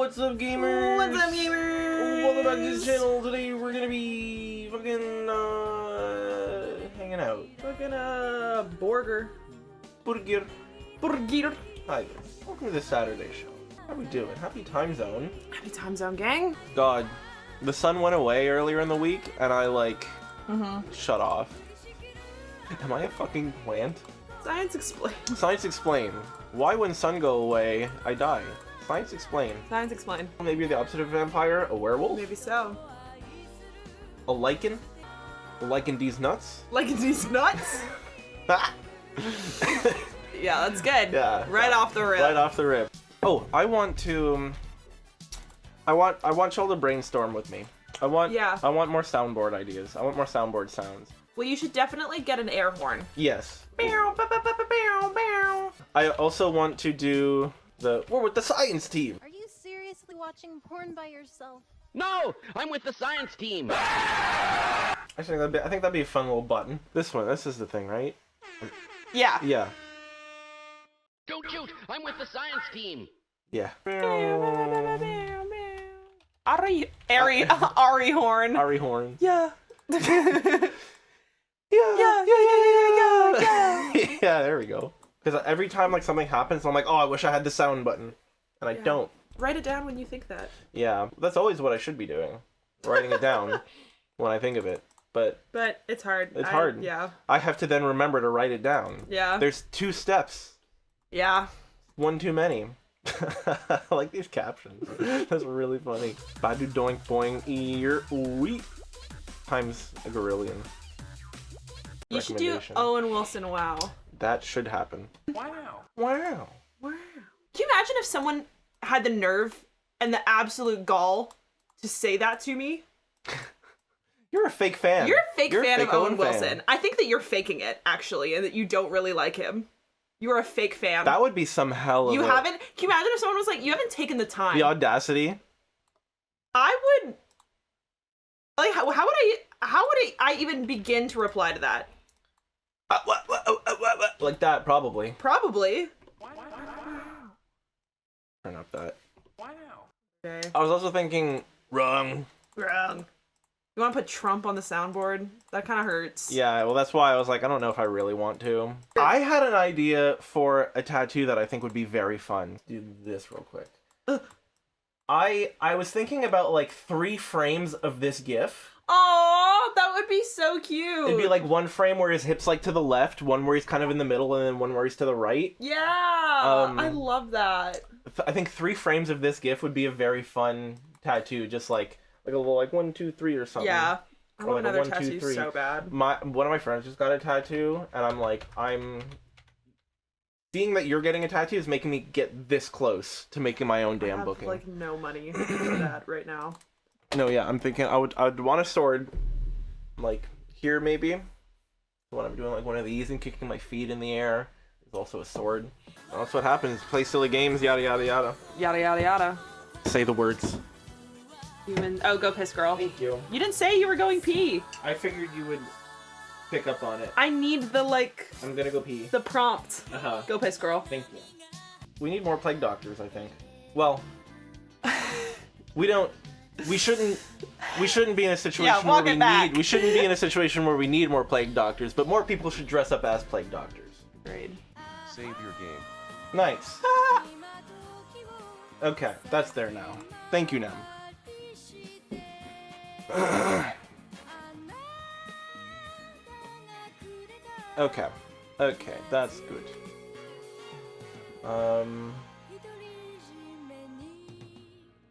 What's up, gamers? What's up, gamers? Welcome back to this channel. Today we're gonna be fucking hanging out. Fucking burger. Burger. Hi guys. Welcome to this Saturday show. How we doing? Happy time zone. Happy time zone, gang. God, the sun went away earlier in the week, and I like shut off. Am I a fucking plant? Science explain. Science explain. Why when sun go away, I die? Science explain. Science explain. Maybe you're the opposite of a vampire, a werewolf? Maybe so. A lichen? A lichen these nuts? Like these nuts? Yeah, that's good. Yeah. Right off the rip. Right off the rip. Oh, I want y'all to brainstorm with me. I want more soundboard ideas. I want more soundboard sounds. Well, you should definitely get an air horn. Yes. Bow, bow, bow, bow, bow, bow. I also want to do we're with the science team. Are you seriously watching porn by yourself? No, I'm with the science team. Actually, I think that'd be a fun little button. This is the thing, right? Yeah. Yeah. Don't shoot, I'm with the science team. Yeah. Ari horn. Ari horn. Yeah. Yeah. Yeah, there we go. Because every time like something happens, I'm like, oh, I wish I had the sound button, and I don't. Write it down when you think that. Yeah, that's always what I should be doing, writing it down when I think of it. But it's hard. It's hard. Yeah. I have to then remember to write it down. Yeah. There's 2 steps. Yeah. One too many. I like these captions. That's really funny. Badu doink boing ear wheat times a gorillion. You should do Owen Wilson. Wow. That should happen. Wow. Wow. Wow. Can you imagine if someone had the nerve and the absolute gall to say that to me? You're a fake fan. You're a fake fan of Owen fan. Wilson. I think that you're faking it, actually, and that you don't really like him. You're a fake fan. That would be some hell of You haven't... Can you imagine if someone was like, you haven't taken the time? the audacity. I would... Like, how would I even begin to reply to that? Like that, probably. Probably. Turn up that. Okay. I was also thinking, wrong. Wrong. You want to put Trump on the soundboard? That kind of hurts. Yeah, well, that's why I was like, I don't know if I really want to. I had an idea for a tattoo that I think would be very fun. Do this real quick. I was thinking about like 3 frames of this GIF. Oh, that would be so cute. It'd be like one frame where his hips like to the left, one where he's kind of in the middle, and then one where he's to the right. Yeah, I love that. I think 3 frames of this GIF would be a very fun tattoo, just like a little like 1, 2, 3 or something. Yeah, I want like another tattoo so bad. One of my friends just got a tattoo, and I'm like, seeing that you're getting a tattoo is making me get this close to making my own damn booking. I have like no money for that right now. No, yeah, I'm thinking I would want a sword, like here maybe. When I'm doing like one of these and kicking my feet in the air, is also a sword. That's what happens. Play silly games, yada yada yada. Yada yada yada. Say the words. Oh, go piss, girl. Thank you. You didn't say you were going pee. I figured you would pick up on it. I need the I'm gonna go pee. the prompt. Go piss, girl. Thank you. We need more plague doctors, I think. Well, we shouldn't be in a situation we shouldn't be in a situation where we need more plague doctors, but more people should dress up as plague doctors. Great. Save your game. Nice. Okay, that's there now. Thank you, Nem. Okay, that's good.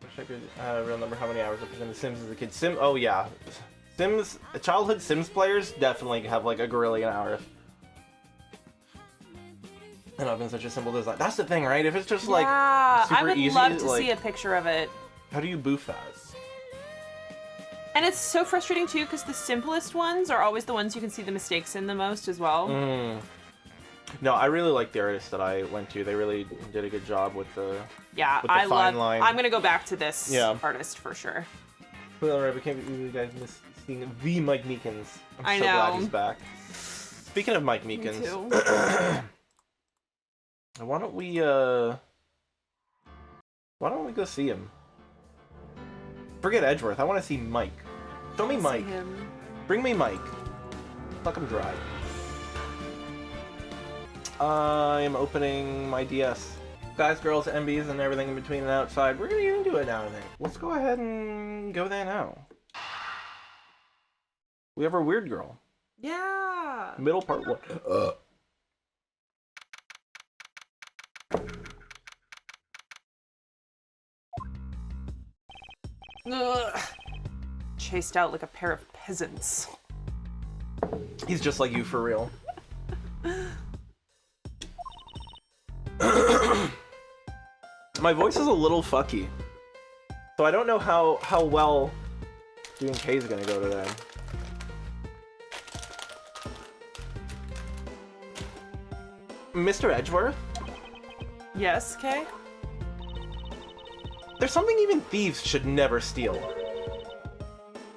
Wish I could real number how many hours I put in The Sims as a kid. Oh yeah, childhood Sims players definitely have like a gorillion hours. And I've been such a simple design. That's the thing, right? If it's just like super easy, I would love to see a picture of it. How do you boof as? And it's so frustrating too, because the simplest ones are always the ones you can see the mistakes in the most as well. No, I really like the artists that I went to. They really did a good job with the I love. line. I'm gonna go back to this artist for sure. Well, I can't believe you guys missed seeing the Mike Meakins. I'm so know. glad he's back. Speaking of Mike Meakins, Me too. why don't we go see him? Forget Edgeworth. I want to see Mike. Show me Mike. See him. Bring me Mike. Fuck him dry. I'm opening my DS. Guys, girls, MBs, and everything in between and outside. We're gonna get into it now, I think. Let's go ahead and go there now. We have our weird girl. Yeah. Middle part 1. Ugh. Chased out like a pair of peasants. He's just like you for real. My voice is a little fucky. So I don't know how well doing K is gonna go today. Mr. Edgeworth? Yes, Kay? There's something even thieves should never steal.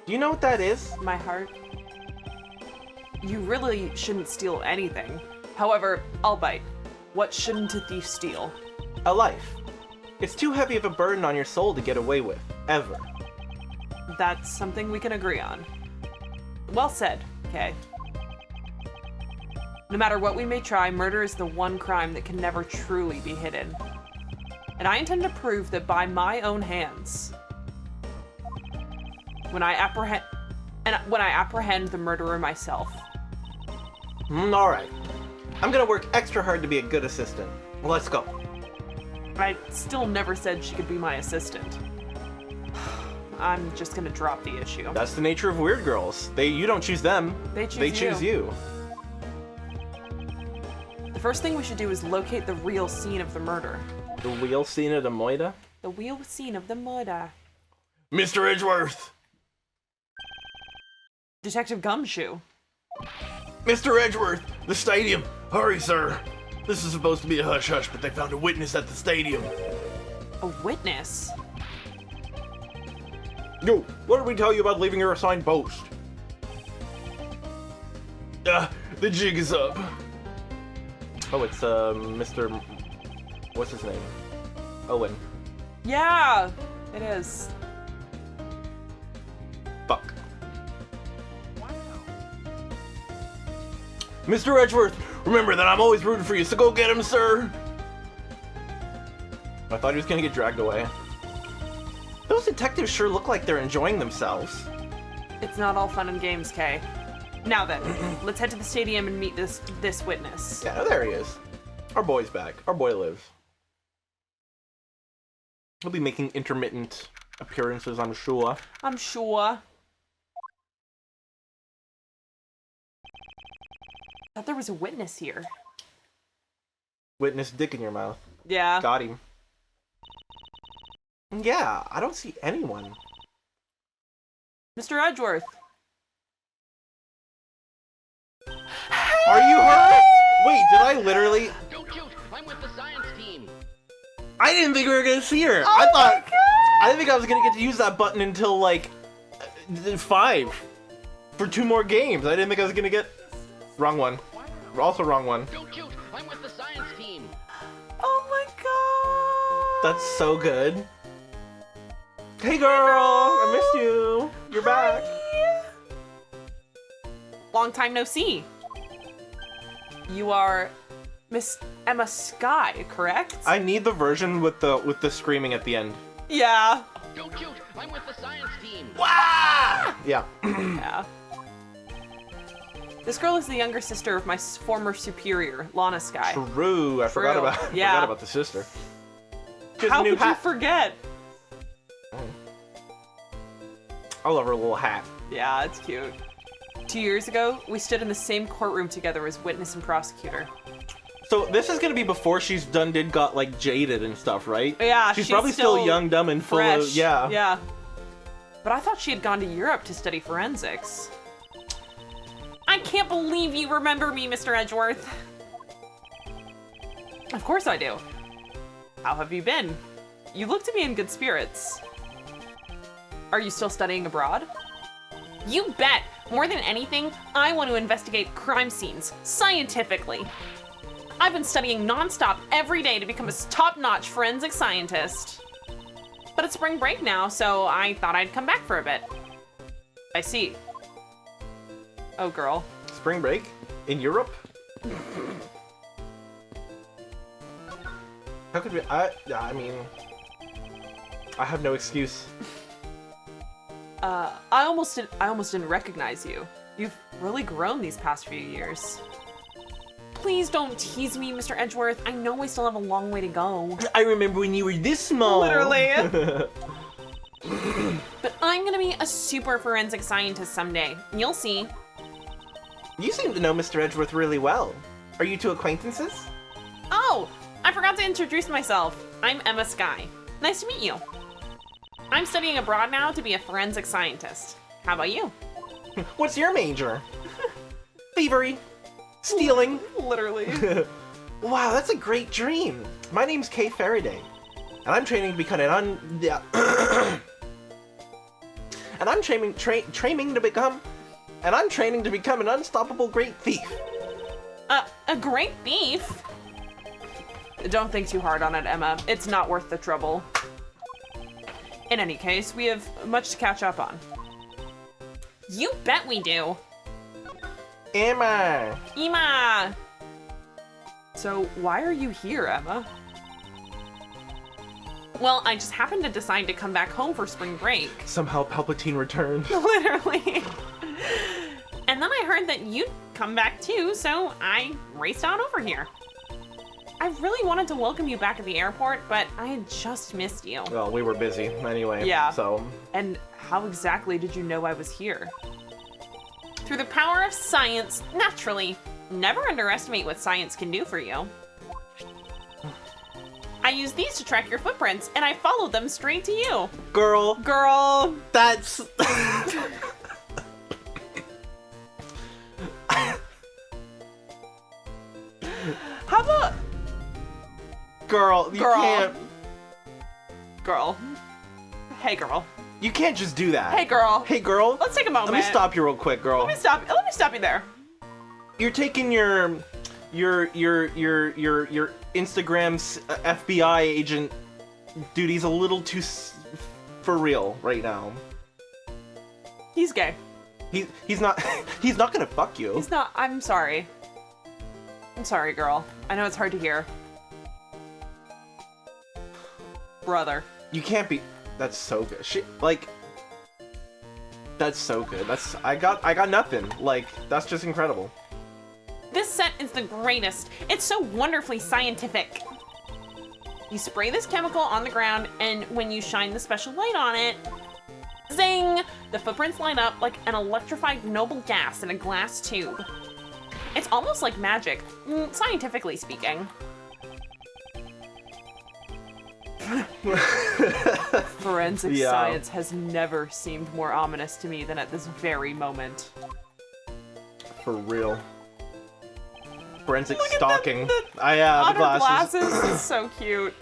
Do you know what that is? My heart. You really shouldn't steal anything. However, I'll bite. What shouldn't a thief steal? A life. It's too heavy of a burden on your soul to get away with. Ever. That's something we can agree on. Well said, Kay. No matter what we may try, murder is the one crime that can never truly be hidden. And I intend to prove that by my own hands. When I apprehend the murderer myself. Alright. I'm gonna work extra hard to be a good assistant. Let's go. I still never said she could be my assistant. I'm just gonna drop the issue. That's the nature of weird girls. You don't choose them. They choose you. The first thing we should do is locate the real scene of the murder. The wheel scene of the moida? The real scene of the murder. Mr. Edgeworth! Detective Gumshoe. Mr. Edgeworth! The stadium! Hurry, sir! This is supposed to be a hush-hush, but they found a witness at the stadium. A witness? Yo, what did we tell you about leaving your assigned post? The jig is up. Oh, it's, Mr. What's his name? Owen. Yeah, it is. Fuck. Mr. Edgeworth, remember that I'm always rooting for you, so go get him, sir! I thought he was gonna get dragged away. Those detectives sure look like they're enjoying themselves. It's not all fun and games, Kay. Now then, let's head to the stadium and meet this witness. Yeah, there he is. Our boy's back. Our boy lives. He'll be making intermittent appearances, I'm sure. I'm sure. I thought there was a witness here. Witness dick in your mouth. Yeah. Got him. Yeah, I don't see anyone. Mr. Edgeworth. Are you her? Wait, did I literally... Don't shoot! I'm with the science team. I didn't think we were gonna see her. Oh I didn't think I was gonna get to use that button until, like, 5. For 2 more games. I didn't think I was gonna get... Wrong one. Also wrong one. Don't shoot! I'm with the science team. Oh my god. That's so good. Hey girl! I missed you. You're back. Long time no see. You are Miss Emma Sky, correct? I need the version with the screaming at the end. Yeah. Don't shoot! I'm with the science team. Wah! Yeah. Yeah. This girl is the younger sister of my former superior, Lana Sky. True. I forgot True. about Yeah. forgot about the sister. She has How a new could you hat. forget? I love her little hat. Yeah, it's cute. 2 years ago, we stood in the same courtroom together as witness and prosecutor. So this is gonna be before she's got like jaded and stuff, right? Yeah, She's probably still young, dumb, and full fresh. of yeah. Yeah. But I thought she had gone to Europe to study forensics. I can't believe you remember me, Mr. Edgeworth. Of course I do. How have you been? You look to be in good spirits. Are you still studying abroad? You bet! More than anything, I want to investigate crime scenes, scientifically. I've been studying non-stop every day to become a top-notch forensic scientist. But it's spring break now, so I thought I'd come back for a bit. I see. Oh, girl. Spring break? In Europe? How could we... I mean... I have no excuse. I almost didn't recognize you. You've really grown these past few years. Please don't tease me, Mr. Edgeworth. I know I still have a long way to go. I remember when you were this small. Literally. But I'm gonna be a super forensic scientist someday. You'll see. You seem to know Mr. Edgeworth really well. Are you two acquaintances? Oh, I forgot to introduce myself. I'm Emma Skye. Nice to meet you. I'm studying abroad now to be a forensic scientist. How about you? What's your major? Thievery. Stealing. Literally. Wow, that's a great dream. My name's Kay Faraday, and I'm training to become and I'm training to become an unstoppable great thief. A great thief? Don't think too hard on it, Emma. It's not worth the trouble. In any case, we have much to catch up on. You bet we do. Emma! So, why are you here, Emma? Well, I just happened to decide to come back home for spring break. Somehow Palpatine returned. Literally. And then I heard that you'd come back too, so I raced on over here. I really wanted to welcome you back at the airport, but I had just missed you. Well, we were busy anyway. Yeah. So. And how exactly did you know I was here? Through the power of science, naturally. Never underestimate what science can do for you. I used these to track your footprints, and I followed them straight to you. Girl. That's... How about... Girl, you can't... Girl. Hey, girl. You can't just do that. Hey, girl. Hey, girl. Let's take a moment. Let me stop you real quick, girl. Let me stop you there. You're taking your Instagram's FBI agent duties a little too for real right now. He's gay. He's not he's not gonna fuck you. He's not. I'm sorry. I'm sorry, girl. I know it's hard to hear. Brother. You can't be. That's so good. That's so good. I got nothing. Like, that's just incredible. This set is the greatest. It's so wonderfully scientific. You spray this chemical on the ground, and when you shine the special light on it, zing! The footprints light up like an electrified noble gas in a glass tube. It's almost like magic, scientifically speaking. Forensic science has never seemed more ominous to me than at this very moment. For real. Forensic stalking. I have on her glasses. This is so cute.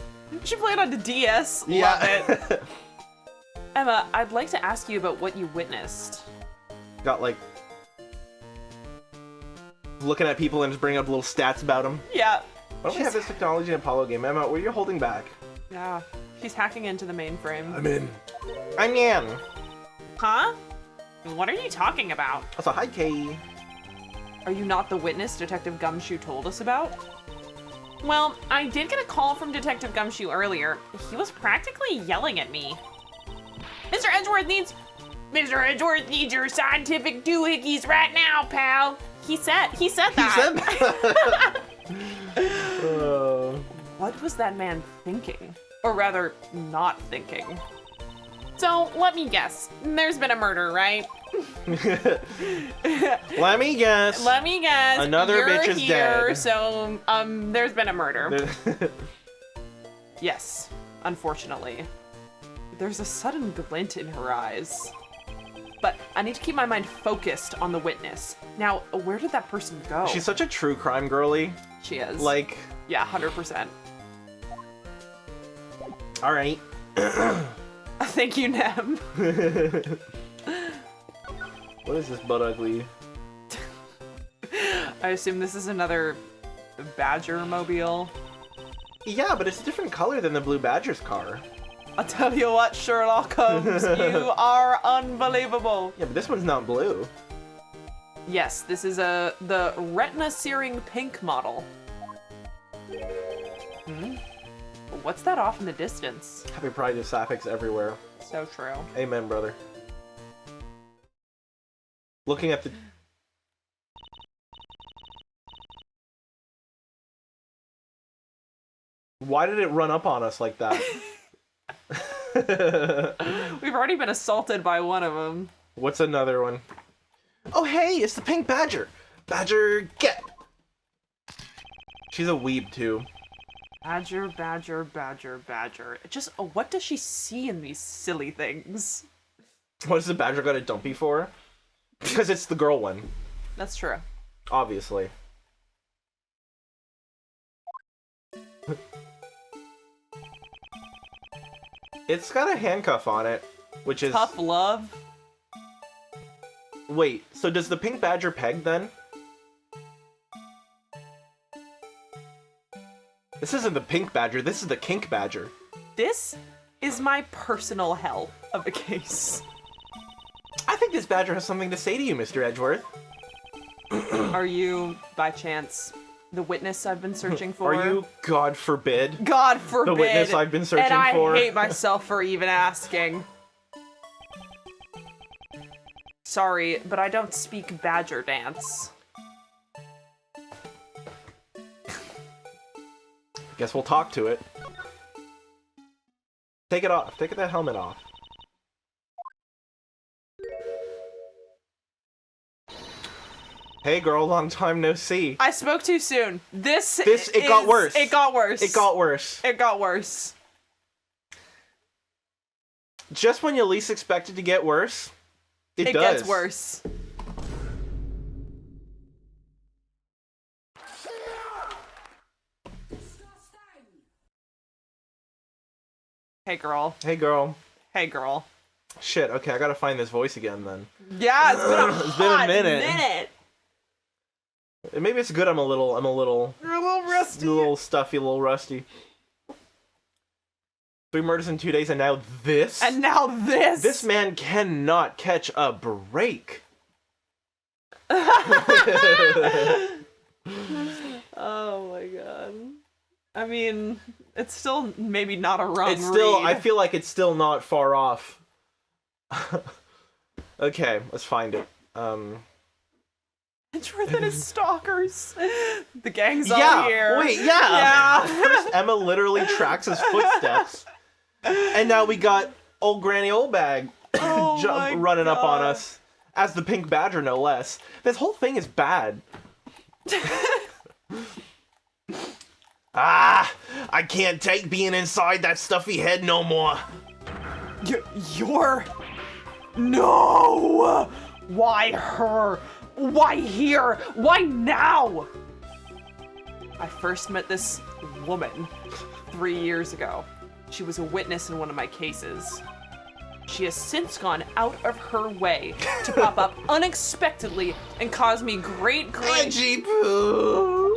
She played on the DS. Yeah. Love it. Emma, I'd like to ask you about what you witnessed. Got like looking at people and just bringing up little stats about them. Yeah. Why don't we have this technology in Apollo game? Emma, what are you holding back? Yeah. She's hacking into the mainframe. I'm in. I'm in. Huh? What are you talking about? Also, hi, Kay. Are you not the witness Detective Gumshoe told us about? Well, I did get a call from Detective Gumshoe earlier. He was practically yelling at me. Mr. Edgeworth needs your scientific doohickeys right now, pal. He said that. He said that. What was that man thinking? Or rather, not thinking. So, let me guess. There's been a murder, right? Let me guess. Another You're bitch is here, dead. So, there's been a murder. Yes, unfortunately. There's a sudden glint in her eyes. But I need to keep my mind focused on the witness. Now, where did that person go? She's such a true crime girly. She is. Like. Yeah, 100%. All right. Thank you, Nem. What is this butt ugly? I assume this is another Badger mobile. Yeah, but it's a different color than the Blue Badger's car. I'll tell you what, Sherlock Holmes, you are unbelievable. Yeah, but this one's not blue. Yes, this is the retina searing pink model. What's that off in the distance? Happy Pride to Sapphics everywhere. So true. Amen, brother. Looking at the... Why did it run up on us like that? We've already been assaulted by one of them. What's another one? Oh, hey, it's the pink badger. Badger, get! She's a weeb, too. Badger, badger, badger, badger. Just, what does she see in these silly things? What does the badger got a dumpy for? Because it's the girl one. That's true. Obviously. It's got a handcuff on it, which is... Tough love. Wait, so does the pink badger peg then? This isn't the pink badger, this is the kink badger. This is my personal hell of a case. I think this badger has something to say to you, Mr. Edgeworth. Are you, by chance, the witness I've been searching for? Are you, God forbid, God forbid, the witness I've been searching and for? I hate myself for even asking. Sorry, but I don't speak badger dance. Guess we'll talk to it. Take it off. Take that helmet off. Hey girl, long time no see. I spoke too soon. It got worse. It got worse. It got worse. It got worse. Just when you least expect it to get worse, it does. Gets worse. Hey girl. Hey girl. Hey girl. Shit, okay, I gotta find this voice again then. Yeah, it's been a It's been a hot minute. Maybe it's good I'm a little You're a little rusty. a little stuffy, a little rusty. 3 murders in 2 days and now this? And now this. This man cannot catch a break. Oh my god. I mean, it's still maybe not a wrong It's still, read. I feel like it's still not far off. Okay, let's find it. Edgeworth and his stalkers. The gang's all here. Wait, yeah. Yeah. First, Emma literally tracks his footsteps, and now we got old Granny Oldbag Oh my running up on God. us as the pink badger, no less. This whole thing is bad. I can't take being inside that stuffy head no more. You're... No! Why her? Why here? Why now? I first met this woman 3 years ago. She was a witness in one of my cases. She has since gone out of her way to pop up unexpectedly and cause me great Edgy poo!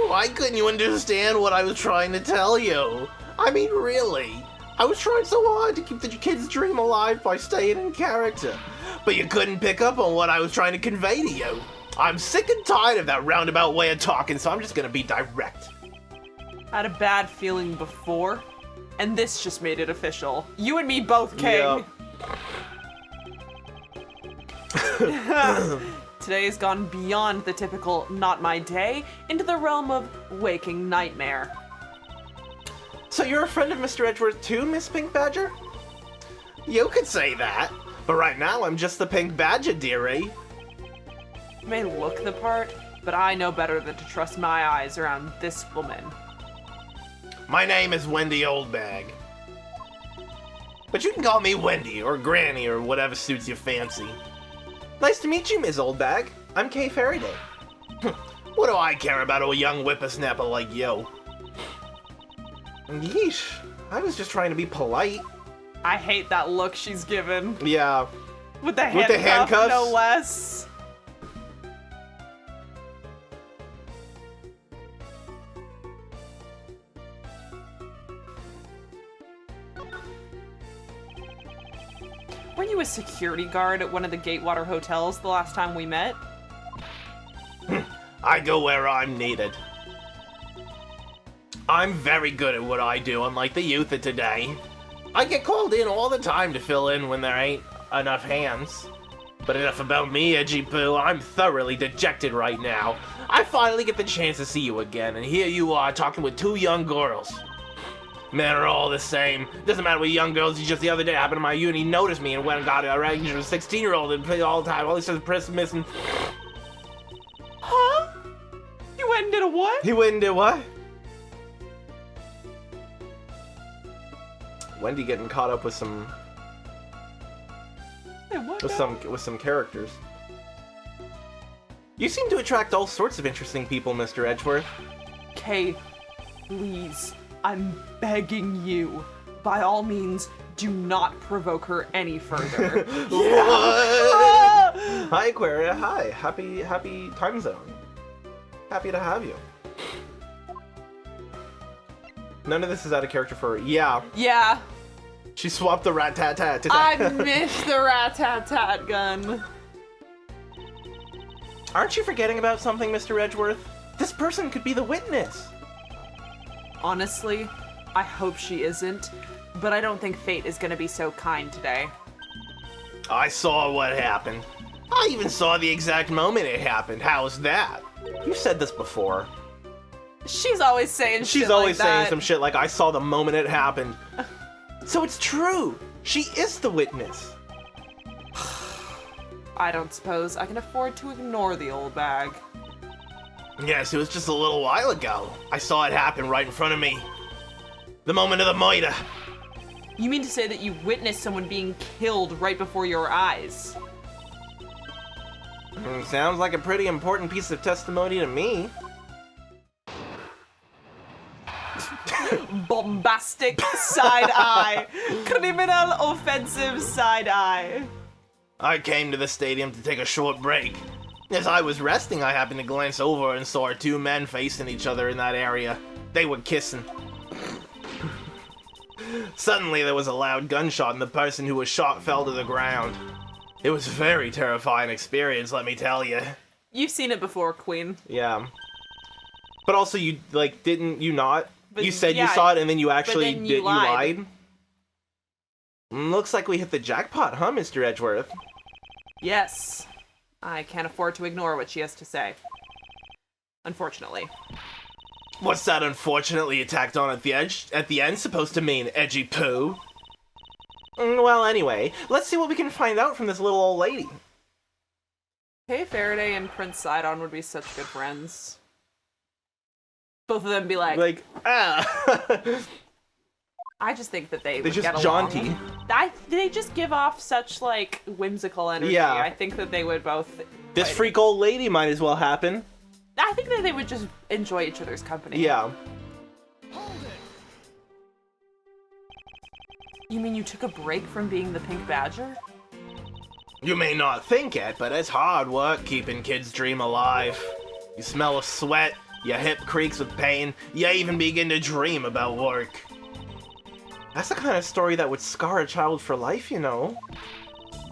Why couldn't you understand what I was trying to tell you? I mean, really. I was trying so hard to keep the kid's dream alive by staying in character. But you couldn't pick up on what I was trying to convey to you. I'm sick and tired of that roundabout way of talking, so I'm just gonna be direct. I had a bad feeling before, and this just made it official. You and me both, King. Yep. Today has gone beyond the typical not my day into the realm of waking nightmare. So you're a friend of Mr. Edgeworth too, Miss Pink Badger? You could say that, but right now I'm just the Pink Badger, dearie. You may look the part, but I know better than to trust my eyes around this woman. My name is Wendy Oldbag. But you can call me Wendy, or Granny, or whatever suits your fancy. Nice to meet you, Ms. Oldbag. I'm Kay Faraday. What do I care about a young whippersnapper like you? Yeesh, I was just trying to be polite. I hate that look she's given. Yeah. With the With the handcuffs? no less. Weren't you a security guard at one of the Gatewater hotels the last time we met? I go where I'm needed. I'm very good at what I do, unlike the youth of today. I get called in all the time to fill in when there ain't enough hands. But enough about me, Edgy Poo. I'm thoroughly dejected right now. I finally get the chance to see you again, and here you are talking with 2 young girls. Men are all the same. Doesn't matter what young girls. Just the other day happened to my unit. He noticed me and went and got arranged with a 16-year-old and played all the time. All he says is Christmas and... Huh? You went and did a what? He went and did what? Wendy getting caught up with some... with some characters. You seem to attract all sorts of interesting people, Mr. Edgeworth. Kay, please, I'm begging you. By all means, do not provoke her any further. What? Hi, Aquaria. Hi. Happy time zone. Happy to have you. None of this is out of character for her. Yeah. Yeah. She swapped the rat-tat-tat. I missed the rat-tat-tat gun. Aren't you forgetting about something, Mr. Edgeworth? This person could be the witness. Honestly, I hope she isn't, but I don't think fate is gonna be so kind today. I saw what happened. I even saw the exact moment it happened. How's that? You said this before. She's always saying She's shit always like saying that. some shit like, I saw the moment it happened. So it's true. She is the witness. I don't suppose I can afford to ignore the old bag. Yes, it was just a little while ago. I saw it happen right in front of me. The moment of the murder. You mean to say that you witnessed someone being killed right before your eyes? Sounds like a pretty important piece of testimony to me. Bombastic side eye. Criminal offensive side eye. I came to the stadium to take a short break. As I was resting, I happened to glance over and saw 2 men facing each other in that area. They were kissing. Suddenly, there was a loud gunshot and the person who was shot fell to the ground. It was a very terrifying experience, let me tell you. You've seen it before, Queen. Yeah. But also, you, like, didn't you not? But you said yeah, you saw it and then you actually then did. you lied. You lied? Looks like we hit the jackpot, huh, Mr. Edgeworth? Yes. I can't afford to ignore what she has to say. Unfortunately. What's that unfortunately attacked on at the end supposed to mean, Edgy Poo? Well, anyway, let's see what we can find out from this little old lady. Hey, Faraday and Prince Sidon would be such good friends. Both of them be like I just think that they would just get along. jaunty. They just give off such, like, whimsical energy. Yeah. I think that they would both... This freak old lady might as well happen. I think that they would just enjoy each other's company. Yeah. You mean you took a break from being the Pink Badger? You may not think it, but it's hard work keeping kids' dream alive. You smell of sweat, your hip creaks with pain, you even begin to dream about work. That's the kind of story that would scar a child for life, you know.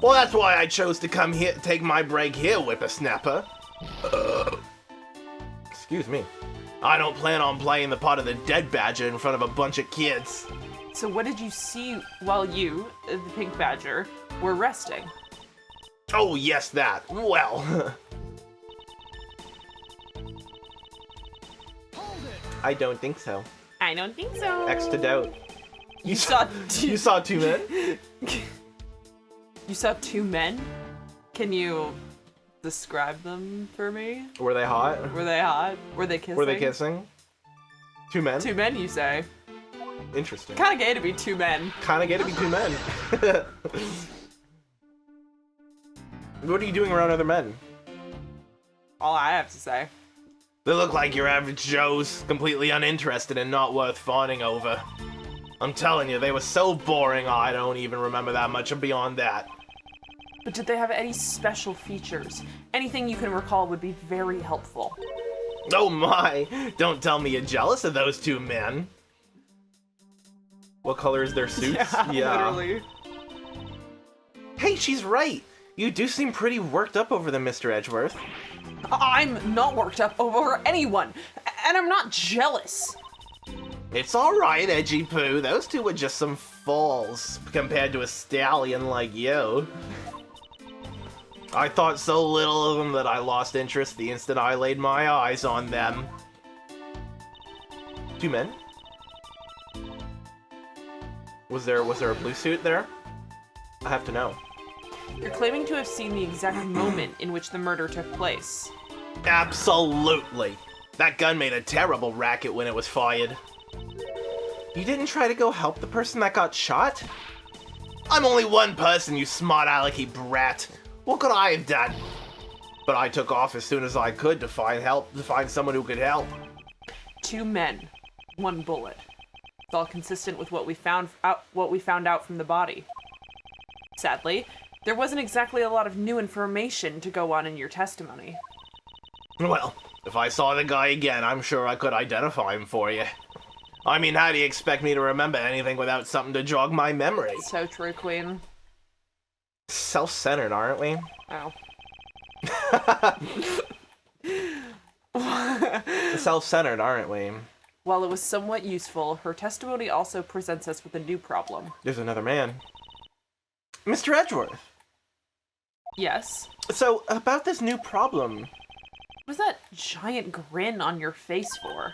Well, that's why I chose to come here, take my break here, whippersnapper. Excuse me. I don't plan on playing the part of the dead badger in front of a bunch of kids. So what did you see while you, the Pink Badger, were resting? Oh, yes, that. Well... I don't think so. I don't think so. X to doubt. You saw You saw 2 men? You saw 2 men? Can you describe them for me? Were they hot? Were they hot? Were they kissing? Were they kissing? 2 men? 2 men, you say? Interesting. Kind of gay to be 2 men. Kinda gay to be 2 men. What are you doing around other men? All I have to say. They look like your average Joes, completely uninterested and not worth fawning over. I'm telling you, they were so boring, I don't even remember that much beyond that. But did they have any special features? Anything you can recall would be very helpful. Oh my! Don't tell me you're jealous of those 2 men. What color is their suits? Literally. Hey, she's right. You do seem pretty worked up over them, Mr. Edgeworth. I'm not worked up over anyone, and I'm not jealous. It's alright, Edgy Poo. Those two were just some fools compared to a stallion like you. I thought so little of them that I lost interest the instant I laid my eyes on them. 2 men? Was there a blue suit there? I have to know. You're claiming to have seen the exact moment in which the murder took place. Absolutely. That gun made a terrible racket when it was fired. You didn't try to go help the person that got shot? I'm only one person, you smart alecky brat. What could I have done? But I took off as soon as I could to find someone who could help. 2 men, 1 bullet. It's all consistent with what we found out from the body. Sadly, there wasn't exactly a lot of new information to go on in your testimony. Well, if I saw the guy again, I'm sure I could identify him for you. I mean, how do you expect me to remember anything without something to jog my memory? So true, Queen. Self-centered, aren't we? Oh. Self-centered, aren't we? While it was somewhat useful, her testimony also presents us with a new problem. There's another man. Mr. Edgeworth. Yes? So, about this new problem. What was that giant grin on your face for?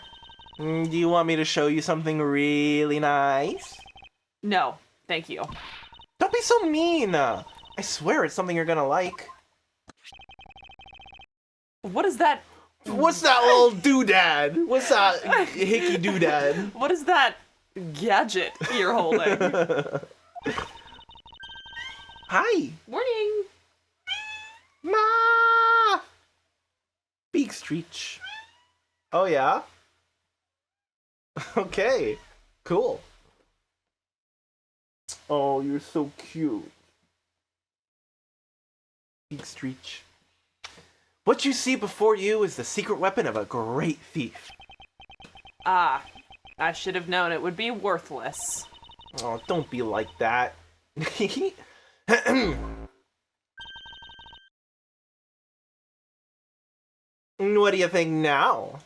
Do you want me to show you something really nice? No, thank you. Don't be so mean! I swear it's something you're gonna like. What is that? What's that little doodad? What's that hickey doodad? What is that gadget you're holding? Hi! Morning! Ma! Big Street. Oh yeah? Okay, cool. Oh, you're so cute. Big Street. What you see before you is the secret weapon of a great thief. Ah, I should have known it would be worthless. Oh, don't be like that. What do you think now?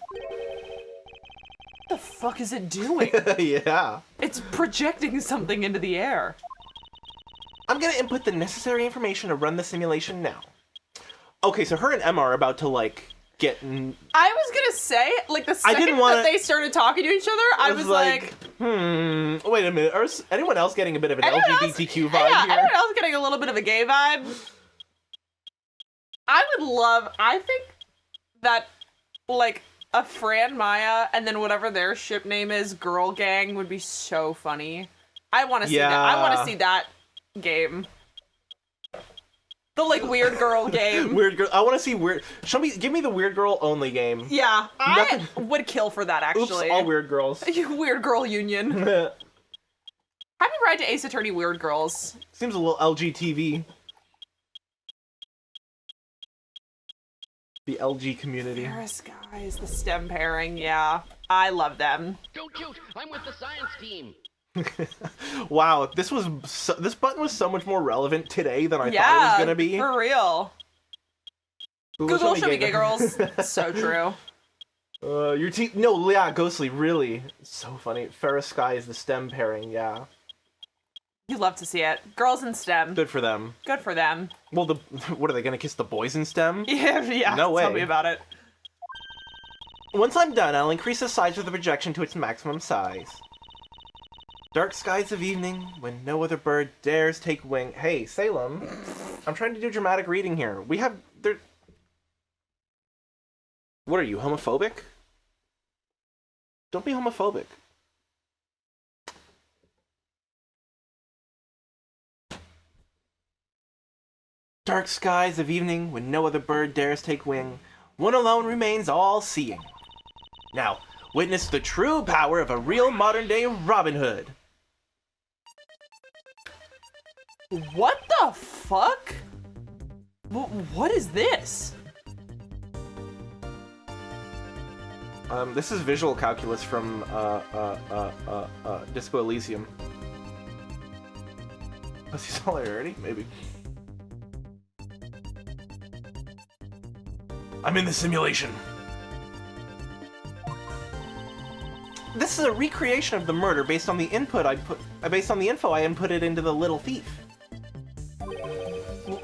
What the fuck is it doing? Yeah. It's projecting something into the air. I'm gonna input the necessary information to run the simulation now. Okay, so her and Emma are about to, like, get... I was gonna say, like, the second that they started talking to each other, I was like... wait a minute, is anyone else getting a bit of an LGBTQ vibe yeah, here? anyone else getting a little bit of a gay vibe? I think that, like, a Fran Maya and then whatever their ship name is, Girl Gang, would be so funny. I want to see that. I want to see that game. The, like, weird girl game. Weird girl. I want to see weird... Give me the weird girl only game. Yeah, I would kill for that, actually. Oops, all weird girls. Weird girl union. Happy ride to Ace Attorney Weird Girls. Seems a little LGTV. The LG community. Paris guys, the STEM pairing, yeah. I love them. Don't shoot! I'm with the science team. Wow, this button was so much more relevant today than I thought it was gonna be. For real. Google show me gay girls. So true. Your team. No, yeah, Ghostly, really. So funny. Ferris Sky is the STEM pairing, yeah. You love to see it. Girls in STEM. Good for them. Good for them. Well, what are they gonna kiss the boys in STEM? Yeah. No way. Tell me about it. Once I'm done, I'll increase the size of the projection to its maximum size. Dark skies of evening, when no other bird dares take wing. Hey, Salem. I'm trying to do dramatic reading here. What are you, homophobic? Don't be homophobic. Dark skies of evening, when no other bird dares take wing, one alone remains all-seeing. Now, witness the true power of a real modern-day Robin Hood. What the fuck? What is this? This is visual calculus from Disco Elysium. Was he solidarity? Maybe. I'm in the simulation. This is a recreation of the murder based on the info I inputted into the little thief.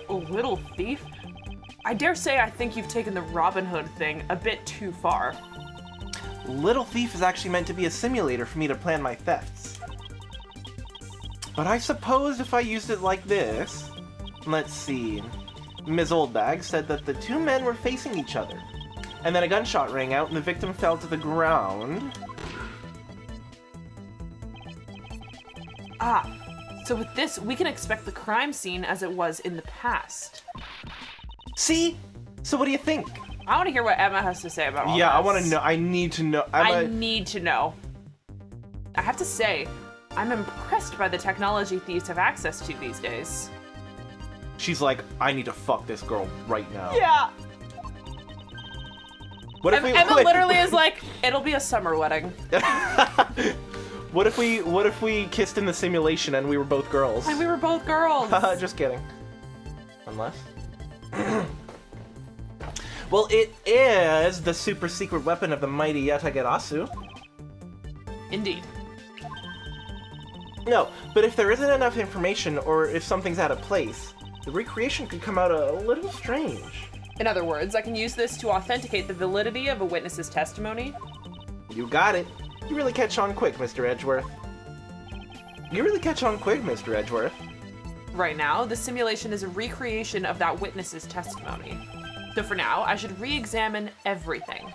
A little thief? I dare say I think you've taken the Robin Hood thing a bit too far. Little thief is actually meant to be a simulator for me to plan my thefts. But I suppose if I used it like this... Let's see... Ms. Oldbag said that the two men were facing each other. And then a gunshot rang out and the victim fell to the ground. Ah, so with this, we can expect the crime scene as it was in the past. See? So what do you think? I want to hear what Emma has to say about all this. Yeah, I want to know. I need to know. I need to know. I have to say, I'm impressed by the technology thieves have access to these days. She's like, I need to fuck this girl right now. Yeah. What if Emma literally is like, it'll be a summer wedding. What if we kissed in the simulation and we were both girls? And we were both girls. Just kidding. Unless. Well, it is the super secret weapon of the mighty Yatagarasu. Indeed. No, but if there isn't enough information or if something's out of place, the recreation could come out a little strange. In other words, I can use this to authenticate the validity of a witness's testimony. You got it. You really catch on quick, Mr. Edgeworth. You really catch on quick, Mr. Edgeworth. Right now, the simulation is a recreation of that witness's testimony. So for now, I should re-examine everything.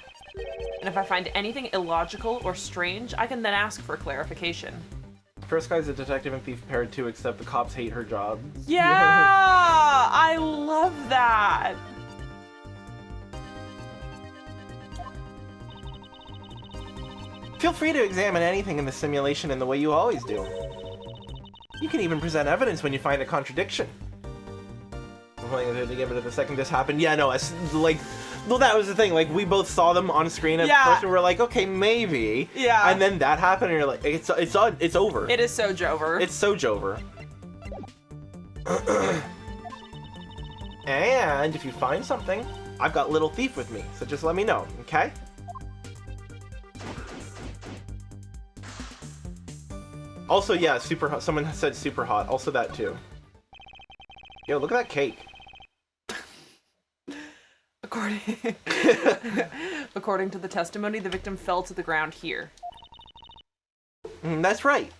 And if I find anything illogical or strange, I can then ask for clarification. First guy's a detective and thief paired too, except the cops hate her job. Yeah! I love that! Feel free to examine anything in the simulation in the way you always do. You can even present evidence when you find a contradiction. I'm playing to give it a second this happened. Yeah, no, it's like, well, that was the thing. Like, we both saw them on screen at first, and we're like, okay, maybe. Yeah. And then that happened, and you're like, it's over. It is so Jover. It's so Jover. And if you find something, I've got Little Thief with me, so just let me know, okay? Also, yeah, super hot. Someone said super hot. Also that too. Yo, look at that cake. According to the testimony, the victim fell to the ground here. That's right.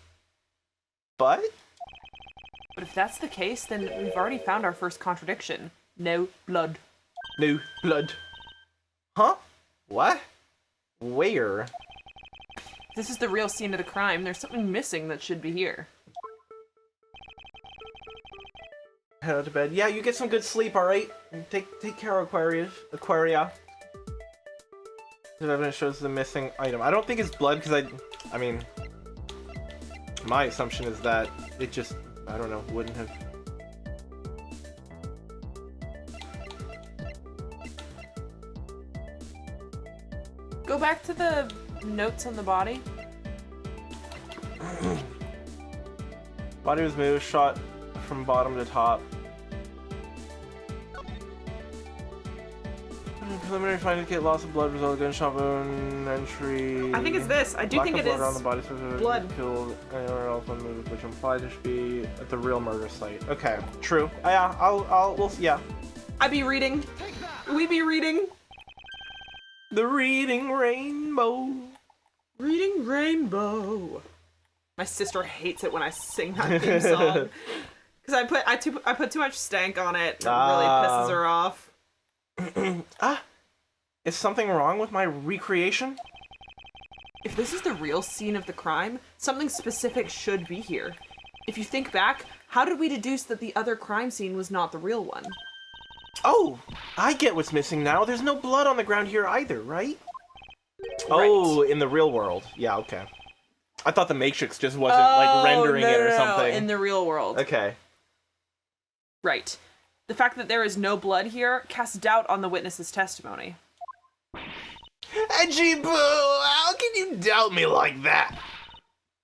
But if that's the case, then we've already found our first contradiction. No blood. No blood. Huh? What? Where? This is the real scene of the crime. There's something missing that should be here. Head out to bed. Yeah, you get some good sleep, alright? Take care, Aquaria. The evidence shows the missing item. I don't think it's blood, because I mean, my assumption is that it just, I don't know, wouldn't have. Go back to the notes on the body. Body was moved, shot from bottom to top. Preliminary findings indicate loss of blood result gunshot wound entry. I think it's this. I do think it is around the body blood. Killed anywhere else when moved, which implies it should be at the real murder site. Okay, true. Yeah, we'll see. Yeah. I be reading. We be reading. The Reading Rainbow. Reading Rainbow. My sister hates it when I sing that theme song. Because I put too much stank on it. And it really pisses her off. Is something wrong with my recreation? If this is the real scene of the crime, something specific should be here. If you think back, how did we deduce that the other crime scene was not the real one? Oh, I get what's missing now. There's no blood on the ground here either, right? Right. Oh, in the real world. Yeah, okay. I thought the Matrix just wasn't like rendering it or something. No, in the real world. Okay. Right. The fact that there is no blood here casts doubt on the witness's testimony. Edgy Boo, how can you doubt me like that?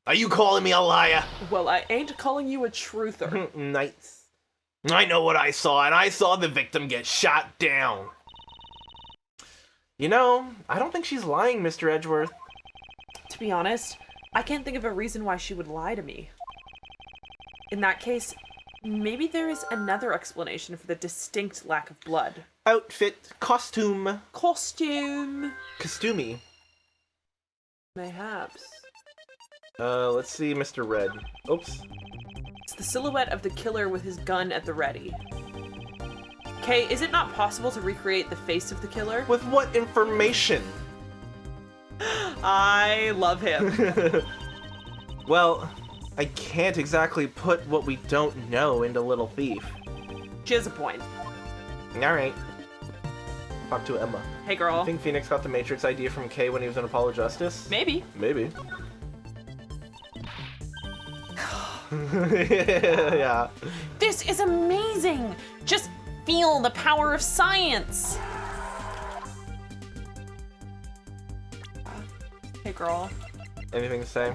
Are you calling me a liar? Well, I ain't calling you a truther. Nice. I know what I saw, and I saw the victim get shot down. You know, I don't think she's lying, Mr. Edgeworth. To be honest, I can't think of a reason why she would lie to me. In that case, maybe there is another explanation for the distinct lack of blood. Outfit, costume. Costume. Costumey. Mayhaps. Let's see Mr. Red. Oops. It's the silhouette of the killer with his gun at the ready. Kay, is it not possible to recreate the face of the killer? With what information? I love him. Well, I can't exactly put what we don't know into Little Thief. She has a point. Alright. Talk to Emma. Hey, girl. I think Phoenix got the Matrix idea from Kay when he was in Apollo Justice? Maybe. Maybe. Yeah. This is amazing! Just feel the power of science! Hey, girl. Anything to say?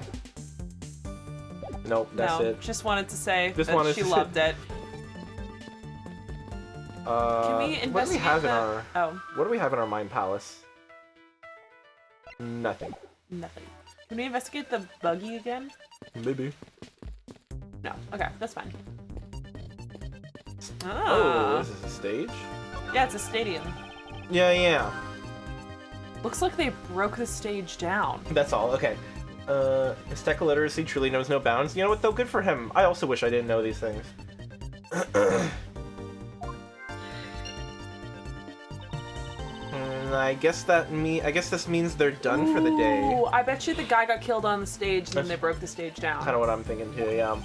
Nope, that's no, it. just wanted to say Just that wanted she to- loved it. Can we what do we investigate have in that? our... Oh, What do we have in our Mind Palace? Nothing. nothing. Can we investigate the buggy again? Maybe. No. Okay, that's fine. Oh, Ah. this is a stage? Yeah, it's a stadium. Yeah. Looks like they broke the stage down. That's all, okay. His tech literacy truly knows no bounds. You know what, though? Good for him. I also wish I didn't know these things. I guess this means they're done for the day. Ooh, I bet you the guy got killed on the stage and then That's they broke the stage down. Kind of what I'm thinking too, yeah.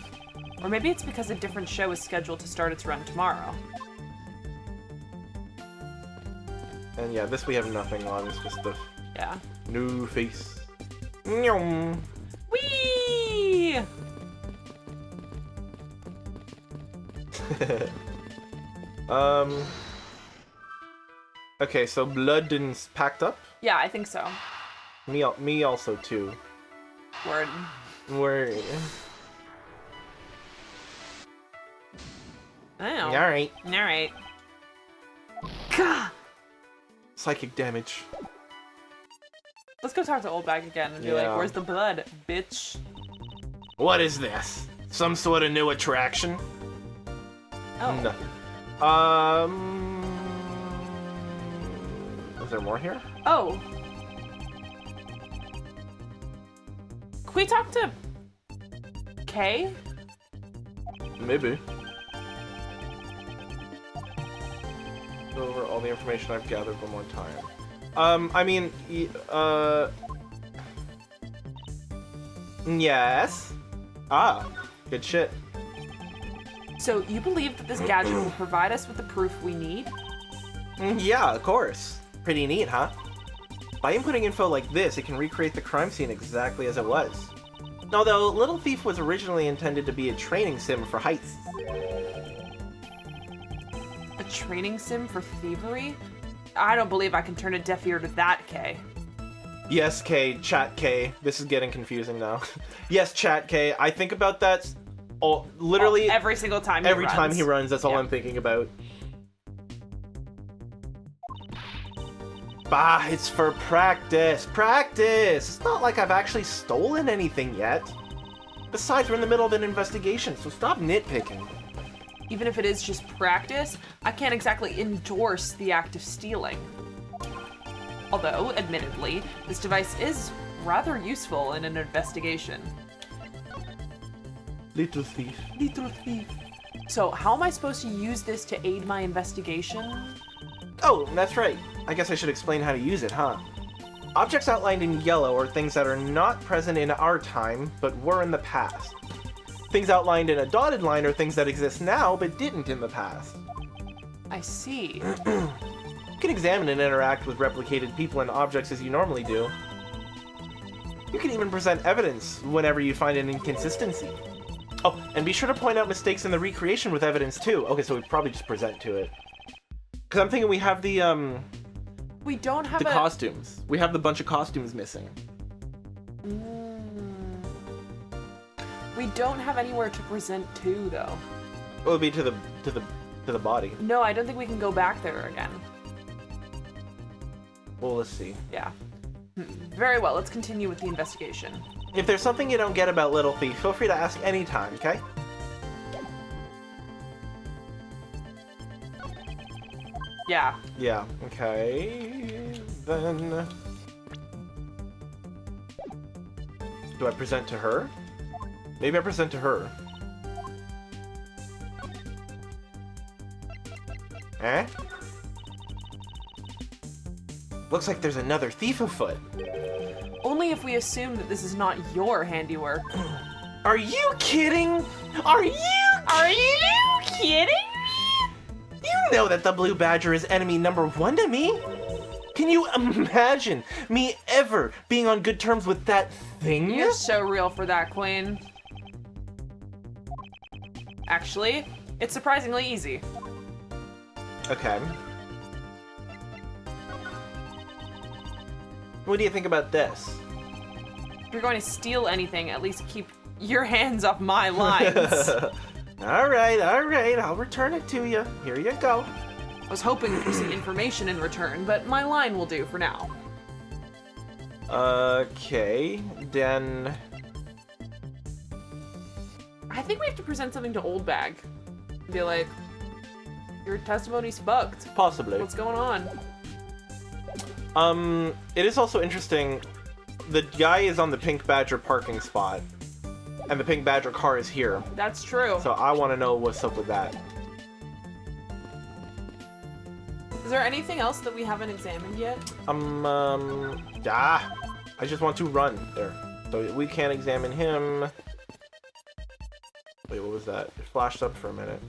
Or maybe it's because a different show is scheduled to start its run tomorrow. And yeah, this we have nothing on. It's just the Yeah. new face. Nyum. Whee! Okay, so Bloodden's packed up. Yeah, I think so. Me also too. Word. We're Oh. all right. Alright. Gah! Psychic damage. Let's go talk to Oldbag again and be Yeah. like, where's the blood, bitch? What is this? Some sort of new attraction? Oh. Nothing. Is there more here? Oh. Can we talk to Kay? Maybe. Go over all the information I've gathered one more time. I mean, yes. Ah, good shit. So you believe that this gadget will provide us with the proof we need? Yeah, of course. Pretty neat, huh? By inputting info like this, it can recreate the crime scene exactly as it was. Although, Little Thief was originally intended to be a training sim for heists. A training sim for thievery? I don't believe I can turn a deaf ear to that, Kay. Yes, K, chat K. This is getting confusing now. Yes, chat K. I think about that literally every single time every time he runs. That's all Yeah. I'm thinking about. Bah, it's for practice. Practice! It's not like I've actually stolen anything yet. Besides, we're in the middle of an investigation, so stop nitpicking. Even if it is just practice, I can't exactly endorse the act of stealing. Although, admittedly, this device is rather useful in an investigation. Little thief. Little thief. So, how am I supposed to use this to aid my investigation? Oh, that's right. I guess I should explain how to use it, huh? Objects outlined in yellow are things that are not present in our time, but were in the past. Things outlined in a dotted line are things that exist now, but didn't in the past. I see. You can examine and interact with replicated people and objects as you normally do. You can even present evidence whenever you find an inconsistency. Oh, and be sure to point out mistakes in the recreation with evidence too. Okay, so we probably just present to it. Because I'm thinking we have the We don't have costumes. We have the bunch of costumes missing. We don't have anywhere to present to, though. It would be to the body. No, I don't think we can go back there again. Well, let's see. Yeah. Very well, let's continue with the investigation. If there's something you don't get about Little Thief, feel free to ask anytime, okay? Yeah. Yeah, okay. Then... do I present to her? Maybe I present to her. Eh? Looks like there's another thief afoot. Only if we assume that this is not your handiwork. Are you kidding? Are you kidding me? You know that the Blue Badger is enemy number 1 to me. Can you imagine me ever being on good terms with that thing? You're so real for that, Queen. Actually, it's surprisingly easy. Okay. What do you think about this? If you're going to steal anything, at least keep your hands off my lines. Alright, I'll return it to you. Here you go. I was hoping for some information in return, but my line will do for now. Okay, then... I think we have to present something to Oldbag. Be like, your testimony's fucked. Possibly. What's going on? It is also interesting, the guy is on the Pink Badger parking spot, and the Pink Badger car is here. That's true. So I want to know what's up with that. Is there anything else that we haven't examined yet? Yeah. I just want to run there. So we can't examine him. Wait, what was that? It flashed up for a minute.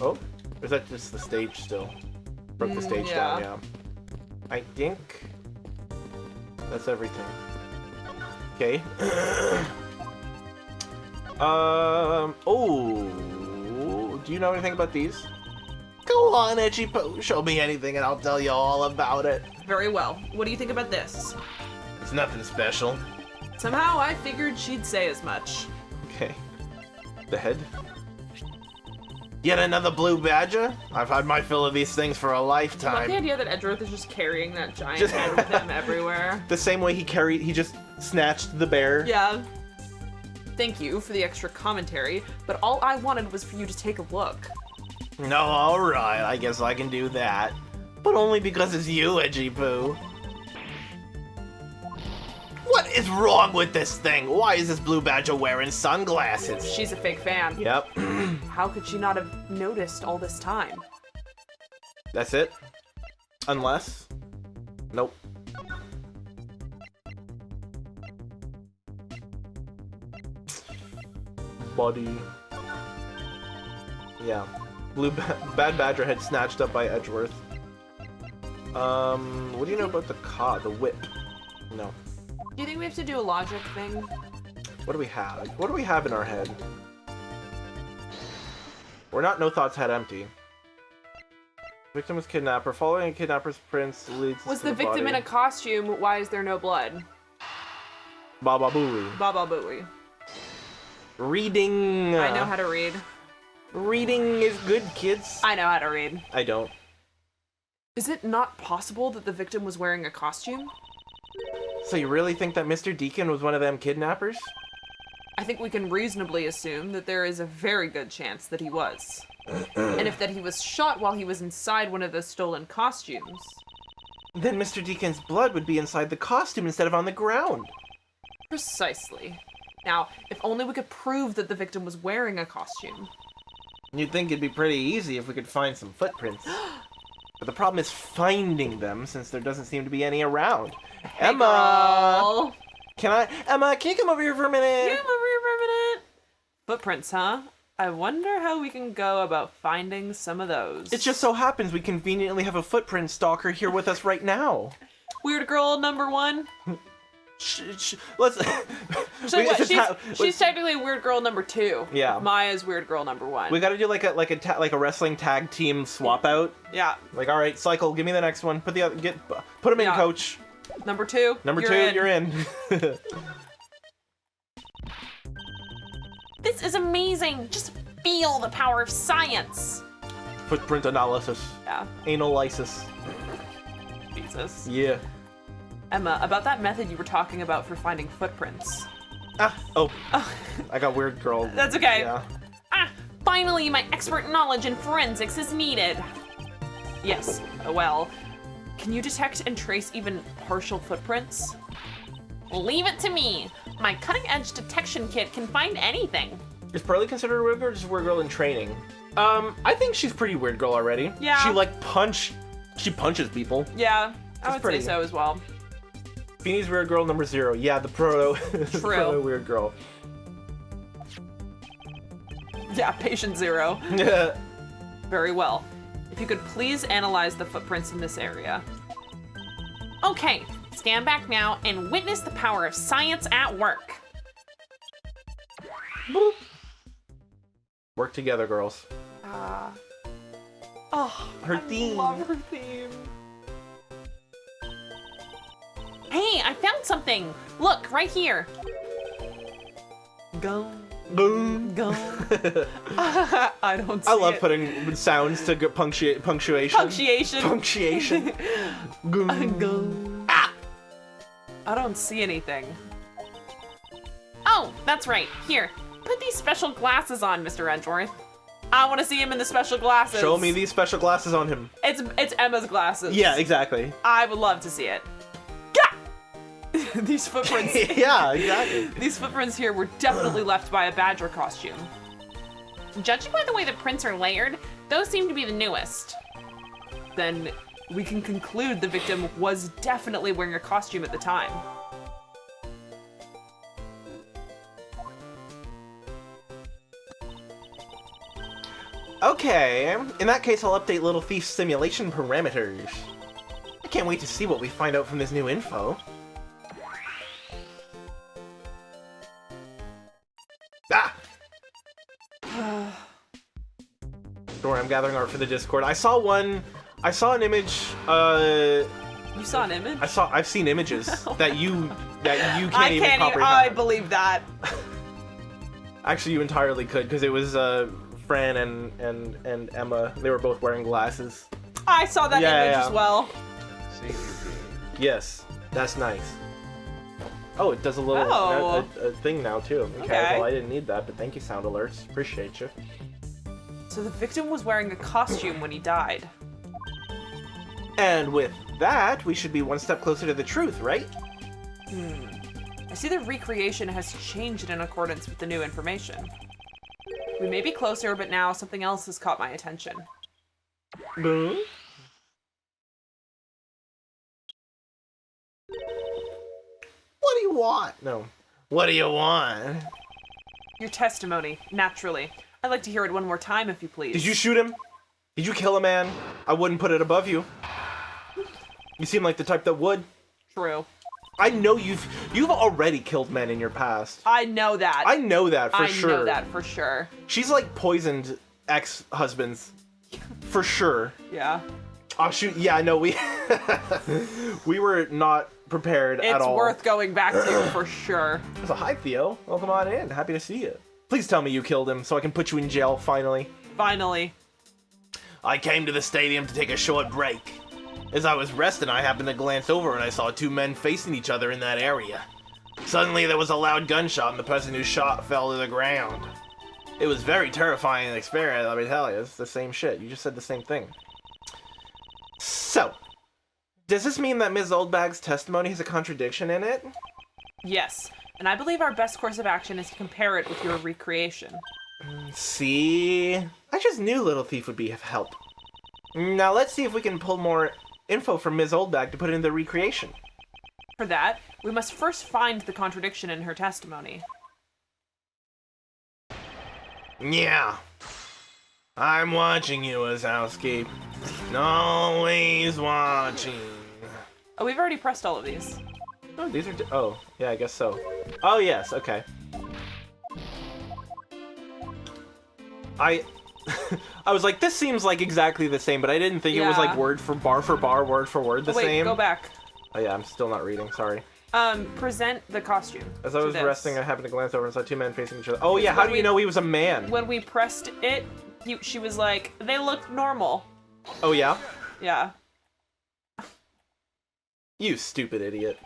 Oh, or is that just the stage still? Broke the stage down, yeah. I think that's everything. Okay. Oh, do you know anything about these? Go on, Edgy Po. Show me anything and I'll tell you all about it. Very well. What do you think about this? It's nothing special. Somehow I figured she'd say as much. Okay. The head. Yet another Blue Badger? I've had my fill of these things for a I love lifetime. the idea that Edgeworth is just carrying that giant head with him everywhere. The same way he just snatched the bear. Yeah. Thank you for the extra commentary, but all I wanted was for you to take a look. No, alright, I guess I can do that. But only because it's you, Edgy Poo. What is wrong with this thing? Why is this Blue Badger wearing sunglasses? She's a fake fan. Yep. How could she not have noticed all this time? That's it? Unless? Nope. Body. Yeah. Bad Badger head snatched up by Edgeworth. What do you know about the whip? No. Do you think we have to do a logic thing? What do we have? What do we have in our head? We're not no thoughts head empty. Victim was kidnapper. Following a kidnapper's prints leads Was to the victim body. in a costume? Why is there no blood? Baba Booey. Baba Booey. Reading. I know how to read. Reading is good, kids. I know how to read. I don't. Is it not possible that the victim was wearing a costume? So you really think that Mr. Deacon was one of them kidnappers? I think we can reasonably assume that there is a very good chance that he was. And if that he was shot while he was inside one of those stolen costumes. Then Mr. Deacon's blood would be inside the costume instead of on the ground. Precisely. Now, if only we could prove that the victim was wearing a costume. You'd think it'd be pretty easy if we could find some footprints. But the problem is finding them, since there doesn't seem to be any around. Hey, Emma! girl. Emma, can you come over here for a minute? Yeah, I'm over here for a minute. Footprints, huh? I wonder how we can go about finding some of those. It just so happens we conveniently have a footprint stalker here with us right now. Weird girl number 1. Let's... So what, she's technically weird girl number 2. Yeah. Maya's weird girl number 1. We gotta do like a wrestling tag team swap out. Yeah. Like, all right, cycle, give me the next one. Put him in, coach. Number 2. Number 2, you're in. This is amazing. Just feel the power of science. Footprint analysis. Yeah. Analysis. Jesus. Yeah. Emma, about that method you were talking about for finding footprints. Oh. I got weird girl. That's okay. Yeah. Finally, my expert knowledge in forensics is needed. Yes, well, can you detect and trace even partial footprints? Leave it to me. My cutting-edge detection kit can find anything. Is Pearly considered a weird girl or just a weird girl in training? I think she's pretty weird girl already. Yeah. She punches people. Yeah, I would pretty. say so as well. Beanie's weird girl number 0. Yeah, the proto weird girl. Yeah, patient 0. Yeah. Very well. If you could please analyze the footprints in this area. Okay, stand back now and witness the power of science at work. Boop. Work together, girls. Her theme. I love her theme. Hey, I found something. Look, right here. Go. Boom. Go. I don't see I love it. putting sounds to punctuation. Punctuation. Goom. Go. I don't see anything. Oh, that's right. Here, put these special glasses on, Mr. Edgeworth. I want to see him in the special glasses. Show me these special glasses on him. It's Emma's glasses. Yeah, exactly. I would love to see it. Gah! These footprints. Yeah, exactly. These footprints here were definitely left by a badger costume. Judging by the way the prints are layered, those seem to be the newest. Then we can conclude the victim was definitely wearing a costume at the time. Okay, in that case I'll update Little Thief's simulation parameters. I can't wait to see what we find out from this new info. Don't worry, I'm gathering art for the Discord. I saw an image, You saw an image? I've seen images that you can't I even can't comprehend. I believe that. Actually, you entirely could, because it was, Fran and Emma. They were both wearing glasses. I saw that image as well. Yes, that's nice. Oh, it does a little a thing now, too. Okay, well, I didn't need that, but thank you, Sound Alerts. Appreciate you. So the victim was wearing a costume when he died. And with that, we should be one step closer to the truth, right? I see the recreation has changed in accordance with the new information. We may be closer, but now something else has caught my attention. Boom. What do you want? No. What do you want? Your testimony, naturally. I'd like to hear it one more time, if you please. Did you shoot him? Did you kill a man? I wouldn't put it above you. You seem like the type that would. True. I know you've already killed men in your past. I know that. I know that for sure. I know that for sure. She's like poisoned ex-husbands. For sure. Yeah. Oh shoot, yeah, no, we were not prepared at all. It's worth going back to for sure. So hi Theo, welcome on in, happy to see you. Please tell me you killed him so I can put you in jail finally. Finally. I came to the stadium to take a short break. As I was resting, I happened to glance over and I saw two men facing each other in that area. Suddenly there was a loud gunshot and the person who shot fell to the ground. It was very terrifying experience, let me tell you. It's the same shit, you just said the same thing. So, does this mean that Ms. Oldbag's testimony has a contradiction in it? Yes, and I believe our best course of action is to compare it with your recreation. See? I just knew Little Thief would be of help. Now let's see if we can pull more info from Ms. Oldbag to put in the recreation. For that, we must first find the contradiction in her testimony. Yeah. I'm watching you, Wazowski. Always watching. Oh, we've already pressed all of these. Oh, these are... oh, yeah, I guess so. Oh, yes, okay. I was like, this seems like exactly the same, but I didn't think it was like word for bar, word for word the same. Wait, go back. Oh yeah, I'm still not reading, sorry. Present the costume. As I was resting, I happened to glance over and saw two men facing each other. Oh yeah, how do you know he was a man? When we pressed it, she was like, they looked normal. Oh yeah? Yeah. You stupid idiot.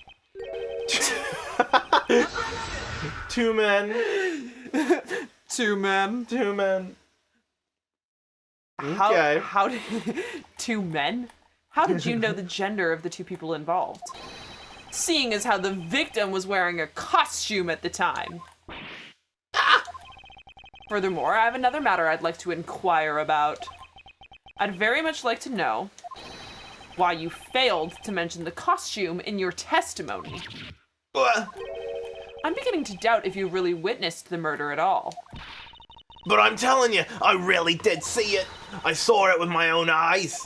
2 men. 2 men. 2 men. Okay. How did 2 men? How did you know the gender of the 2 people involved? Seeing as how the victim was wearing a costume at the time. Furthermore, I have another matter I'd like to inquire about. I'd very much like to know why you failed to mention the costume in your testimony. I'm beginning to doubt if you really witnessed the murder at all. But I'm telling you, I really did see it. I saw it with my own eyes.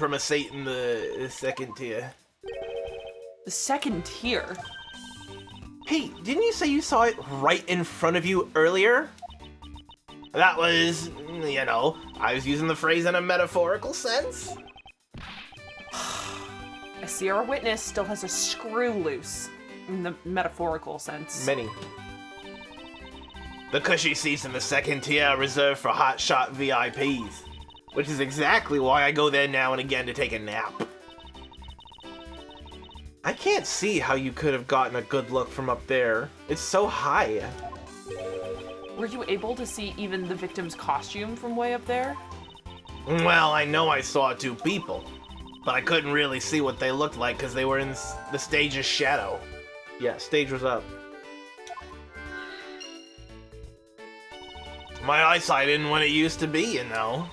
From a seat in the 2nd tier. The 2nd tier? Hey, didn't you say you saw it right in front of you earlier? That was, you know, I was using the phrase in a metaphorical sense. I see our witness still has a screw loose, in the metaphorical sense. Many. The cushy seats in the 2nd tier are reserved for hotshot VIPs, which is exactly why I go there now and again to take a nap. I can't see how you could have gotten a good look from up there. It's so high. Were you able to see even the victim's costume from way up there? Well, I know I saw 2 people, but I couldn't really see what they looked like because they were in the stage's shadow. Yeah, stage was up. My eyesight isn't what it used to be, you know.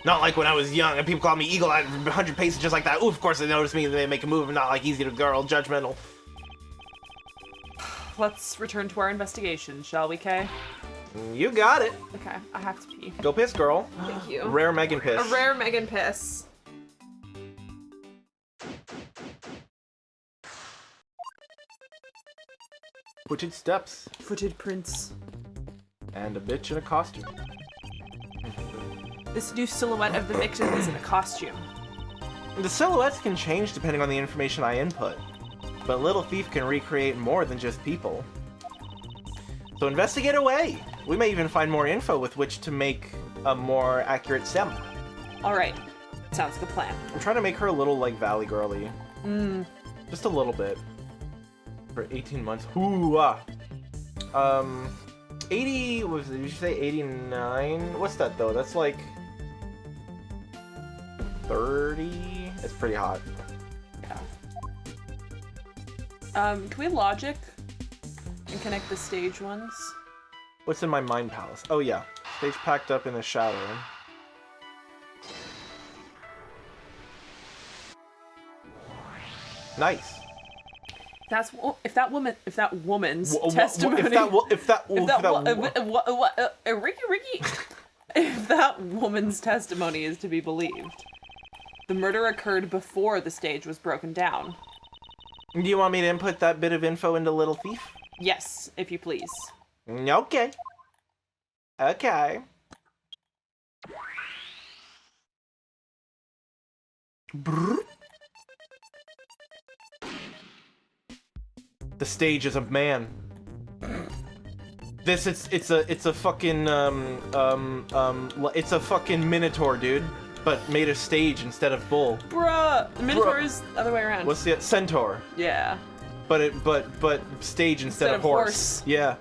Not like when I was young and people called me eagle-eyed 100 paces just like that. Ooh, of course they noticed me and they make a move. I'm not like easy to girl, judgmental. Let's return to our investigation, shall we, Kay? You got it. Okay, I have to pee. Go piss, girl. Thank you. Rare Meagan piss. A rare Meagan piss. Footed steps. Footed prints. And a bitch in a costume. This new silhouette of the victim is in a costume. The silhouettes can change depending on the information I input, but Little Thief can recreate more than just people. So investigate away! We may even find more info with which to make a more accurate sim. Alright, sounds like a plan. I'm trying to make her a little, like, valley girly. Just a little bit. For 18 months. Ooh, 80, what was it, did you say 89? What's that, though? That's like 30? It's pretty hot. Yeah. Can we logic and connect the stage ones? What's in my mind palace? Oh, yeah. Stage packed up in the shadow. Nice. That's if that woman's testimony. Ricky. If that woman's testimony is to be believed, the murder occurred before the stage was broken down. Do you want me to input that bit of info into Little Thief? Yes, if you please. Okay. Okay. Brrr. The stage is a man. It's a fucking it's a fucking minotaur, dude, but made of stage instead of bull. Bruh, the minotaur is the other way around. What's the centaur? Yeah. But stage instead of horse. Yeah.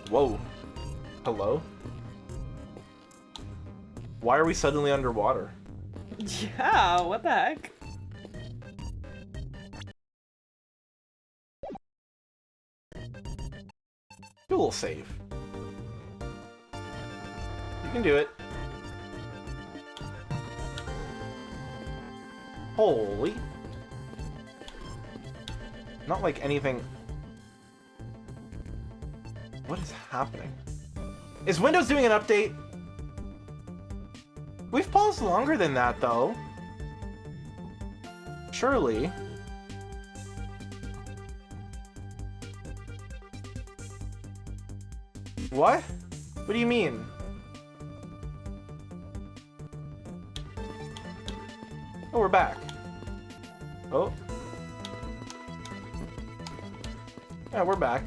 Whoa. Hello? Why are we suddenly underwater? Yeah, what the heck? Do a little save. You can do it. Holy. Not like anything. What is happening? Is Windows doing an update? We've paused longer than that, though. Surely. What? What do you mean? Oh, we're back. Oh. Yeah, we're back.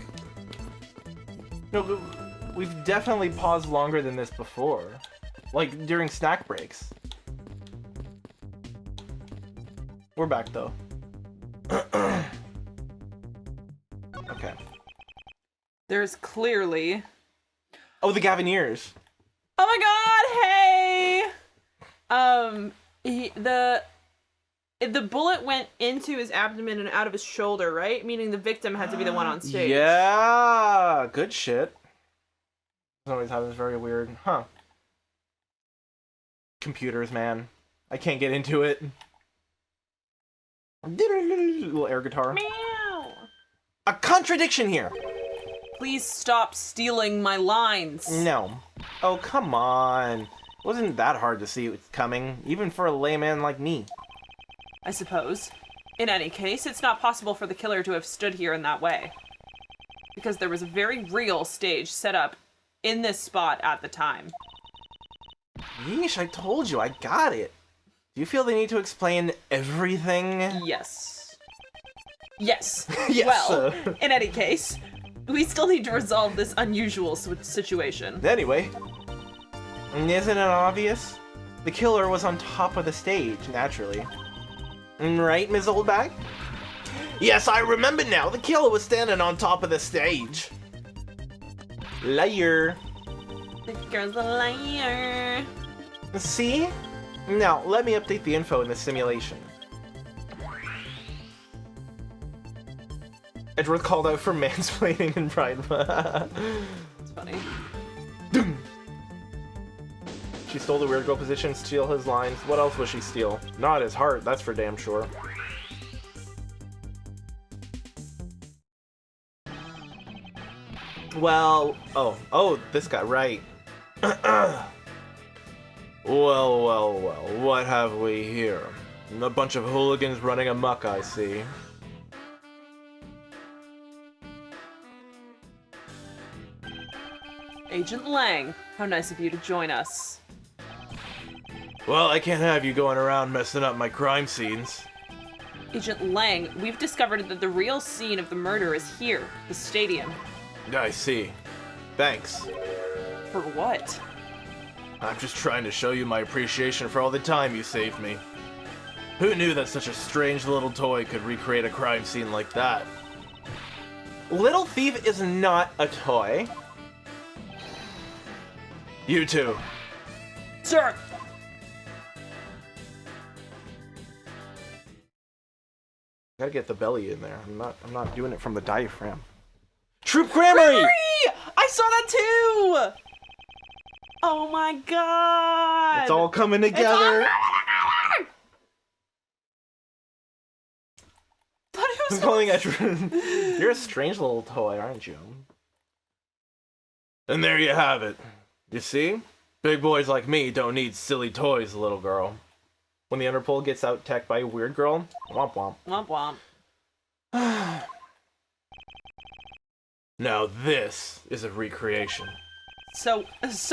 No, we've definitely paused longer than this before. Like, during snack breaks. We're back, though. Okay. There's clearly... Oh, the Gavineers. Oh my god, hey! The bullet went into his abdomen and out of his shoulder, right? Meaning the victim had to be the one on stage. Yeah! Good shit. This always happens very weird. Huh. Computers, man. I can't get into it. Little air guitar. Meow! A contradiction here! Please stop stealing my lines. No. Oh, come on. It wasn't that hard to see it coming, even for a layman like me. I suppose. In any case, it's not possible for the killer to have stood here in that way. Because there was a very real stage set up in this spot at the time. Yeesh, I told you, I got it. Do you feel the need to explain everything? Yes. Yes. Yes. Well, in any case, we still need to resolve this unusual situation. Anyway, isn't it obvious? The killer was on top of the stage, naturally. Right, Ms. Oldbag? Yes, I remember now. The killer was standing on top of the stage. Liar. The girl's a liar. See? Now, let me update the info in the simulation. Edgeworth called out for mansplaining and pride. It's funny. She stole the weird girl position, steal his lines. What else would she steal? Not his heart, that's for damn sure. Well, oh, this guy, right. Well, what have we here? A bunch of hooligans running amok, I see. Agent Lang, how nice of you to join us. Well, I can't have you going around messing up my crime scenes. Agent Lang, we've discovered that the real scene of the murder is here, the stadium. I see. Thanks. For what? I'm just trying to show you my appreciation for all the time you saved me. Who knew that such a strange little toy could recreate a crime scene like that? Little Thief is not a toy. You too. Sir! Gotta get the belly in there. I'm not doing it from the diaphragm. Troop Grammary! I saw that too! Oh my god! It's all coming together. Thought it was I'm calling Edgeworth. You're a strange little toy, aren't you? And there you have it. You see? Big boys like me don't need silly toys, little girl. When the Interpol gets out teched by a weird girl, womp womp. Womp womp. Now this is a recreation. So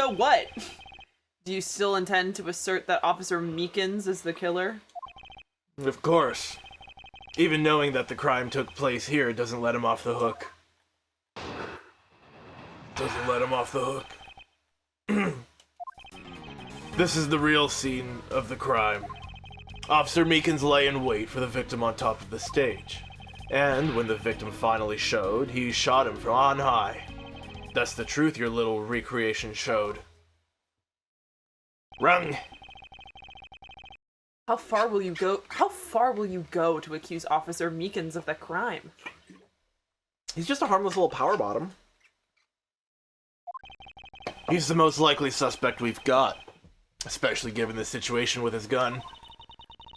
what? Do you still intend to assert that Officer Meagan's is the killer? Of course. Even knowing that the crime took place here doesn't let him off the hook. Doesn't let him off the hook. This is the real scene of the crime. Officer Meagan's lay in wait for the victim on top of the stage. And when the victim finally showed, he shot him from on high. That's the truth your little recreation showed. Rung! How far will you go? How far will you go to accuse Officer Meagan's of the crime? He's just a harmless little power bottom. He's the most likely suspect we've got. Especially given the situation with his gun.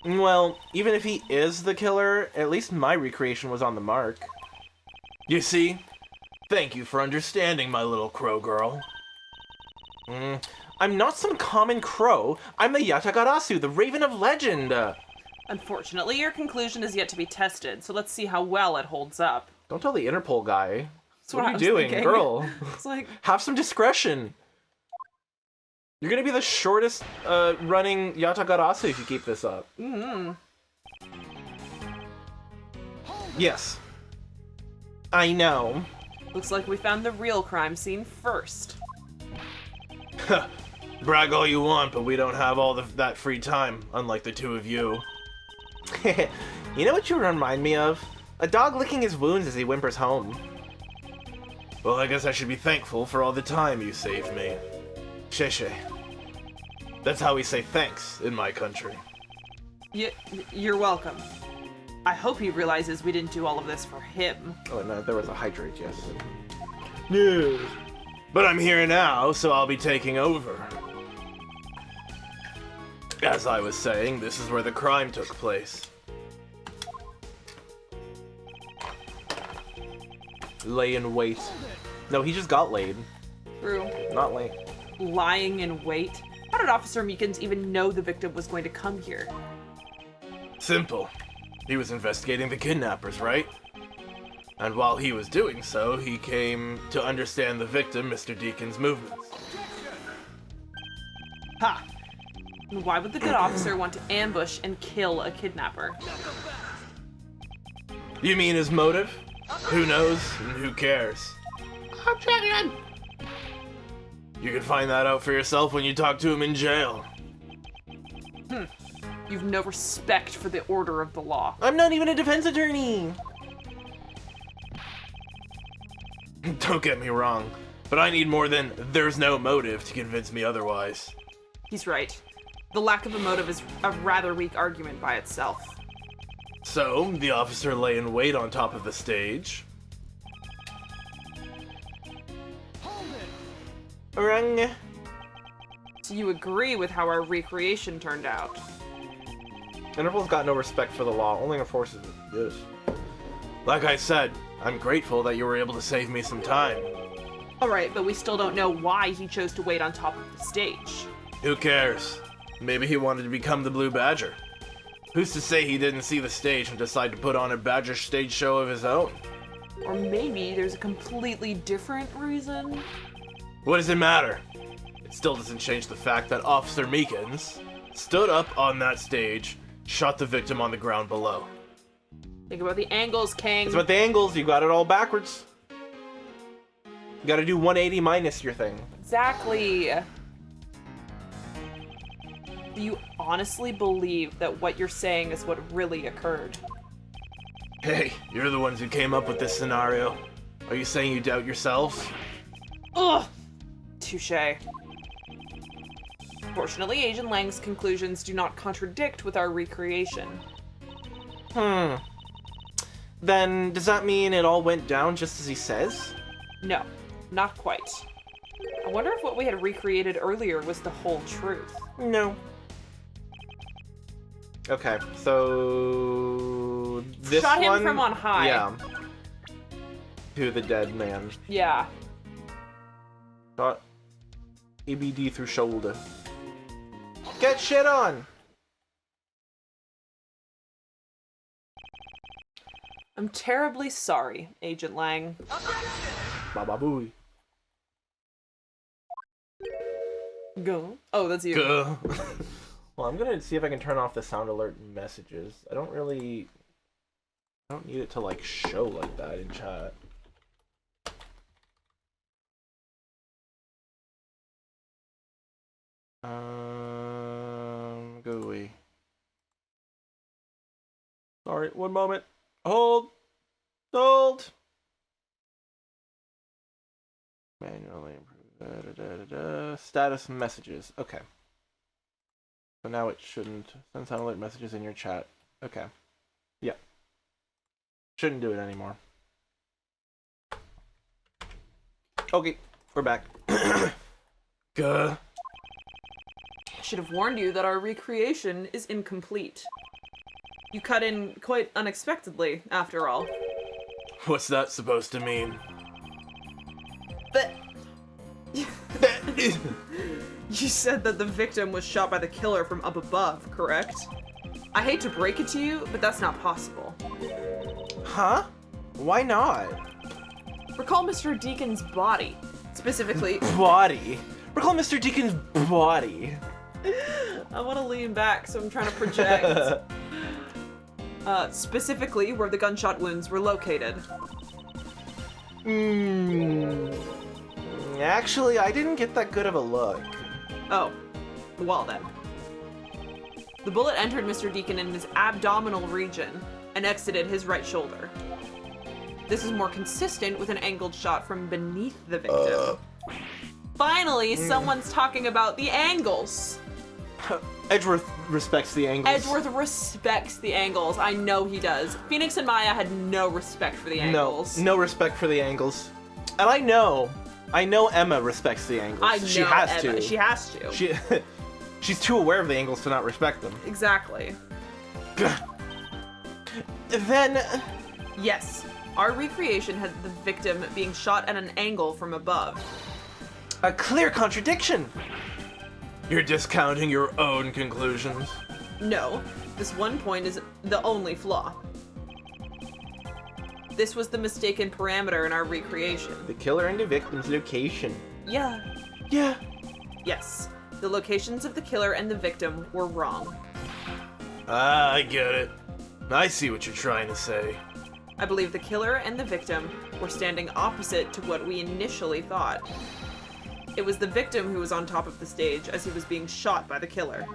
Well, even if he is the killer, at least my recreation was on the mark. You see? Thank you for understanding, my little crow girl. I'm not some common crow. I'm the Yatagarasu, the Raven of Legend. Unfortunately, your conclusion is yet to be tested, so let's see how well it holds up. Don't tell the Interpol guy. That's What I are you was doing, thinking. girl? It's like, Have some discretion. You're gonna be the shortest running Yatagarasu if you keep this up. Yes. I know. looks like we found the real crime scene first. Brag all you want, but we don't have all that free time, unlike the two of you. You know what you remind me of? A dog licking his wounds as he whimpers home. Well, I guess I should be thankful for all the time you saved me. Sheshe. That's how we say thanks in my country. You're welcome. I hope he realizes we didn't do all of this for him. Oh, no, there was a hydrate, yes. No. But I'm here now, so I'll be taking over. As I was saying, this is where the crime took place. Lay in wait. No, he just got laid. True. Not late. Lying in wait? How did Officer Meagan even know the victim was going to come here? Simple. He was investigating the kidnappers, right? And while he was doing so, he came to understand the victim, Mr. Deacon's movements. Ha! And why would the good officer want to ambush and kill a kidnapper? You mean his motive? Who knows and who cares? Objection! You can find that out for yourself when you talk to him in jail. You've no respect for the order of the law. I'm not even a defense attorney! Don't get me wrong, but I need more than there's no motive to convince me otherwise. He's right. The lack of a motive is a rather weak argument by itself. So, the officer lay in wait on top of the stage. Rung. So you agree with how our recreation turned out? Interpol's got no respect for the law, only enforces it. Yes. Like I said, I'm grateful that you were able to save me some time. Alright, but we still don't know why he chose to wait on top of the stage. Who cares? Maybe he wanted to become the Blue Badger. Who's to say he didn't see the stage and decide to put on a Badger stage show of his own? Or maybe there's a completely different reason? What does it matter? It still doesn't change the fact that Officer Meakins stood up on that stage, shot the victim on the ground below. Think about the angles, King. It's about the angles, you got it all backwards. You gotta do 180 minus your thing. Exactly. Do you honestly believe that what you're saying is what really occurred? Hey, you're the ones who came up with this scenario. Are you saying you doubt yourselves? Ugh! Touché. Fortunately, Agent Lang's conclusions do not contradict with our recreation. Then, does that mean it all went down just as he says? No, not quite. I wonder if what we had recreated earlier was the whole truth. No. Okay, so... this Shot him one, from on high. Yeah. To the dead man. Yeah. Shot EBD through shoulder. Get shit on! I'm terribly sorry, Agent Lang. Baba booey. Go. Oh, that's you. Gah. Well, I'm gonna see if I can turn off the sound alert messages. I don't need it to like show like that in chat. Go away. Sorry, one moment. Hold. Manually improve. Status messages. Okay. So now it shouldn't send sound alert messages in your chat. Okay. Yeah. Shouldn't do it anymore. Okay, we're back. Gah. Should have warned you that our recreation is incomplete. You cut in quite unexpectedly, after all. What's that supposed to mean? But you said that the victim was shot by the killer from up above, correct? I hate to break it to you, but that's not possible. Huh? Why not? Recall Mr. Deacon's body. Specifically... Body? Recall Mr. Deacon's body. I want to lean back, so I'm trying to project. Specifically where the gunshot wounds were located. Actually, I didn't get that good of a look. Oh, the wall then. The bullet entered Mr. Deacon in his abdominal region and exited his right shoulder. This is more consistent with an angled shot from beneath the victim. Finally, someone's talking about the angles. Edgeworth respects the angles. Edgeworth respects the angles. I know he does. Phoenix and Maya had no respect for the angles. No respect for the angles. And I know Emma respects the angles. I know she has Emma. to. She has to. She's too aware of the angles to not respect them. Exactly. Then... Yes. Our recreation had the victim being shot at an angle from above. A clear contradiction! You're discounting your own conclusions. No, this one point is the only flaw. This was the mistaken parameter in our recreation. The killer and the victim's location. Yeah. Yeah. Yes. The locations of the killer and the victim were wrong. Ah, I get it. I see what you're trying to say. I believe the killer and the victim were standing opposite to what we initially thought. It was the victim who was on top of the stage as he was being shot by the killer.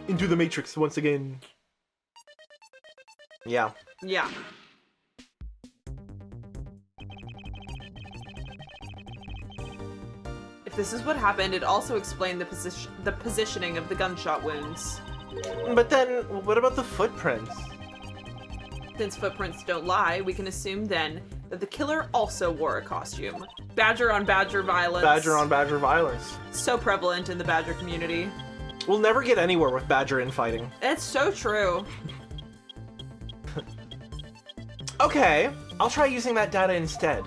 Into the Matrix once again. Yeah. Yeah. If this is what happened, it also explained the positioning of the gunshot wounds. But then, what about the footprints? Since footprints don't lie, we can assume then that the killer also wore a costume. Badger on badger violence. Badger on badger violence. So prevalent in the badger community. We'll never get anywhere with badger infighting. It's so true. Okay, I'll try using that data instead.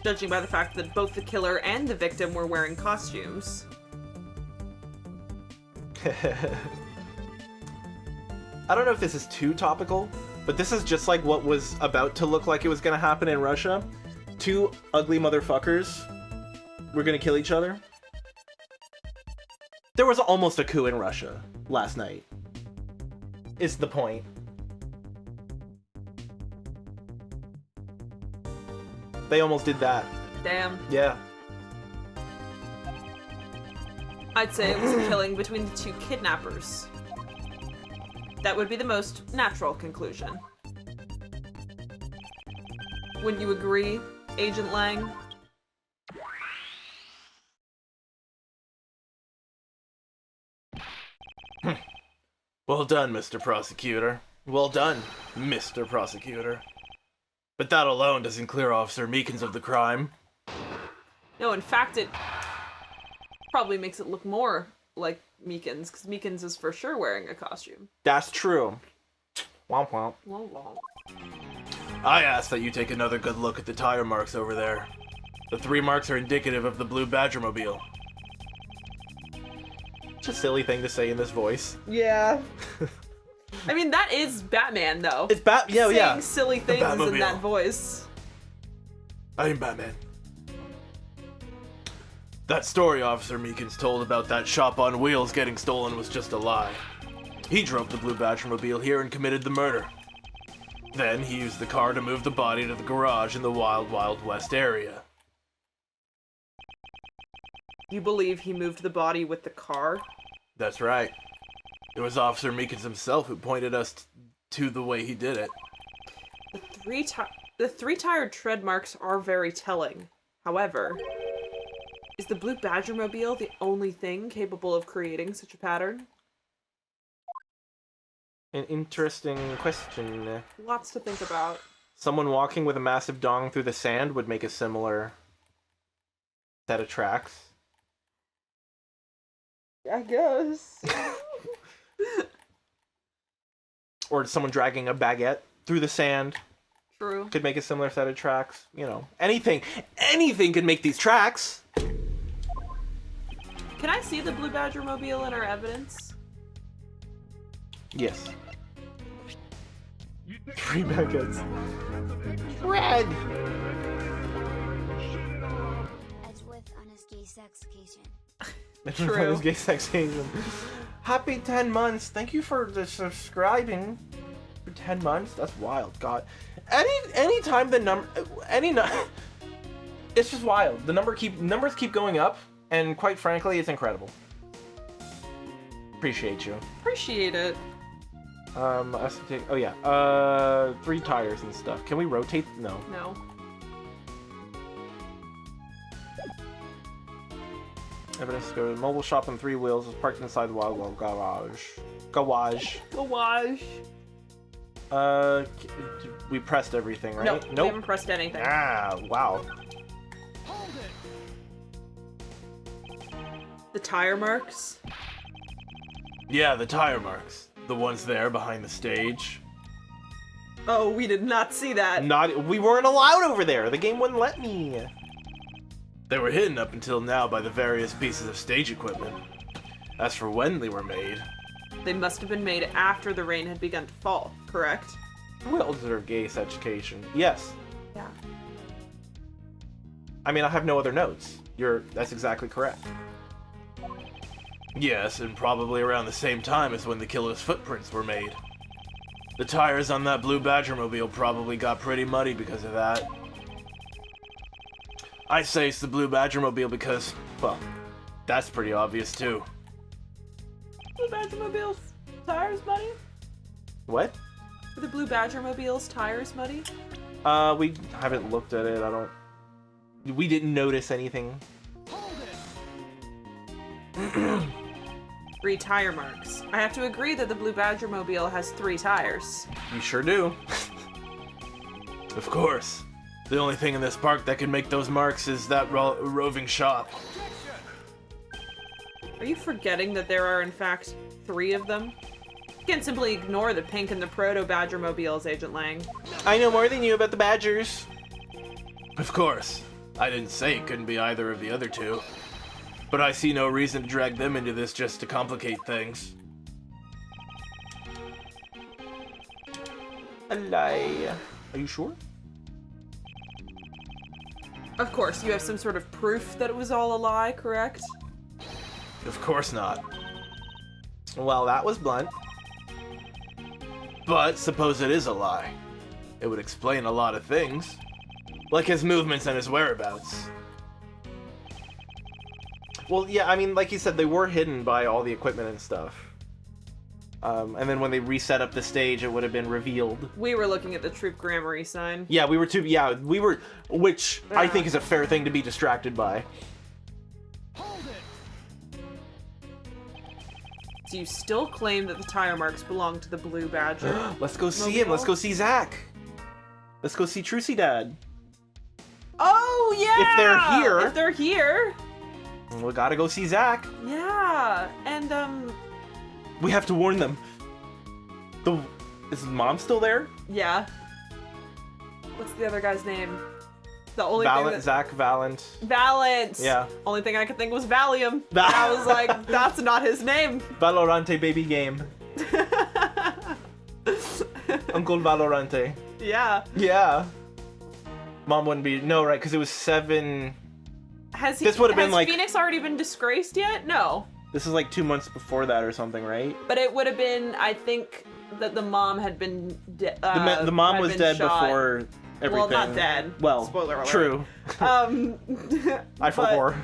Judging by the fact that both the killer and the victim were wearing costumes. I don't know if this is too topical, but this is just like what was about to look like it was gonna happen in Russia. Two ugly motherfuckers were gonna kill each other. There was almost a coup in Russia last night, is the point. They almost did that. Damn. Yeah. I'd say it was a killing between the two kidnappers. That would be the most natural conclusion. Wouldn't you agree, Agent Lang? Well done, Mr. Prosecutor. Well done, Mr. Prosecutor. But that alone doesn't clear Officer Meagan's of the crime. No, in fact, it probably makes it look more like Meagan's, because Meagan's is for sure wearing a costume. That's true. Womp womp. Womp womp. I ask that you take another good look at the tire marks over there. The 3 marks are indicative of the blue Badgermobile. It's a silly thing to say in this voice. Yeah. I mean, that is Batman, though. It's Saying silly things in Batmobile. that voice. I am Batman. That story Officer Meagan's told about that shop on wheels getting stolen was just a lie. He drove the blue Badgermobile here and committed the murder. Then he used the car to move the body to the garage in the Wild Wild West area. You believe he moved the body with the car? That's right. It was Officer Meagan's himself who pointed us to the way he did it. The three-tired tread marks are very telling. However, is the blue Badgermobile the only thing capable of creating such a pattern? An interesting question. Lots to think about. Someone walking with a massive dong through the sand would make a similar set of tracks. I guess. Or someone dragging a baguette through the sand True. could make a similar set of tracks. You know, anything can make these tracks. Can I see the blue Badgermobile in our evidence? Yes. 3 baguettes. Red! Edgeworth on his gay sex occasion. True. Gay sex season. Happy 10 months. Thank you for the subscribing. For 10 months? That's wild. God. Any time the number... It's just wild. The numbers keep going up, and quite frankly, it's incredible. Appreciate you. Appreciate it. Oh yeah. 3 tires and stuff. Can we rotate? No. No. Evidence to go to the mobile shop on 3 wheels is parked inside the Wild garage. Garage. We pressed everything, right? Nope. We haven't pressed anything. Ah, wow. The tire marks. Yeah, the tire marks. The ones there behind the stage. Oh, we did not see that. We weren't allowed over there. The game wouldn't let me. They were hidden up until now by the various pieces of stage equipment. As for when they were made... They must have been made after the rain had begun to fall, correct? Well-deserved gays education. Yes. Yeah. I mean, I have no other notes. That's exactly correct. Yes, and probably around the same time as when the killer's footprints were made. The tires on that blue Badgermobile probably got pretty muddy because of that. I say it's the blue Badgermobile because, well, that's pretty obvious too. Blue Badgermobile's tires muddy? What? Are the Blue Badgermobile's tires muddy? We haven't looked at it. We didn't notice anything. 3 tire marks. I have to agree that the Blue Badgermobile has 3 tires. You sure do. Of course. The only thing in this park that can make those marks is that roving shop. Are you forgetting that there are in fact 3 of them? You can't simply ignore the pink and the proto Badgermobiles, Agent Lang. I know more than you about the Badgers. Of course. I didn't say it couldn't be either of the other 2. But I see no reason to drag them into this just to complicate things. A lie. Are you sure? Of course, you have some sort of proof that it was all a lie, correct? Of course not. Well, that was blunt. But suppose it is a lie. It would explain a lot of things. Like his movements and his whereabouts. Well, yeah, I mean, like you said, they were hidden by all the equipment and stuff. And then when they reset up the stage, it would have been revealed. We were looking at the Troop Grammary sign. Yeah, which I think is a fair thing to be distracted by. Do you still claim that the tire marks belong to the Blue Badger? Let's go see him. Let's go see Zach. Let's go see Trucy Dad. Oh, yeah! If they're here. We gotta go see Zach. Yeah, and we have to warn them. Is Mom still there? Yeah. What's the other guy's name? The only Zach Valent. Valent. Yeah. Only thing I could think was Valium. I was like, that's not his name. Valorante baby game. Uncle Valorante. Yeah. Yeah. Mom wouldn't be right, because it was 7. Has Phoenix already been disgraced yet? No. This is like 2 months before that or something, right? But it would have been, I think, that the mom had been the mom was dead shot. Before everything. Well, not dead. Well, spoiler alert. True. I forbore.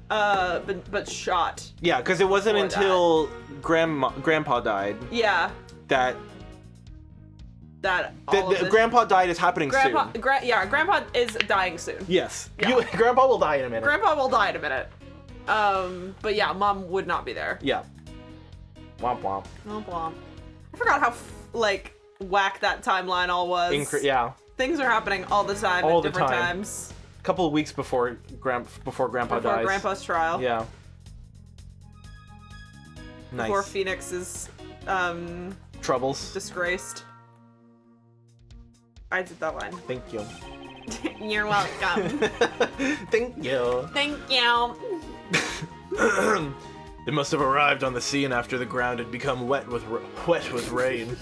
But shot. Yeah, because it wasn't until Grandpa died. Yeah. That all of this... Grandpa died is happening soon. Grandpa is dying soon. Yes. Yeah. Grandpa will die in a minute. Grandpa will die in a minute. But yeah, Mom would not be there. Yeah. Womp womp. Womp womp. I forgot how whack that timeline all was. Yeah. Things are happening all the time at different times. A couple of weeks before Grandpa dies. Before Grandpa's trial. Yeah. Nice. Before Phoenix is troubles. Disgraced. I did that line. Thank you. You're welcome. Thank you. Thank you. They must have arrived on the scene after the ground had become wet with rain.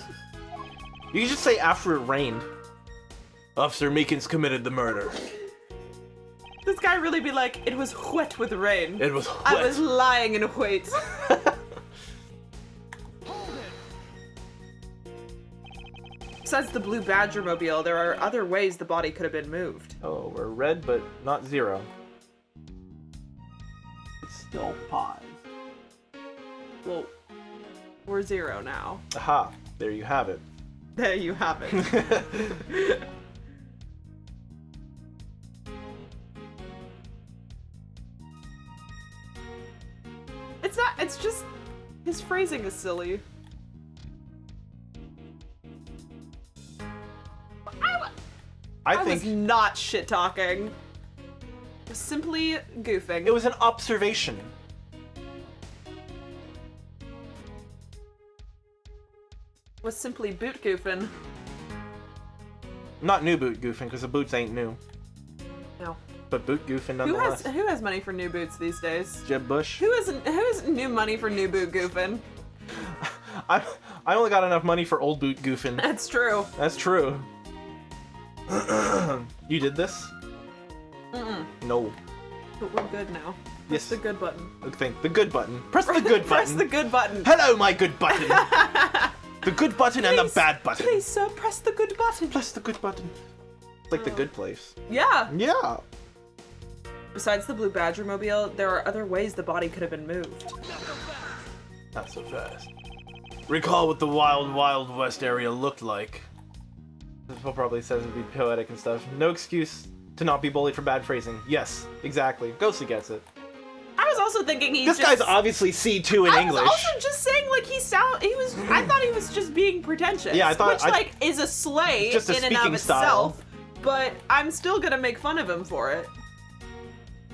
You can just say after it rained. Officer Meagan's committed the murder. This guy really be like, it was wet with rain. It was I wet. was lying in wait. Besides the blue badger mobile, there are other ways the body could have been moved. Oh, we're red, but not zero. It's still pause. Well, we're 0 now. Aha, there you have it. There you have it. It's not, it's just, his phrasing is silly. I think was not shit-talking. I was simply goofing. it was an observation. Was simply boot goofing. Not new boot goofing, because the boots ain't new. No. But boot goofing Who nonetheless. has money for new boots these days? Jeb Bush. Who has new money for new boot goofing? I only got enough money for old boot goofing. That's true. That's true. You did this? No. But we're good now. Yes. The good button. The good button. Press the good button. Press the good button. Hello, my good button. The good button and the Please, bad button. Please, sir, press the good button. Press the good button. It's like the good place. Yeah. Yeah. Besides the blue badger mobile, there are other ways the body could have been moved. Not so fast. Recall what the wild, wild west area looked like. This will probably says it'd be poetic and stuff. No excuse to not be bullied for bad phrasing. Yes, exactly. Ghostly gets it. I was also thinking This guy's obviously C2 in English. I was also just saying, like, I thought he was just being pretentious. Yeah, I thought- which, is a slay Just a in and of speaking style. itself. But I'm still gonna make fun of him for it.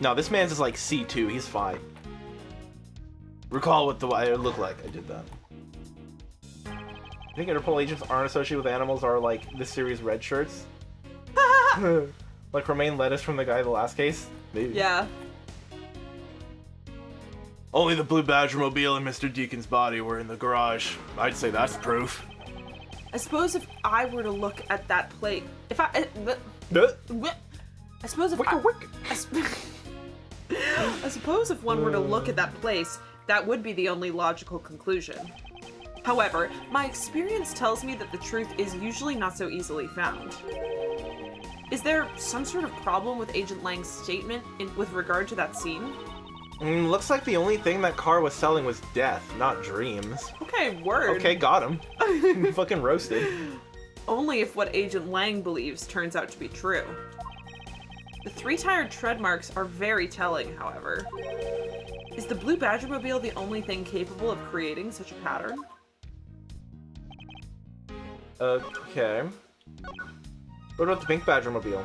No, this man's is like C2. He's fine. Recall what the it looked like. I did that. I think Interpol agents aren't associated with animals are like this series red shirts. Like Romaine Lettuce from the guy in the last case? Maybe. Yeah. Only the blue badger mobile and Mr. Deacon's body were in the garage. I'd say that's proof. I suppose if I were to look at that plate, if I, I suppose if I suppose if one were to look at that place, that would be the only logical conclusion. However, my experience tells me that the truth is usually not so easily found. Is there some sort of problem with Agent Lang's statement with regard to that scene? Looks like the only thing that car was selling was death, not dreams. Okay, word. Okay, got him. Fucking roasted. Only if what Agent Lang believes turns out to be true. The 3-tired tread marks are very telling, however. Is the blue badger mobile the only thing capable of creating such a pattern? Okay. What about the pink badger mobile?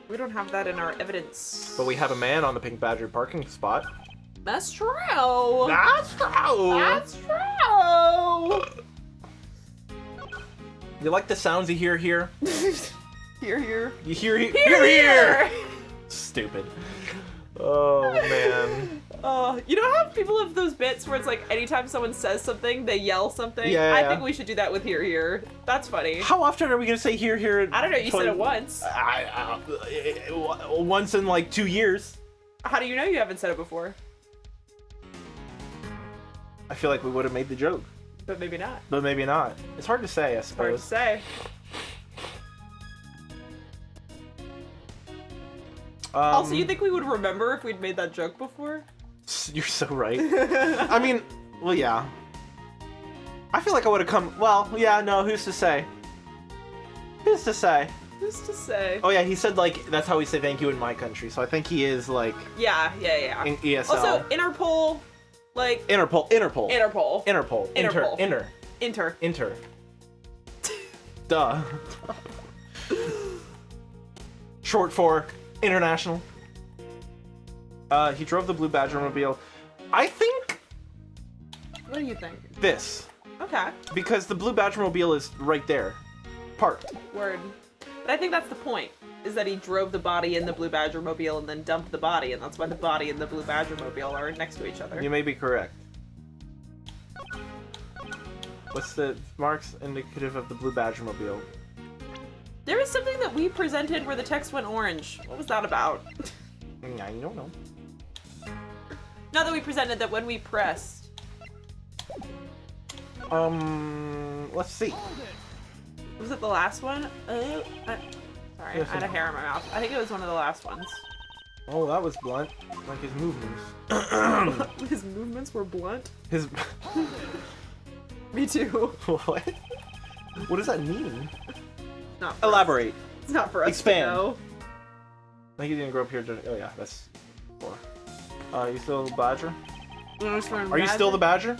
We don't have that in our evidence. But we have a man on the pink badger parking spot. That's true. That's true. That's true. You like the sounds you hear here? Here. You hear here. Stupid. Oh man. You know how people have those bits where it's like anytime someone says something, they yell something? Yeah. I think we should do that with here. That's funny. How often are we gonna say here? I don't know, you said it once. Once in like 2 years. How do you know you haven't said it before? I feel like we would have made the joke. But maybe not. But maybe not. It's hard to say, I Hard to suppose. say. Also, you think we would remember if we'd made that joke before? You're so right. I mean, well, yeah. I feel like I would have come. Well, yeah, no, who's to say? Who's to say? Who's to say? Oh, yeah, he said, like, that's how we say thank you in my country, so I think he is, like, Yeah. in ESL. Also, Interpol, like... Interpol. Inter. Duh. Short for international. He drove the blue badger mobile. I think What do you think? this. Okay. Because the blue badger mobile is right there. Parked. Word. But I think that's the point, is that he drove the body in the blue badger mobile and then dumped the body, and that's why the body and the blue badger mobile are next to each other. You may be correct. What's the marks indicative of the blue badger mobile? There was something that we presented where the text went orange. What was that about? I don't know. Not that we presented, that when we pressed. Let's see. Was it the last one? Sorry, I had a hair in my mouth. I think it was one of the last ones. Oh, that was blunt. Like his movements. His movements were blunt? His... Me too. What? What does that mean? Not for Elaborate. It's not for us Expand. to know. I think he didn't grow up here. Oh yeah, that's 4. You still the badger? Are you still the badger?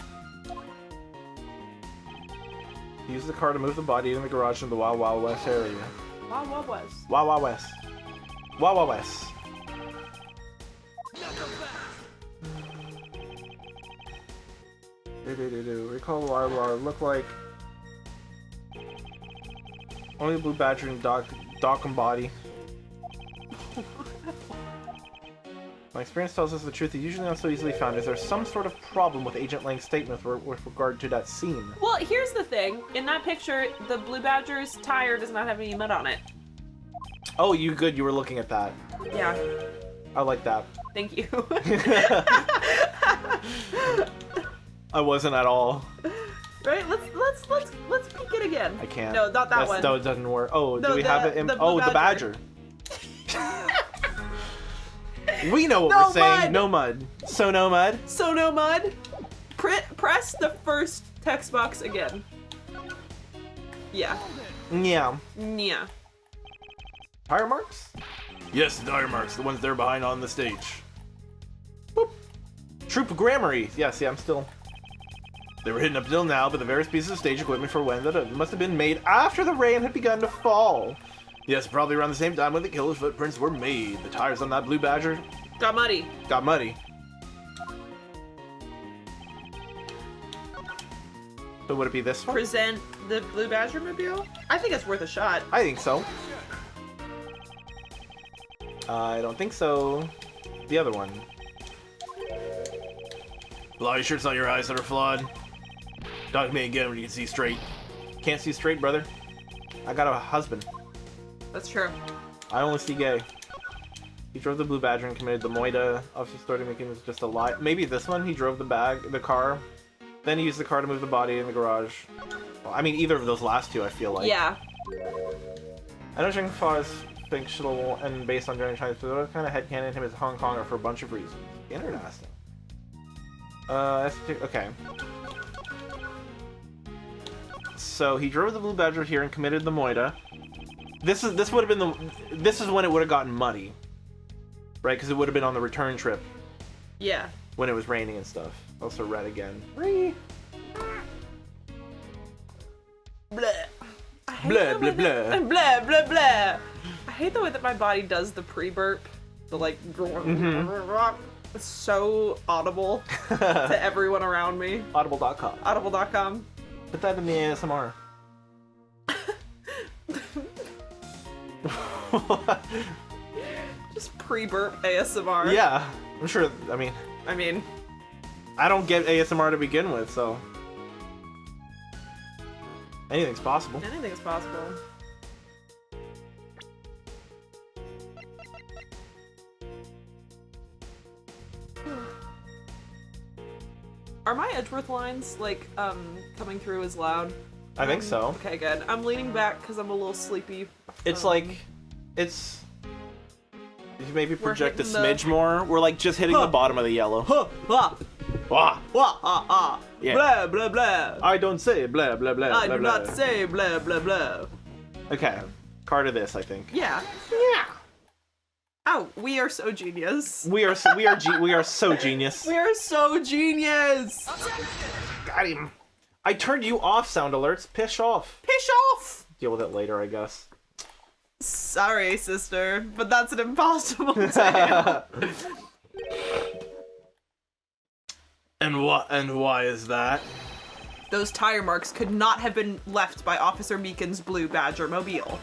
Use the car to move the body in the garage in the Wild Wild West area. Wild Wild West. Wild Wild West. Wild Wild West. Recall Wild Wild look like only blue badger and dog and body. My experience tells us the truth is usually not so easily found. Is there some sort of problem with Agent Lang's statement with regard to that scene? Well, here's the thing. In that picture, the blue badger's tire does not have any mud on it. Oh, you good. You were looking at that. Yeah. I like that. Thank you. I wasn't at all. Right? Let's peek it again. I can't. No, not that one. No, it doesn't work. Oh, No, do we have it in? the Oh, blue the badger. We know what No we're saying. mud. No mud. So no mud. So no mud. Press the first text box again. Yeah. Yeah. Yeah. Tire marks? Yes, the tire marks. The ones there behind on the stage. Boop. Troop of Grammary. Yes, yeah, I'm still... They were hidden up till now, but the various pieces of stage equipment for when that must have been made after the rain had begun to fall. Yes, probably around the same time when the killer's footprints were made. The tires on that blue badger Got muddy. got muddy. So would it be this one? Present the blue badger mobile? I think it's worth a shot. I think so. I don't think so. The other one. Are you sure it's not your eyes that are flawed? Talk to me again when you can see straight. Can't see straight, brother. I got a husband. That's true. I only see gay. He drove the blue badger and committed the moida. Obviously starting making was just a lie. Maybe this one, he drove the car. Then he used the car to move the body in the garage. Well, I mean, either of those last two, I feel like. Yeah. I know Zheng Fa is fictional and based on Johnny Chinese, but what kind of headcanon him as Hong Konger for a bunch of reasons. Interesting. Okay. So he drove the blue badger here and committed the moida. This is when it would have gotten muddy, right? Because it would have been on the return trip Yeah. when it was raining and stuff. Also red again. Blah blah blah. Blah, blah, blah. I hate the way that my body does the pre-burp. The like... It's so audible to everyone around me. Audible.com. Audible.com. Put that in the ASMR. Just pre-burp ASMR. Yeah, I'm sure. I mean, I don't get ASMR to begin with, so anything's possible. Anything is possible. Are my Edgeworth lines, like, coming through as loud? I think so. Okay, good. I'm leaning back because I'm a little sleepy. It's like, it's... If you maybe project a hitting smidge more, we're like just hitting the bottom of the yellow. Blah, Wah. Yeah. blah, blah, blah. I don't say blah blah blah I blah do blah. not say blah, blah, blah. Okay, card of this, I think. Yeah. Yeah. Oh, we are so genius. We are so genius. We are so genius. Got him. I turned you off, sound alerts. Piss off. Piss off. Deal with it later, I guess. Sorry, sister, but that's an impossible tale. And why is that? Those tire marks could not have been left by Officer Meagan's blue badger mobile.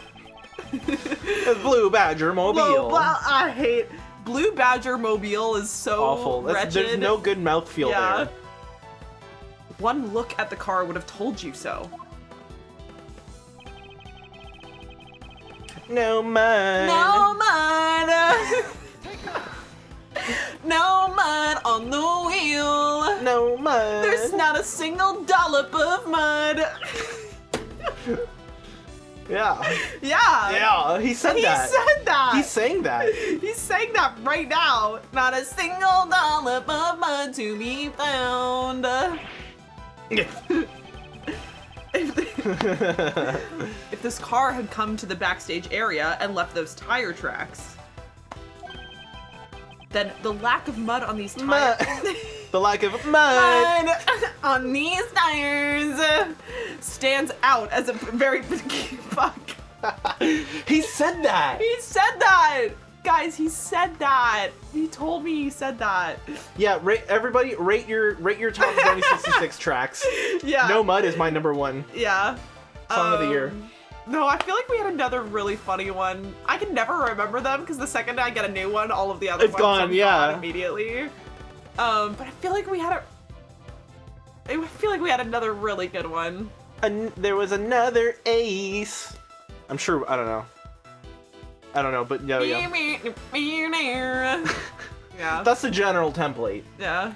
The blue badger mobile. I hate blue badger mobile is so Awful. wretched. There's no good mouthfeel there. One look at the car would have told you so. No mud. No mud. No mud on the wheel. No mud. There's not a single dollop of mud. Yeah. Yeah. Yeah, he said He that. said that. He's saying that. He's saying that right now. Not a single dollop of mud to be found. If this car had come to the backstage area and left those tire tracks, then the lack of mud on these tires... The lack of mud. mud on these tires stands out as a very... Fuck. He said that. He said that! Guys, he said that. He told me he said that. Yeah, everybody rate your top 2066 tracks. Yeah. No Mud is my number one Yeah. song of the year. No, I feel like we had another really funny one. I can never remember them because the second I get a new one, all of the other It's ones gone, are yeah. gone immediately. But I feel like we had another really good one. There was another ace. I'm sure. I don't know, but yeah. Yeah. That's the general template. Yeah.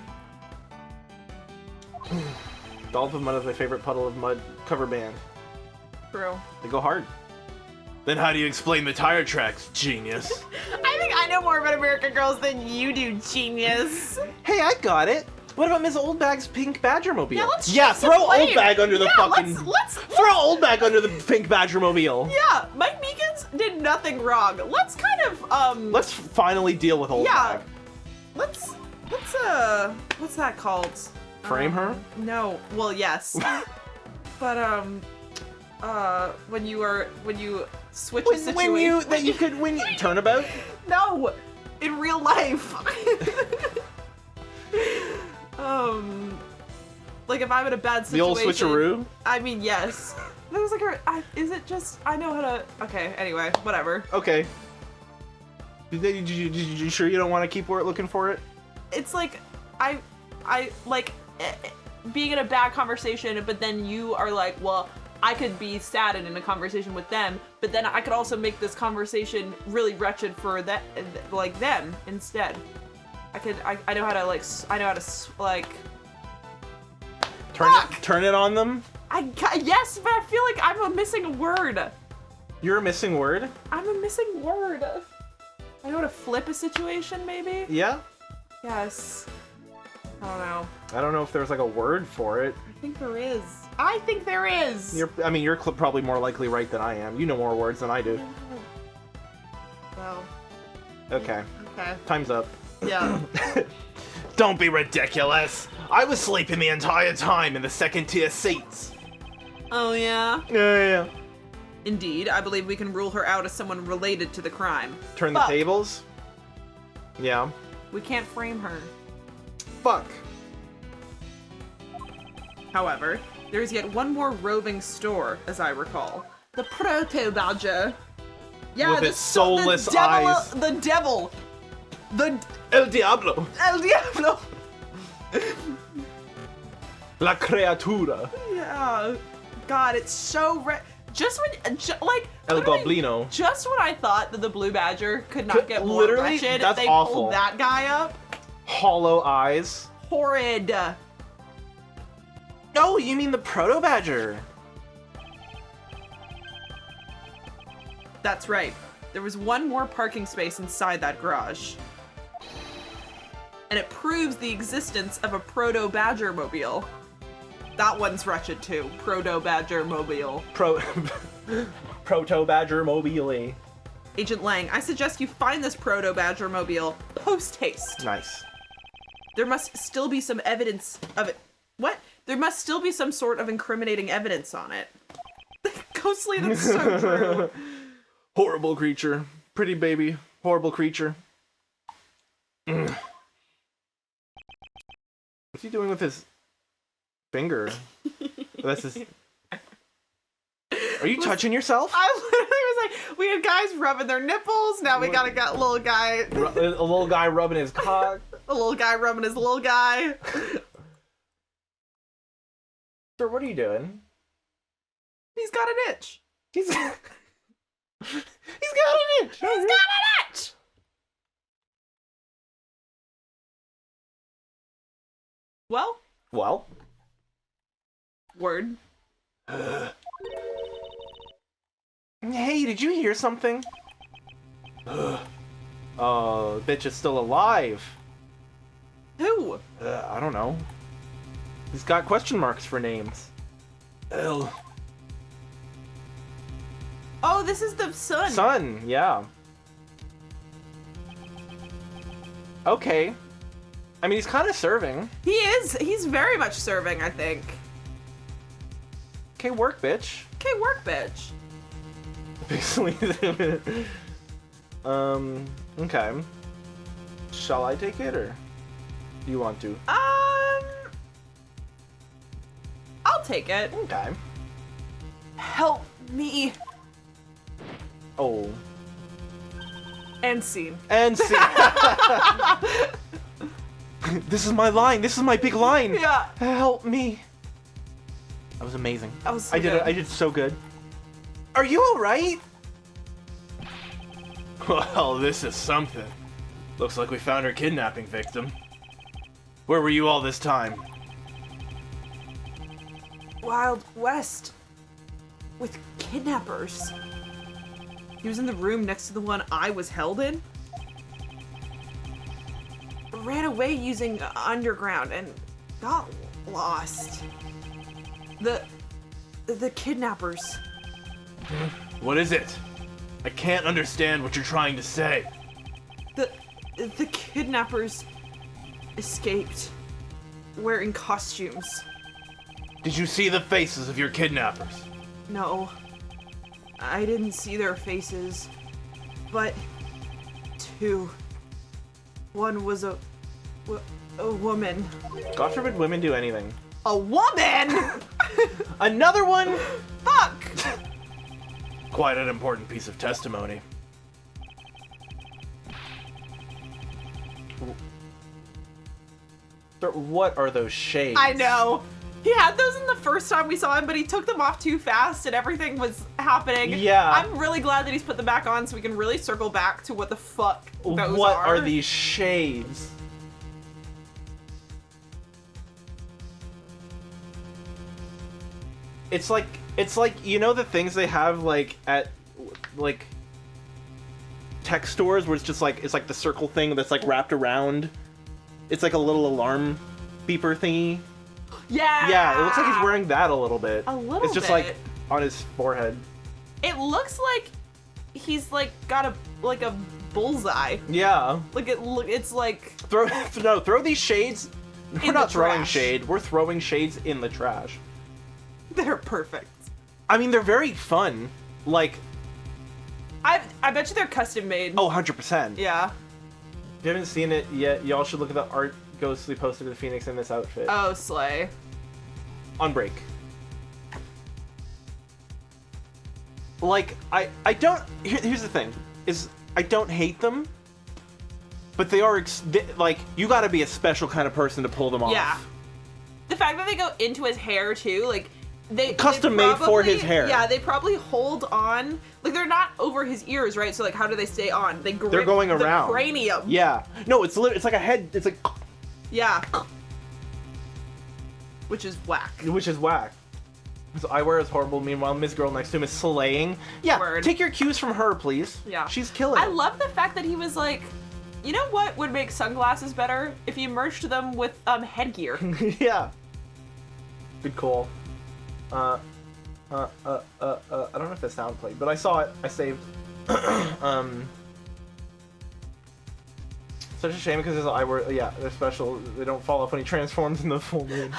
Dollop of Mud is my favorite Puddle of Mud cover band. True. They go hard. Then how do you explain the tire tracks, genius? I think I know more about American Girls than you do, genius. Hey, I got it. What about Miss Oldbag's pink badger mobile? Yeah, let's yeah, shift some throw blame. Oldbag under the Yeah, fucking. let's throw Oldbag under the pink badger mobile. Yeah, Mike Meagan's did nothing wrong. Let's kind of Let's finally deal with Oldbag. yeah. Let's what's that called? Frame her? No. Well, yes. But when you switch a situation. turnabout? No, in real life. Like if I'm in a bad The situation. old switcheroo? I mean, yes. There was like is it just I know how to. Okay. Anyway, whatever. Okay. You sure you don't want to keep looking for it? It's like I like being in a bad conversation, but then you are like, well, I could be sad and in a conversation with them, but then I could also make this conversation really wretched for that, like them instead. I know how to like Turn it on them? Yes, but I feel like I'm missing a word. You're a missing word? I'm a missing word. I know how to flip a situation, maybe? Yeah? Yes. I don't know. I don't know if there's like a word for it. I think there is. I think there is. You're probably more likely right than I am. You know more words than I do. Well. Okay. Okay. Time's up. Yeah. Don't be ridiculous. I was sleeping the entire time in the second tier seats. Oh, yeah? Yeah. Indeed, I believe we can rule her out as someone related to the crime. Turn the tables? Yeah. We can't frame her. Fuck. However, there is yet one more roving store, as I recall. The Proto Badger. Yeah, with its soulless eyes. The devil. The El Diablo. El Diablo. La Creatura. Yeah. God, it's so just when, like, El literally, Goblino. Just when I thought that the Blue Badger could not get more literally, wretched, that's they awful. pulled that guy up. Hollow eyes. Horrid. No, you mean the Proto Badger. That's right. There was one more parking space inside that garage. And it proves the existence of a Proto Badger mobile. That one's wretched too. Proto Badger mobile. Proto Badger mobile. Agent Lang, I suggest you find this Proto Badger mobile post-haste. Nice. There must still be some evidence of it. What? There must still be some sort of incriminating evidence on it. Ghostly, that's so true. Horrible creature. Pretty baby. Horrible creature. What's he doing with his finger? That's his... Are you touching yourself? I literally was like, we had guys rubbing their nipples, now we gotta get a little guy... A little guy rubbing his cock. A little guy rubbing his little guy. Sir, what are you doing? He's got an itch. He's... He's got an itch! He's got an itch! Well, Well. word. Hey, did you hear something? Oh, bitch is still alive. Who? I don't know. He's got question marks for names. Ugh. Oh, this is the son. Son, yeah. Okay. I mean, he's kind of serving. He is. He's very much serving, I think. Okay, work, bitch. Okay, work, bitch. Basically. Okay. Shall I take it, or do you want to? I'll take it. Okay. Help me. Oh. End scene. And see. This is my line. This is my big line. Yeah. Help me. That was amazing. That was so I did good. it. I did so good. Are you all right? Well, this is something. Looks like we found our kidnapping victim. Where were you all this time? Wild West. With kidnappers. He was in the room next to the one I was held in. Ran away using underground and got lost. The kidnappers. What is it? I can't understand what you're trying to say. The kidnappers escaped wearing costumes. Did you see the faces of your kidnappers? No, I didn't see their faces, but two. One was a woman. God forbid women do anything. A woman? Another one? Fuck! Quite an important piece of testimony. Sir, what are those shades? I know. He had those in the first time we saw him, but he took them off too fast and everything was happening. Yeah. I'm really glad that he's put them back on so we can really circle back to what the fuck those What are. are these shades? It's like you know the things they have like at like tech stores where it's like the circle thing that's like wrapped around. It's like a little alarm beeper thingy. Yeah! Yeah, it looks like he's wearing that a little bit. A little It's just bit. like on his forehead. It looks like he's like got a bullseye. Yeah. Like it's like Throw these shades. We're In not the throwing trash. shade. We're throwing shades in the trash. they're perfect. I mean, they're very fun. Like, I bet you they're custom made. oh, 100%. Yeah. If you haven't seen it yet, y'all should look at the art Ghostly posted of the Phoenix in this outfit. Oh, slay. On break. Like, I don't... Here's the thing. Is I don't hate them. But they are... like, you gotta be a special kind of person to pull them off. Yeah. The fact that they go into his hair, too, like... Custom made for his hair. Yeah, they probably hold on. Like, they're not over his ears, right? So, like, how do they stay on? They grip They're going the around. cranium. Yeah. No, it's like a head... It's like... Yeah. Which is whack. Which is whack. His eyewear is horrible. Meanwhile, Miss Girl next to him is slaying. Yeah, Word. take your cues from her, please. Yeah. She's killing I it. love the fact that he was like, you know what would make sunglasses better? If you merged them with headgear. Yeah. Good call. I don't know if the sound played, but I saw it. I saved. Such a shame because his eyewear, yeah, they're special. They don't fall off when he transforms in the full moon.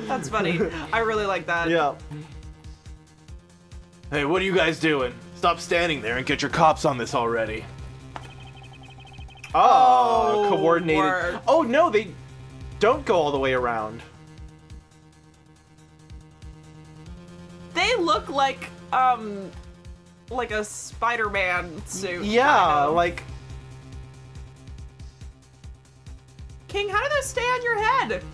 That's funny. I really like that. Yeah. Hey, what are you guys doing? Stop standing there and get your cops on this already. Oh, coordinated. word. Oh no, they don't go all the way around. They look like a Spider-Man suit. Yeah, kind of. like King, how do those stay on your head?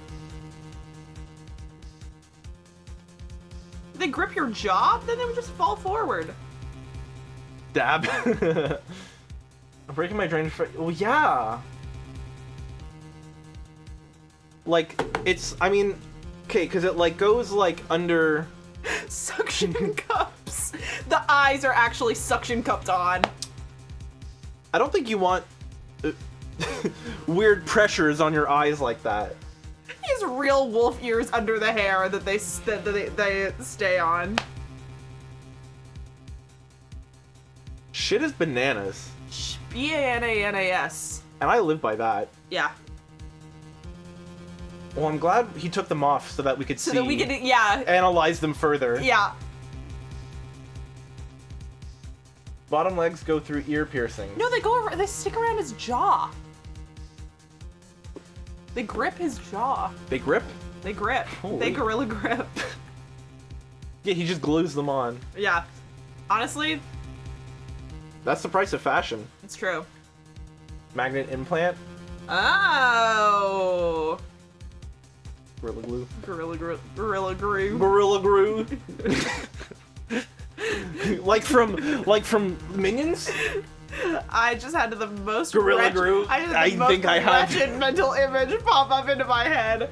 They grip your jaw, then they would just fall forward. Dab. I'm breaking my drainage. Well, yeah. Like, it's, I mean, okay, because it, like, goes, like, under... Suction cups. The eyes are actually suction cupped on. I don't think you want weird pressures on your eyes like that. He has real wolf ears under the hair that they stay on. Shit is bananas. B-A-N-A-N-A-S. And I live by that. Yeah. Well, I'm glad he took them off so that we could So see. that we could, yeah. Analyze them further. Yeah. Bottom legs go through ear piercing. No, they stick around his jaw. They grip his jaw. They grip? They grip. Holy. They gorilla grip. Yeah, he just glues them on. Yeah. Honestly, That's the price of fashion. it's true. Magnet implant. Oh. Gorilla glue. Gorilla glue. Gorilla glue. like from Minions? I just had the most Gorilla wretched, glue? I had the I most think I have. wretched mental image pop up into my head.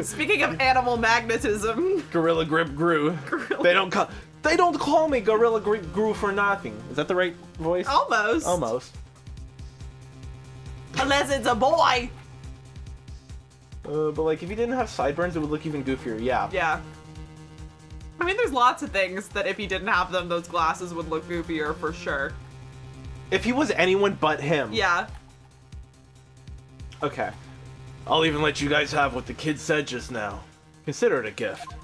Speaking of animal magnetism. Gorilla grip grew. They don't call me Gorilla grip grew for nothing. Is that the right voice? Almost. Almost. Unless it's a boy. But like if he didn't have sideburns, it would look even goofier. Yeah. Yeah. I mean, there's lots of things that if he didn't have them, those glasses would look goofier for sure. If he was anyone but him. Yeah. Okay. I'll even let you guys have what the kid said just now. Consider it a gift.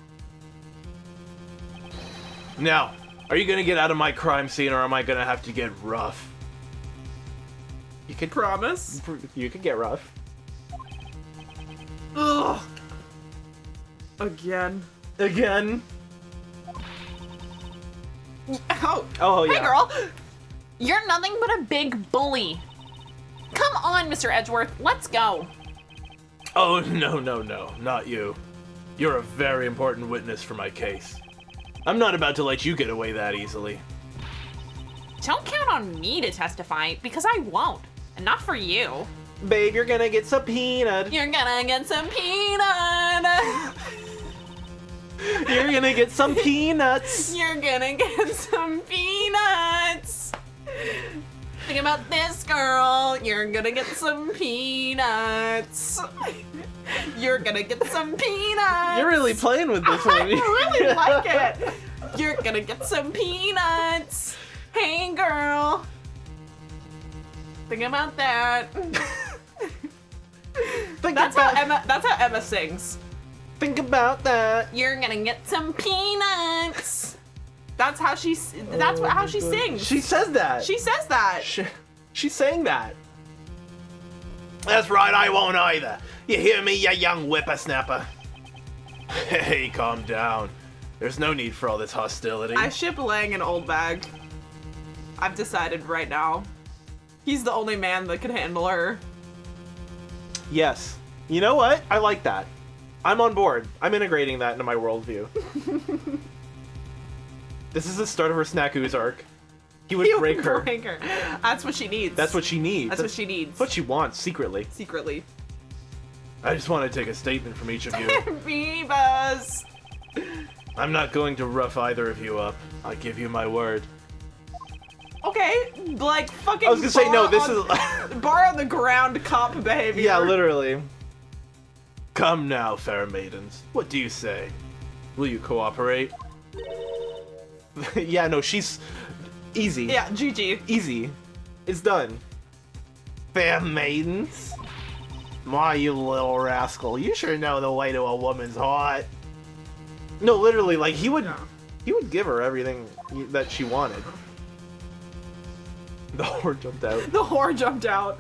Now, are you gonna get out of my crime scene or am I gonna have to get rough? You could Promise. You could get rough. Ugh. Again. Again. Oh. Oh yeah. Hey, girl. You're nothing but a big bully. Come on, Mr. Edgeworth. Let's go. Oh no, not you. You're a very important witness for my case. I'm not about to let you get away that easily. Don't count on me to testify, because I won't. And not for you. Babe, you're gonna get some peanut. You're gonna get some peanut. You're gonna get some peanuts. You're gonna get some peanuts. Think about this, girl. You're gonna get some peanuts. You're gonna get some peanuts. You're really playing with this one. I really like it. You're gonna get some peanuts. Hey, girl. Think about that. That's how Emma sings. Think about that. You're gonna get some peanuts. That's how she sings. She says that. She says that. She's saying that. That's right, I won't either. You hear me, you young whippersnapper? Hey, calm down. There's no need for all this hostility. I ship Lang and Oldbag. I've decided right now. He's the only man that can handle her. Yes. You know what? I like that. I'm on board. I'm integrating that into my worldview. This is the start of her Snackoos arc. He would break her. That's what she needs. That's what she needs. That's what she needs. That's what she wants, secretly. Secretly. I just want to take a statement from each of you. Beavis. I'm not going to rough either of you up. I give you my word. Okay, like fucking. I was gonna say, no, this is... bar on the ground cop behavior. Yeah, literally. Come now, fair maidens. What do you say? Will you cooperate? Yeah, no, she's... Easy. Yeah, GG. Easy. It's done. Fair maidens? Why, you little rascal. You sure know the way to a woman's heart. No, literally, like, he would give her everything that she wanted. The whore jumped out. The whore jumped out.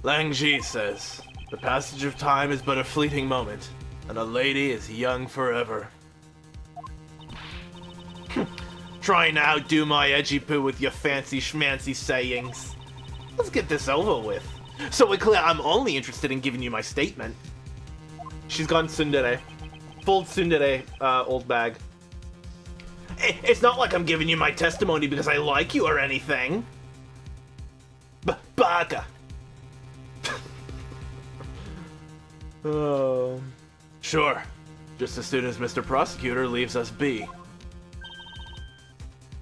Lang Ji says, the passage of time is but a fleeting moment, and a lady is young forever. Trying to outdo my edgy poo with your fancy schmancy sayings. Let's get this over with. So we're clear, I'm only interested in giving you my statement. She's gone tsundere. Full tsundere, Oldbag. It's not like I'm giving you my testimony because I like you or anything. Baka. Oh. Sure. Just as soon as Mr. Prosecutor leaves us be.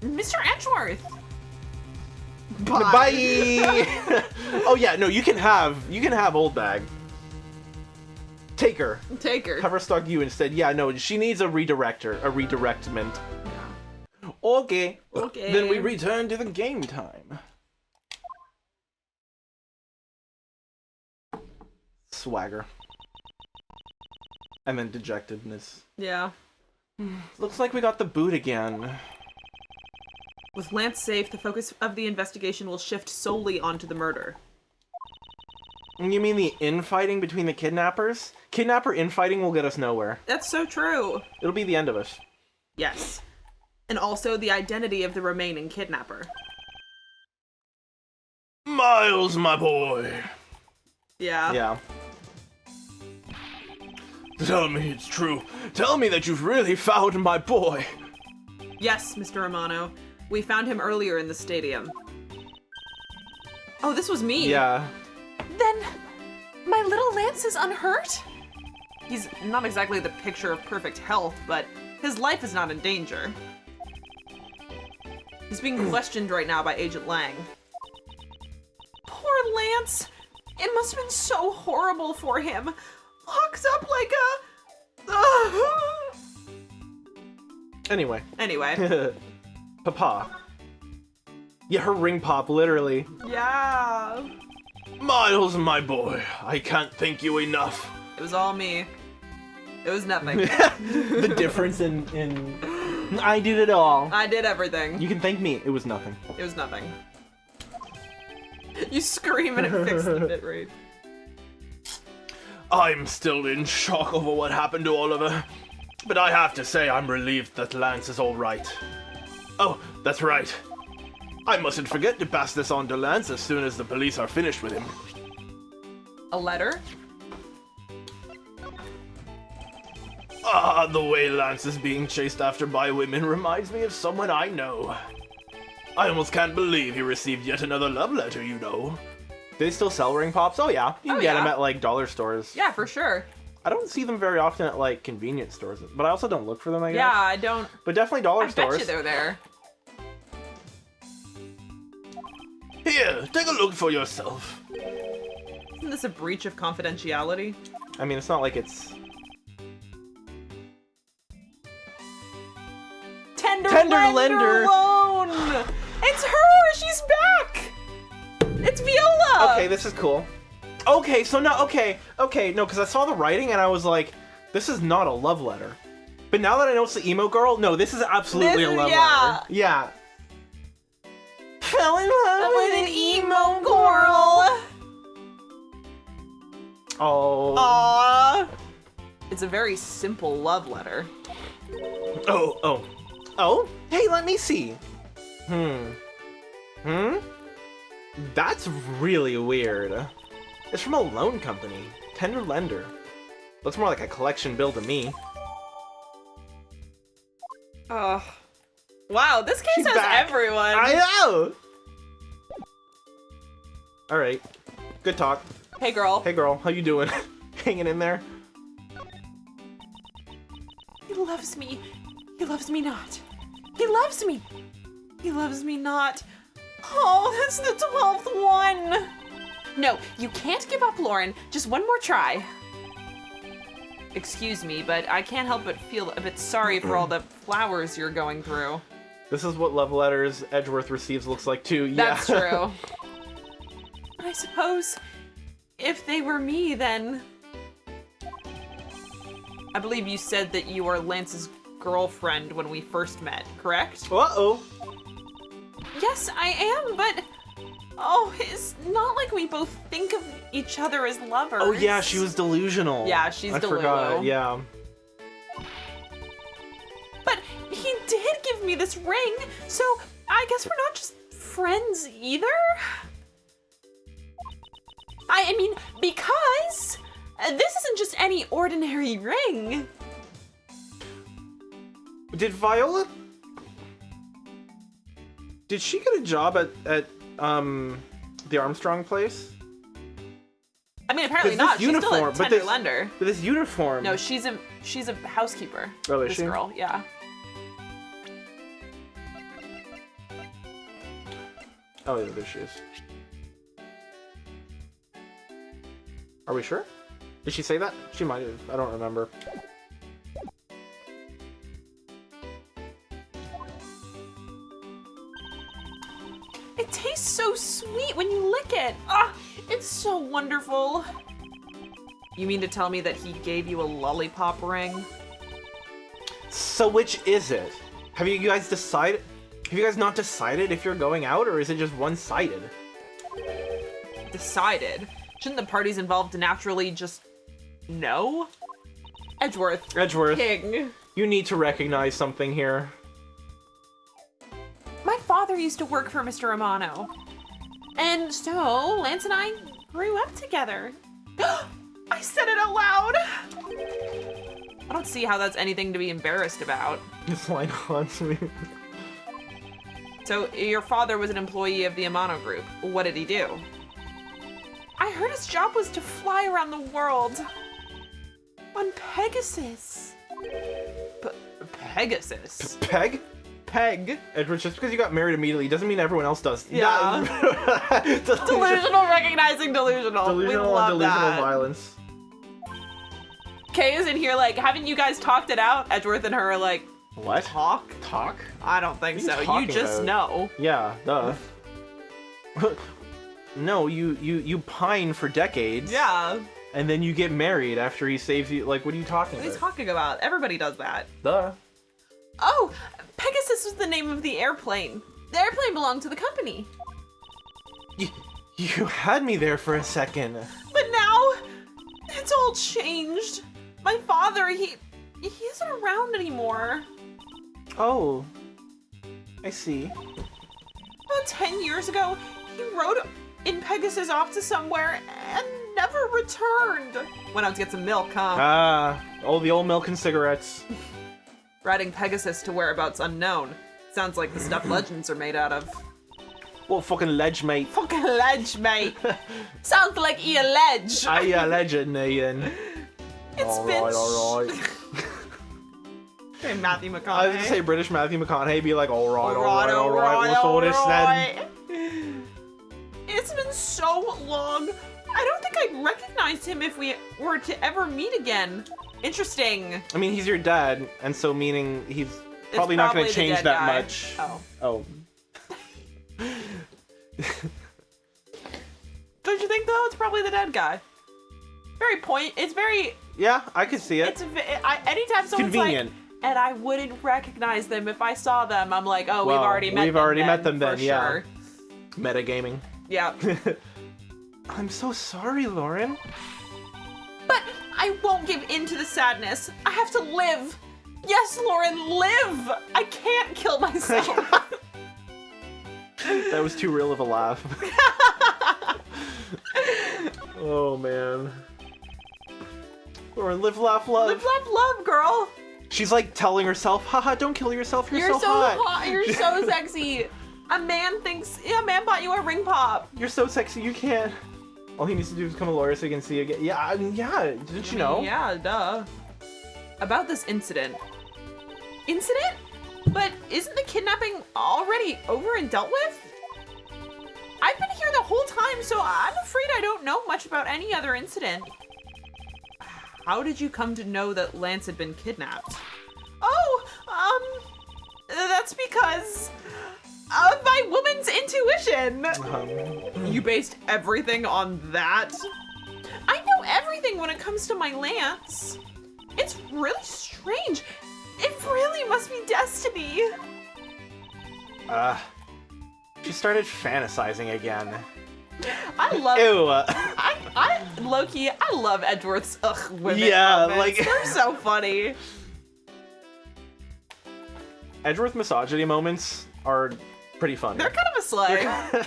Mr. Edgeworth! Bye! Oh yeah, no, you can have Oldbag. Take her. Take her. Have her stalk you instead. Yeah, no, she needs a redirectment. Yeah. Okay. Okay. Then we return to the game time. Swagger. And then dejectedness. Yeah. Looks like we got the boot again. With Lance safe, the focus of the investigation will shift solely onto the murder. You mean the infighting between the kidnappers? Kidnapper infighting will get us nowhere. That's so true. It'll be the end of us. Yes. And also the identity of the remaining kidnapper. Miles, my boy. Yeah. Yeah. Tell me it's true. Tell me that you've really found my boy. Yes, Mr. Amano. We found him earlier in the stadium. Oh, this was me. Yeah. Then, my little Lance is unhurt? He's not exactly the picture of perfect health, but his life is not in danger. He's being questioned right now by Agent Lang. Poor Lance! It must have been so horrible for him. Locked up like a... Anyway. Anyway. Papa. Yeah, her ring pop, literally. Yeah. Miles, my boy, I can't thank you enough. It was all me. It was nothing. The difference in I did it all. I did everything. You can thank me. It was nothing. It was nothing. You scream and it fixed the bitrate. I'm still in shock over what happened to Oliver, but I have to say I'm relieved that Lance is all right. Oh, that's right. I mustn't forget to pass this on to Lance as soon as the police are finished with him. A letter? Ah, the way Lance is being chased after by women reminds me of someone I know. I almost can't believe he received yet another love letter, you know. Do they still sell ring pops? Oh yeah, you can get them at like dollar stores. Yeah, for sure. I don't see them very often at like convenience stores, but I also don't look for them, I guess. Yeah, I don't. But definitely dollar stores. I bet you they're there. Here, take a look for yourself. Isn't this a breach of confidentiality? I mean, it's not like it's... Tender lender loan! It's her! She's back! It's Viola! Okay, this is cool. Okay, so now, okay, no, because I saw the writing and I was like, this is not a love letter. But now that I know it's the emo girl, no, this is absolutely a love letter. Yeah. Fell in love with an emo girl! Oh. Aww. It's a very simple love letter. Oh, hey, let me see. That's really weird. It's from a loan company. Tender lender. Looks more like a collection bill to me. Wow, this case She's has back. everyone. I know! Alright. Good talk. Hey, girl. Hey, girl. How you doing? Hanging in there? He loves me. He loves me not. He loves me. He loves me not. Oh, that's the 12th one. No, you can't give up, Lauren. Just one more try. Excuse me, but I can't help but feel a bit sorry for all the flowers you're going through. This is what love letters Edgeworth receives looks like too. Yeah. That's true. I suppose if they were me, then... I believe you said that you are Lance's girlfriend when we first met, correct? Uh-oh. Yes, I am, but... Oh, it's not like we both think of each other as lovers. Oh yeah, she was delusional. Yeah, she's I delulu. forgot, yeah. But he did give me this ring, so I guess we're not just friends either? I mean, because this isn't just any ordinary ring. Did Viola Did she get a job at the Armstrong place? I mean, apparently 'Cause not. this She's uniform- still a but tender this- lender. But this uniform. No, she's a housekeeper. Oh, is this she? girl, yeah. Oh, yeah, there she is. Are we sure? Did she say that? She might have. I don't remember. It tastes so sweet when you lick it. Ah, it's so wonderful. You mean to tell me that he gave you a lollipop ring? So which is it? Have you guys decided? Have you guys not decided if you're going out, or is it just one-sided? Decided. Shouldn't the parties involved naturally just know? Edgeworth. King. You need to recognize something here. My father used to work for Mr. Amano. And so, Lance and I grew up together. I said it out loud! I don't see how that's anything to be embarrassed about. This line haunts me. So, your father was an employee of the Amano group. What did he do? I heard his job was to fly around the world. On Pegasus. Pegasus? Peg? Peg. Edward, just because you got married immediately doesn't mean everyone else does. Yeah. Delusional recognizing delusional. We Delusional love and delusional that. violence. Kay is in here like, haven't you guys talked it out? Edgeworth and her are like, What? talk? Talk? I don't think What are so. you You talking just about? know. Yeah, duh. No, you pine for decades. Yeah. And then you get married after he saves you. Like, what are you talking What are you about? talking about? Everybody does that. Duh. Oh, Pegasus was the name of the airplane. The airplane belonged to the company. You had me there for a second. But now, it's all changed. My father, he isn't around anymore. Oh. I see. About 10 years ago, he rode in Pegasus off to somewhere and never returned. Went out to get some milk, huh? Ah, oh, the old milk and cigarettes. Riding Pegasus to whereabouts unknown. Sounds like the stuff legends are made out of. What fucking ledge, mate? Fucking ledge, mate. Sounds like a ledge. I legend, Ian. It's Alright. Hey, Matthew McConaughey. I was gonna say British Matthew McConaughey be like, alright, Alright, what's all this then? It's been so long. I don't think I'd recognize him if we were to ever meet again. Interesting. I mean, he's your dad, and so meaning he's probably not gonna the change dead that guy. much. Oh. Oh. Don't you think though? It's probably the dead guy. It's very. Yeah, I could see it. Anytime someone's Convenient. like, and I wouldn't recognize them if I saw them, I'm like, oh, Well, we've already met them then, for yeah. sure. Metagaming. Yeah. I'm so sorry, Lauren. But I won't give in to the sadness. I have to live. Yes, Lauren, live. I can't kill myself. That was too real of a laugh. Oh, man. Lauren, live, laugh, love. Live, laugh, love, girl. She's like telling herself, haha, don't kill yourself, you're so hot. You're so sexy. A man bought you a ring pop. You're so sexy, you can't. All he needs to do is become a lawyer so he can see again. Yeah, yeah, didn't you know? Yeah, duh. About this incident. Incident? But isn't the kidnapping already over and dealt with? I've been here the whole time, so I'm afraid I don't know much about any other incident. How did you come to know that Lance had been kidnapped? Oh, that's because of my woman's intuition. You based everything on that? I know everything when it comes to my Lance. It's really strange. It really must be destiny. She started fantasizing again. I love. Ew. I low-key, I love Edgeworth's women. Yeah, moments. like- They're so funny. Edgeworth misogyny moments are pretty funny. They're kind of a slay.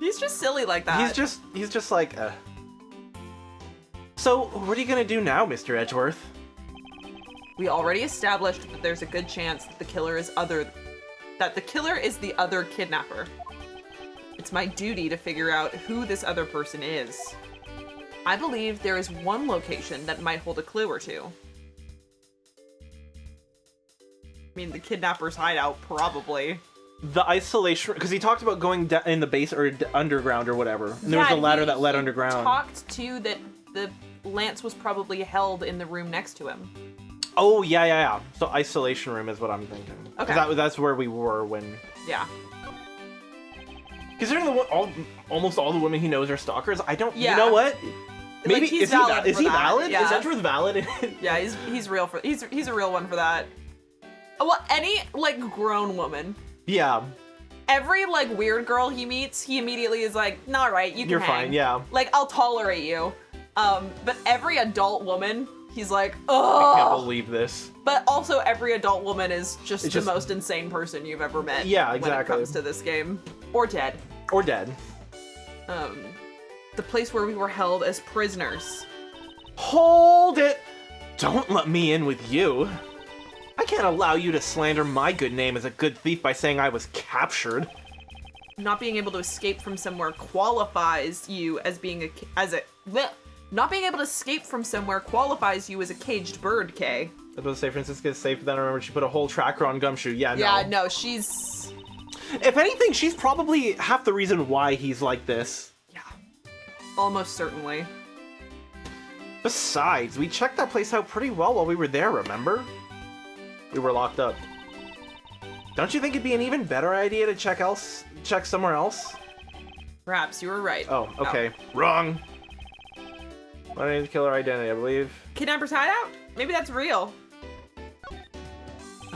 He's just silly like that. He's just like, So, what are you gonna do now, Mr. Edgeworth? We already established that there's a good chance that the killer is other that the killer is the other kidnapper. It's my duty to figure out who this other person is. I believe there is one location that might hold a clue or two. I mean, the kidnapper's hideout, probably. The isolation, because he talked about going in the base or underground or whatever. And there was a ladder that led underground. Talked to that the lance was probably held in the room next to him. Oh, yeah. So isolation room is what I'm thinking. Okay. That's where we were when... Yeah. Considering almost all the women he knows are stalkers, I don't... Yeah. You know what? Maybe like, he's is valid he for that. valid? Yeah. Is Edgeworth valid? Yeah, he's real for he's a real one for that. Well, any like grown woman. Yeah. Every like weird girl he meets, he immediately is like, "All right, you can You're hang. fine, yeah. Like I'll tolerate you." But every adult woman, he's like, "Oh." I can't believe this. But also, every adult woman is just It's the just- most insane person you've ever met. Yeah, When it exactly. comes to this game, or dead. Or dead. The place where we were held as prisoners. Hold it! Don't let me in with you. I can't allow you to slander my good name as a good thief by saying I was captured. Not being able to escape from somewhere qualifies you as being not being able to escape from somewhere qualifies you as a caged bird, Kay. I was about to say Francisca's safe, then I remember she put a whole tracker on Gumshoe. Yeah, no. Yeah, no, she's... If anything, she's probably half the reason why he's like this. Yeah. Almost certainly. Besides, we checked that place out pretty well while we were there, remember? We were locked up. Don't you think it'd be an even better idea to check somewhere else? Perhaps you were right. Oh, okay. Wrong. My name's Killer Identity, I believe. Kidnapper's hideout? Maybe that's real.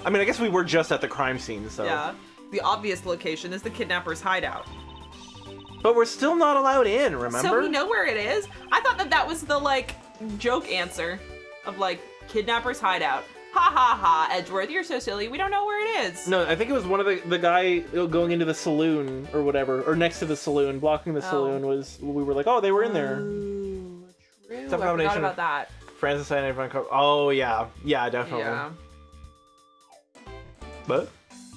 I mean, I guess we were just at the crime scene, so... Yeah. The obvious location is the kidnapper's hideout. But we're still not allowed in, remember? So we know where it is? I thought that was the, like, joke answer of, like, kidnapper's hideout. Ha ha ha, Edgeworth, you're so silly. We don't know where it is. No, I think it was one of the guy going into the saloon or whatever, or next to the saloon, blocking the saloon was, we were like, oh, they were in there. Ooh, true. It's a I forgot combination about of- that. Francis and everyone oh, yeah. Yeah, definitely. Yeah. But?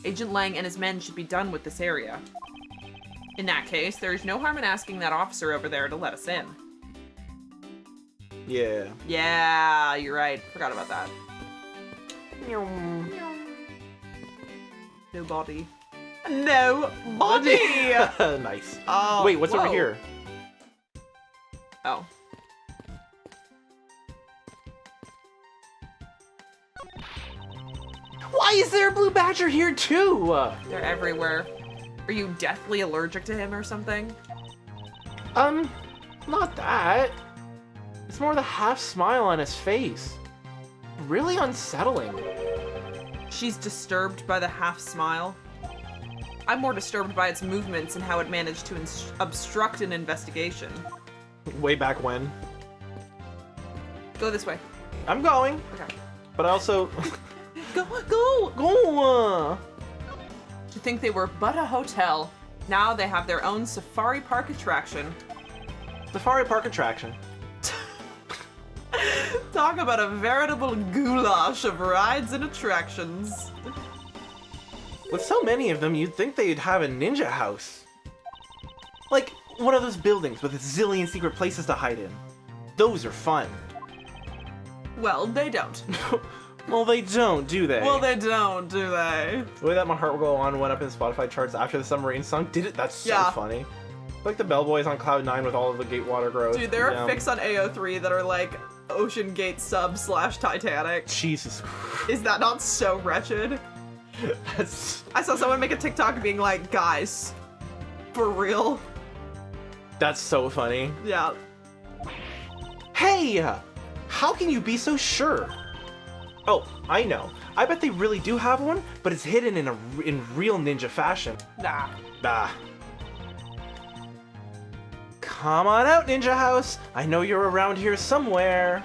Agent Lang and his men should be done with this area. In that case, there is no harm in asking that officer over there to let us in. Yeah. Yeah, you're right. Forgot about that. No body. No body! Nice. Oh, Wait, what's over whoa. here? Oh. Why is there a blue badger here too? They're everywhere. Are you deathly allergic to him or something? Not that. It's more the half smile on his face. Really unsettling. She's disturbed by the half smile. I'm more disturbed by its movements and how it managed to obstruct an investigation. Way back when. Go this way. I'm going, Okay. but I also... Go! Go! To think they were but a hotel. Now they have their own safari park attraction. Safari Park attraction. Talk about a veritable goulash of rides and attractions. With so many of them, you'd think they'd have a ninja house. Like, one of those buildings with a zillion secret places to hide in. Those are fun. Well, they don't. Well, they don't, do they? Well, they don't, do they? The way that My Heart Will Go On went up in Spotify charts after the submarine song, did it? That's so Yeah. funny. Like the bellboys on Cloud 9 with all of the Gatewater growth. Dude, there are Yeah. fics on AO3 that are like Ocean Gate sub / Titanic. Jesus Christ. Is that not so wretched? That's, I saw someone make a TikTok being like, guys, for real? that's so funny. Yeah. Hey! How can you be so sure? Oh, I know. I bet they really do have one, but it's hidden in real ninja fashion. Nah. Bah. Come on out, Ninja House. I know you're around here somewhere.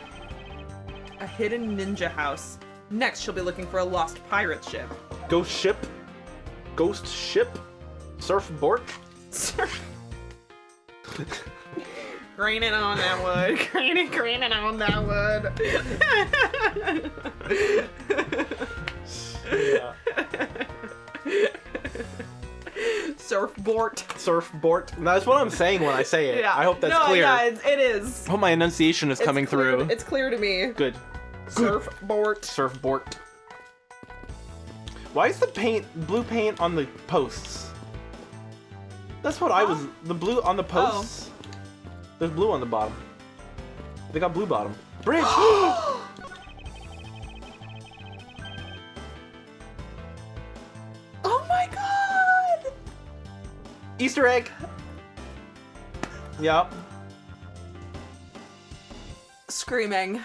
A hidden ninja house. Next, she'll be looking for a lost pirate ship. Ghost ship? Ghost ship? Surfboard? Graining on that wood. Graining on that wood. Yeah. Surfboard. Surfboard. That's what I'm saying when I say it. Yeah. I hope that's no, clear. Yeah, it is. I hope my enunciation is coming through. It's clear to me. Good. Surfboard. Surfboard. Why is the blue paint on the posts? That's what I was. The blue on the posts. There's blue on the bottom. They got blue bottom. Bridge! Oh my god! Easter egg! Yup. Screaming.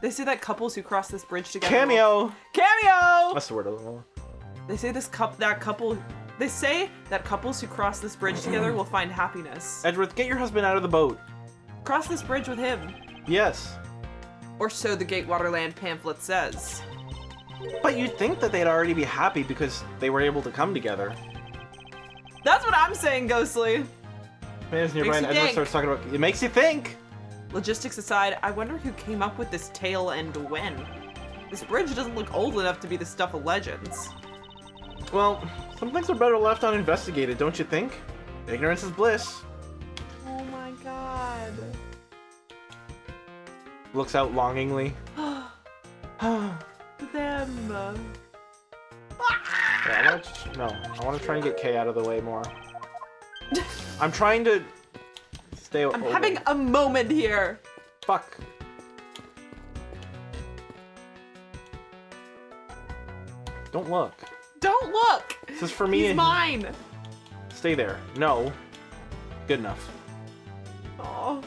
They say that couples who cross this bridge together. Cameo! Cameo! That's the word I don't know. They say They say that couples who cross this bridge together will find happiness. Edgeworth, get your husband out of the boat. Cross this bridge with him. Yes. Or so the Gatewaterland pamphlet says. But you'd think that they'd already be happy because they were able to come together. That's what I'm saying, Ghostly. Man's nearby Makes and you Edgeworth think. starts talking about. It makes you think! Logistics aside, I wonder who came up with this tale and when. This bridge doesn't look old enough to be the stuff of legends. Well, some things are better left uninvestigated, don't you think? Ignorance is bliss. Oh my god. Looks out longingly. Them. Yeah, I want to try and get Kay out of the way more. I'm trying to stay. I'm having a moment here. Fuck. Don't look. Don't look. This is for me. He's mine. Stay there. No. Good enough. Oh.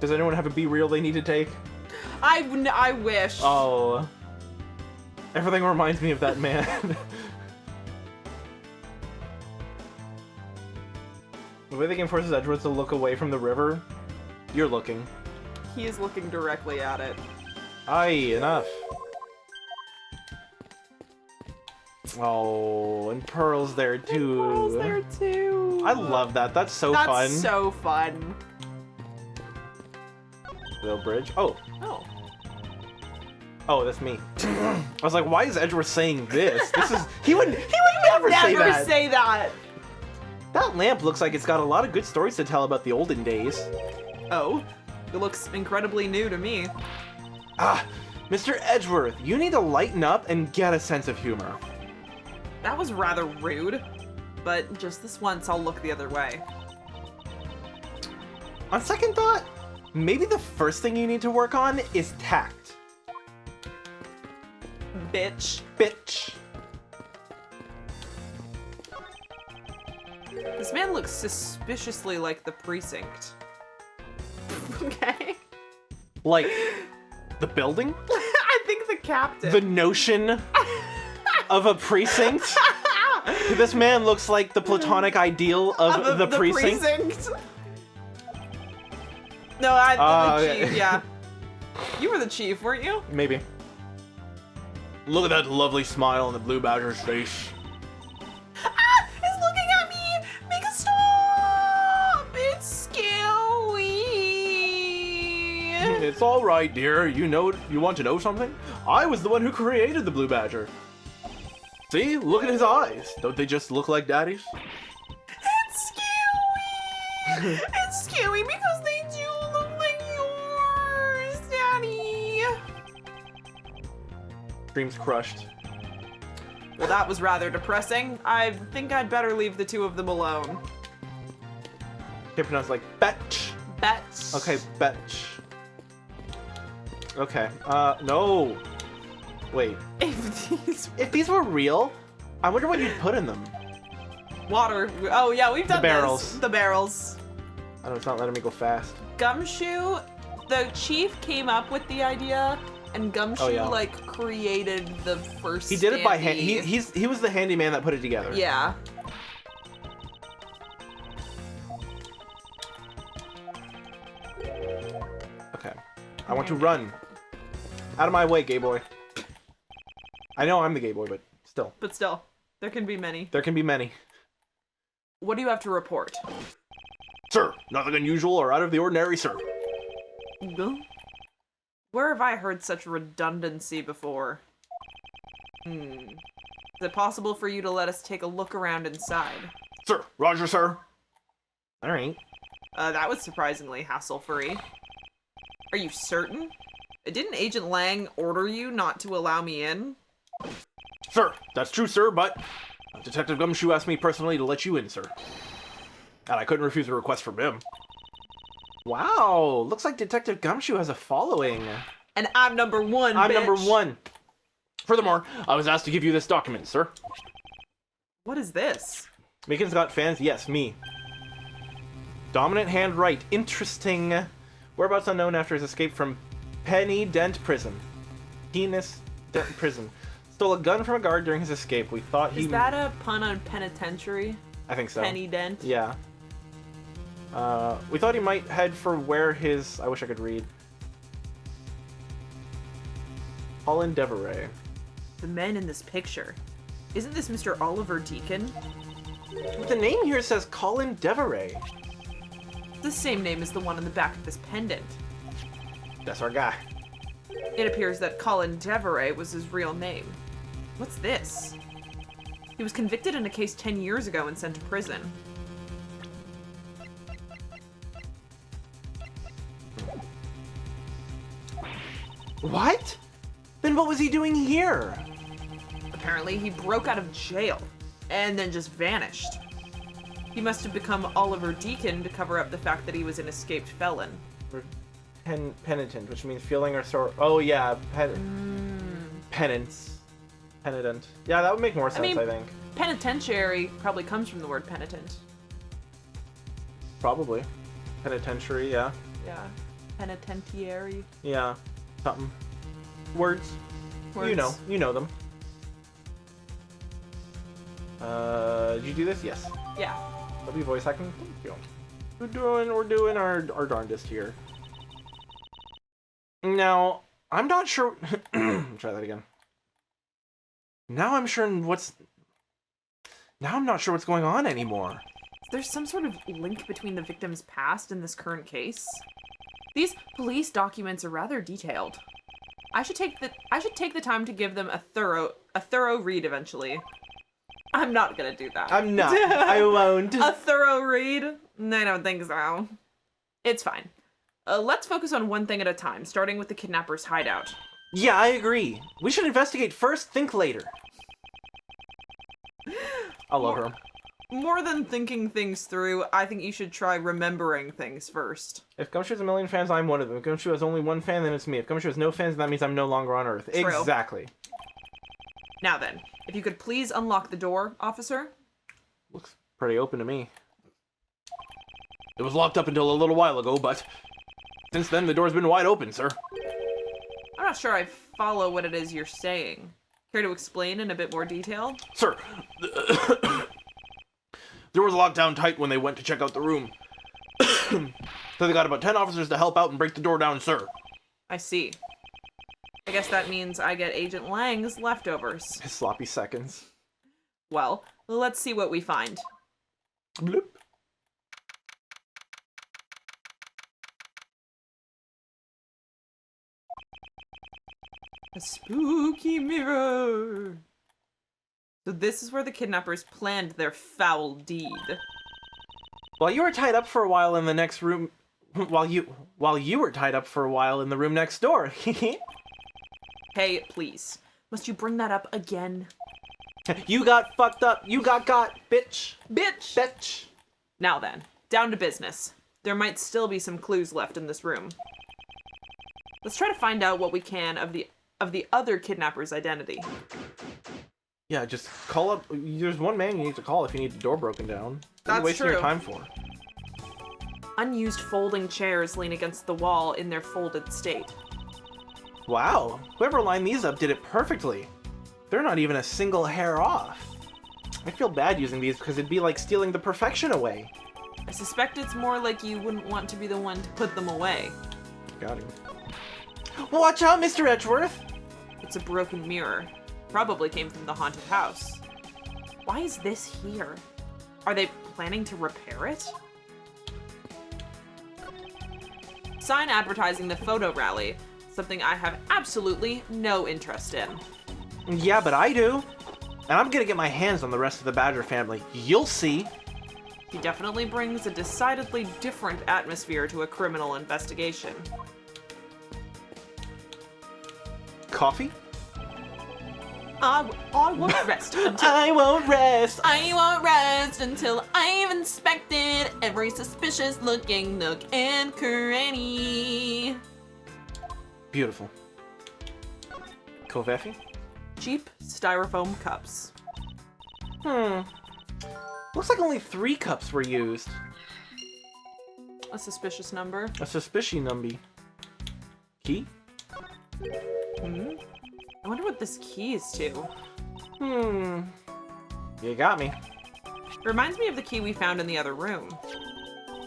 Does anyone have a Be Real they need to take? I wish. Oh. Everything reminds me of that man. The way the game forces Edgeworth to look away from the river, you're looking. He is looking directly at it. Aye, enough. Oh, and Pearl's there too. Pearl's there too. I love that. That's so fun. That's so fun. Little bridge. Oh. Oh. Oh, that's me. I was like, why is Edgeworth saying this? This is he would never say that. That lamp looks like it's got a lot of good stories to tell about the olden days. Oh. It looks incredibly new to me. Ah, Mr. Edgeworth, you need to lighten up and get a sense of humor. That was rather rude, but just this once I'll look the other way. On second thought, maybe the first thing you need to work on is tact. Bitch. Bitch. This man looks suspiciously like the precinct. Okay. Like, the building? I think the captain. The notion of a precinct? This man looks like the platonic ideal of the precinct. No, the okay. chief, yeah. You were the chief, weren't you? Maybe. Look at that lovely smile on the blue badger's face. Ah! It's looking at me! Make it stop! It's scary! It's all right, dear. You want to know something? I was the one who created the blue badger. See? Look at his eyes. Don't they just look like daddy's? It's scary! It's scary because they do look like yours, Daddy! Dreams crushed. Well, that was rather depressing. I think I'd better leave the two of them alone. Hypno's like, betch. Bet. Okay, betch. Okay, no. Wait. If these were real, I wonder what you'd put in them. Water. Oh, yeah, we've done The barrels. this. The barrels. I don't, it's not letting me go fast. Gumshoe, the chief came up with the idea, and Gumshoe, like, created the first He did it by hand. standee. He was the handyman that put it together. Yeah. Okay. I want to run. Out of my way, gay boy. I know I'm the gay boy, but still. But still, there can be many. There can be many. What do you have to report? Sir, nothing unusual or out of the ordinary, sir. Where have I heard such redundancy before? Is it possible for you to let us take a look around inside? Sir, roger, sir. All right. That was surprisingly hassle-free. Are you certain? Didn't Agent Lang order you not to allow me in? Sir, that's true, sir, but Detective Gumshoe asked me personally to let you in, sir. And I couldn't refuse a request from him. Wow, looks like Detective Gumshoe has a following. And I'm number one, I'm bitch. number one. Furthermore, I was asked to give you this document, sir. What is this? Meagan's got fans? Yes, me. Dominant hand right. Interesting. Whereabouts unknown after his escape from Penny Dent Prison. Penis Dent Prison. Stole a gun from a guard during his escape. We thought he... Is that a pun on penitentiary? I think so. Penny Dent? Yeah. We thought he might head for where his... I wish I could read. Colin Deveray. The men in this picture. Isn't this Mr. Oliver Deacon? But the name here says Colin Deveray. The same name as the one on the back of this pendant. That's our guy. It appears that Colin Deveray was his real name. What's this? He was convicted in a case 10 years ago and sent to prison. What? Then what was he doing here? Apparently, he broke out of jail and then just vanished. He must have become Oliver Deacon to cover up the fact that he was an escaped felon. Penitent, which means feeling or sort. Oh yeah, penance, penitent. Yeah, that would make more sense. I think. Penitentiary probably comes from the word penitent. Probably. Penitentiary, yeah. Yeah. Penitentiary. Yeah. Something. Words. Words. You know them. Did you do this? Yes. Yeah. W voice hacking. Thank you. We're doing our darndest here. Now, I'm not sure. Try that again. Now I'm not sure what's going on anymore. There's some sort of link between the victim's past and this current case. These police documents are rather detailed. I should take the time to give them a thorough read eventually. I'm not gonna do that. I'm not. I won't. A thorough read? I don't think so. It's fine. Let's focus on one thing at a time, starting with the Kidnappers' hideout. Yeah, I agree. We should investigate first, think later. I love her. More than thinking things through, I think you should try remembering things first. If Gumshoe has a million fans, I'm one of them. If Gumshoe has only one fan, then it's me. If Gumshoe has no fans, that means I'm no longer on Earth. True. Exactly. Now then, if you could please unlock the door, officer. Looks pretty open to me. It was locked up until a little while ago, but since then the door's been wide open, sir. I'm not sure I follow what it is you're saying. Care to explain in a bit more detail? Sir, the door was locked down tight when they went to check out the room. So they got about 10 officers to help out and break the door down, sir. I see. I guess that means I get Agent Lang's leftovers. His sloppy seconds. Well, let's see what we find. Bloop. A spooky mirror. So this is where the kidnappers planned their foul deed. While you were tied up for a while in the next room, while you were tied up for a while in the room next door. Hey, please. Must you bring that up again? You got fucked up. You got, bitch. Bitch! Bitch. Now then, down to business. There might still be some clues left in this room. Let's try to find out what we can of the other kidnapper's identity. Yeah, just call up. There's one man you need to call if you need the door broken down. What are you wasting your time for? Unused folding chairs lean against the wall in their folded state. Wow, whoever lined these up did it perfectly. They're not even a single hair off. I feel bad using these because it'd be like stealing the perfection away. I suspect it's more like you wouldn't want to be the one to put them away. Got him. Watch out, Mr. Edgeworth! It's a broken mirror. Probably came from the haunted house. Why is this here? Are they planning to repair it? Sign advertising the photo rally. Something I have absolutely no interest in. Yeah, but I do. And I'm gonna get my hands on the rest of the Badger family. You'll see. He definitely brings a decidedly different atmosphere to a criminal investigation. Coffee? I won't rest until I won't rest. I won't rest until I've inspected every suspicious looking nook and cranny. Beautiful. Coffee? Cheap styrofoam cups. Looks like only 3 cups were used. A suspicious number. A suspicious number. Key? I wonder what this key is to. You got me. Reminds me of the key we found in the other room.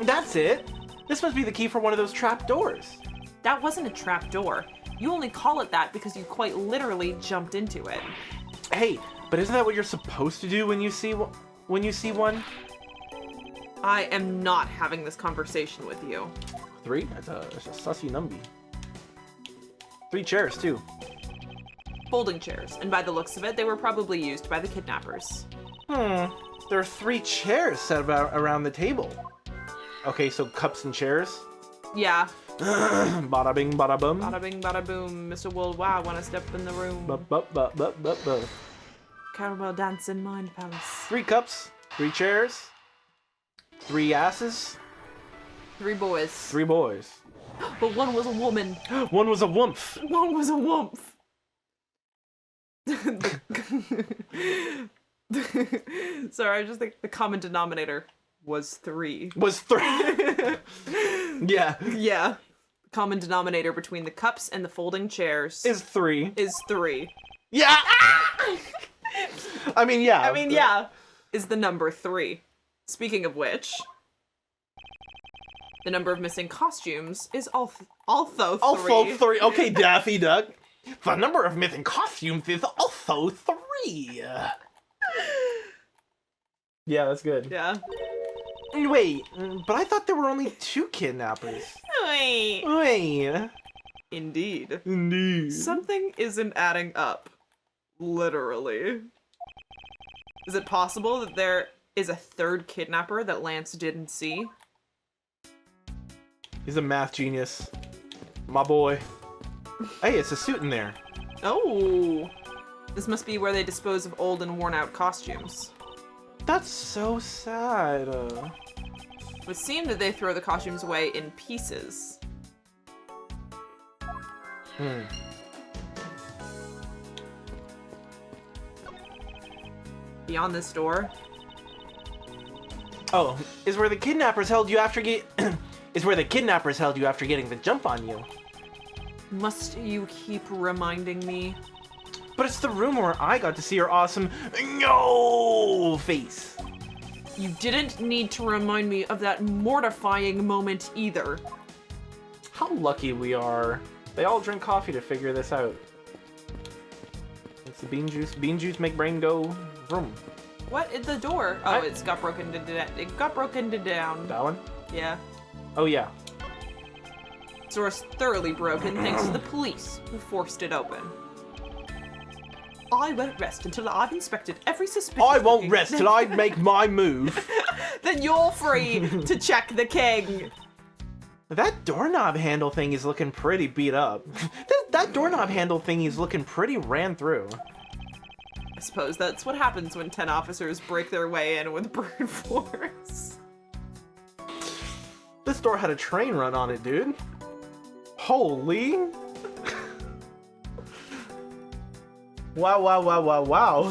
That's it. This must be the key for one of those trap doors. That wasn't a trap door. You only call it that because you quite literally jumped into it. Hey, but isn't that what you're supposed to do when you see one? I am not having this conversation with you. 3? That's a sussy number. 3 chairs too. Folding chairs, and by the looks of it, they were probably used by the kidnappers. There are 3 chairs set around the table. Okay, so cups and chairs. Yeah. Bada bing, bada bum. Bada bing, bada boom. Mr. Worldwide, wanna step in the room. Ba. Caramel dance in mind palace. 3 cups, 3 chairs, 3 asses, 3 boys. 3 boys. But one was a woman. One was a wumph. One was a wumph. Sorry, I just think the common denominator was 3. Was 3. Yeah. Yeah. The common denominator between the cups and the folding chairs Is 3. is 3. Yeah. I mean, yeah. Yeah. Is the number 3. Speaking of which, the number of missing costumes is also 3. Also 3. Okay, Daffy Duck. The number of missing costumes is also 3. Yeah, that's good. Yeah. Wait, but I thought there were only 2 kidnappers. Wait. Indeed. Indeed. Something isn't adding up. Literally. Is it possible that there is a 3rd kidnapper that Lance didn't see? He's a math genius. My boy. Hey, it's a suit in there. Oh! This must be where they dispose of old and worn out costumes. That's so sad. It would seem that they throw the costumes away in pieces. Beyond this door. Oh, is where the kidnappers held you after is where the kidnappers held you after getting the jump on you. Must you keep reminding me? But it's the room where I got to see her awesome no face. You didn't need to remind me of that mortifying moment either. How lucky we are. They all drink coffee to figure this out. It's the bean juice. Bean juice make brain go vroom. What? At the door? Oh, it's got broken down. That one? Yeah. Oh yeah. Door's thoroughly broken thanks to the police who forced it open. I won't rest until I've inspected every suspicious I won't looking- rest till I make my move. Then you're free to check the king. That doorknob handle thing is looking pretty beat up. That doorknob handle thing is looking pretty ran through. I suppose that's what happens when 10 officers break their way in with brute force. This door had a train run on it, dude. Holy. Wow.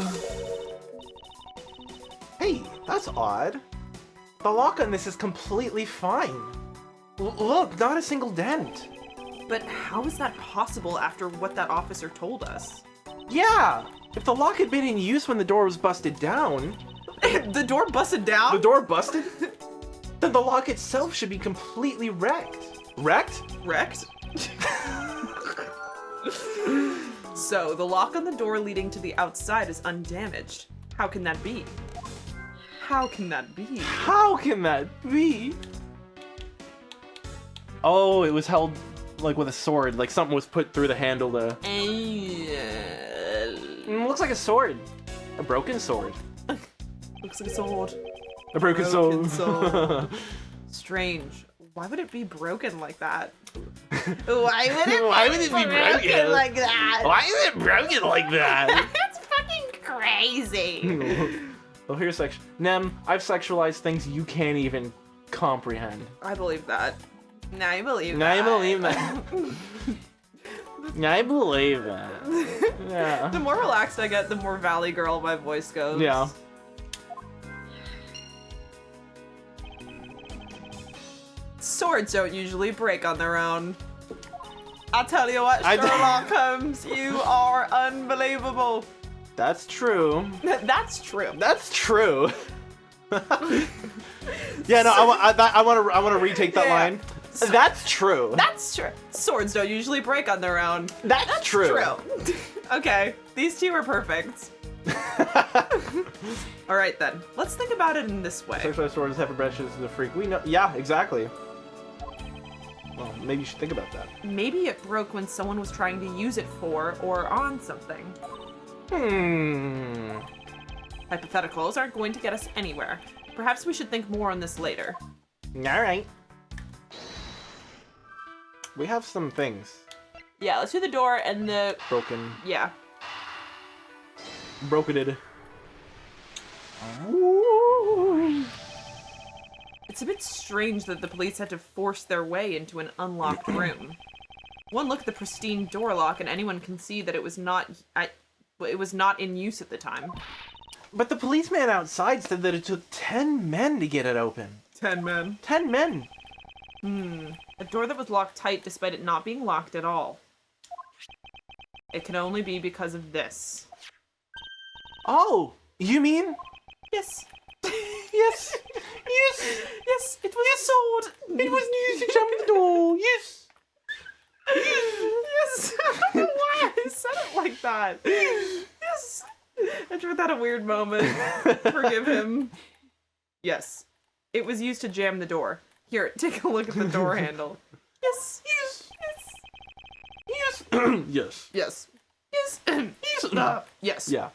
Hey, that's odd. The lock on this is completely fine. Look, not a single dent. But how is that possible after what that officer told us? Yeah, if the lock had been in use when the door was busted down... The door busted down? The door busted? Then the lock itself should be completely wrecked. Wrecked? Wrecked? So, the lock on the door leading to the outside is undamaged. How can that be? How can that be? How can that be? Oh, it was held like with a sword, like something was put through the handle to... Looks like a sword. A broken sword. Looks like a sword. A broken soul. Strange. Why would it be broken like that? Why would it be broken like that? Why is it broken like that? That's fucking crazy. Well, here's section. Nem, I've sexualized things you can't even comprehend. I believe that. Now you believe that. Now you believe that. Now I believe that. Yeah. The more relaxed I get, the more Valley Girl my voice goes. Yeah. Swords don't usually break on their own. I'll tell you what, Sherlock Holmes, you are unbelievable. That's true. That's true. That's true. Yeah, no, I want to retake that line. That's true. That's true. Swords don't usually break on their own. That's true. Okay, these two are perfect. All right then, let's think about it in this way. Sexualized swords, heifer branches, the freak. We know. Yeah, exactly. Well, maybe you should think about that. Maybe it broke when someone was trying to use it for or on something. Hypotheticals aren't going to get us anywhere. Perhaps we should think more on this later. Alright. We have some things. Yeah, let's do the door and the... Broken. Yeah. Broken it. It's a bit strange that the police had to force their way into an unlocked room. One look at the pristine door lock and anyone can see that it was not in use at the time. But the policeman outside said that it took 10 men to get it open. 10 men. 10 men. A door that was locked tight despite it not being locked at all. It can only be because of this. Oh, you mean? Yes. Yes. Yes. Yes, it was a sword. It was used to jump the door. Yes. Yes. I don't know why I said it like that. Yes. Edgeworth had a weird moment. Forgive him. Yes. It was used to jam the door. Here, take a look at the door handle. Yes. Yes. Yes. Yes. Yes. Yes. Yes. Yes. Yeah.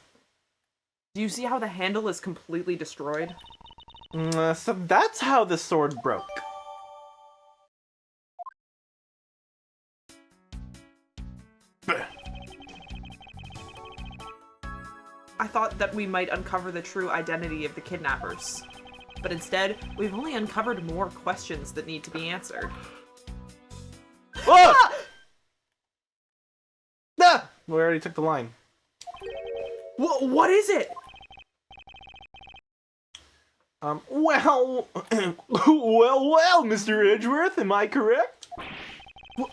Do you see how the handle is completely destroyed? So that's how the sword broke. I thought that we might uncover the true identity of the kidnappers. But instead, we've only uncovered more questions that need to be answered. Oh! Ah! Ah! We already took the line. What is it? Well, well, Mr. Edgeworth, am I correct?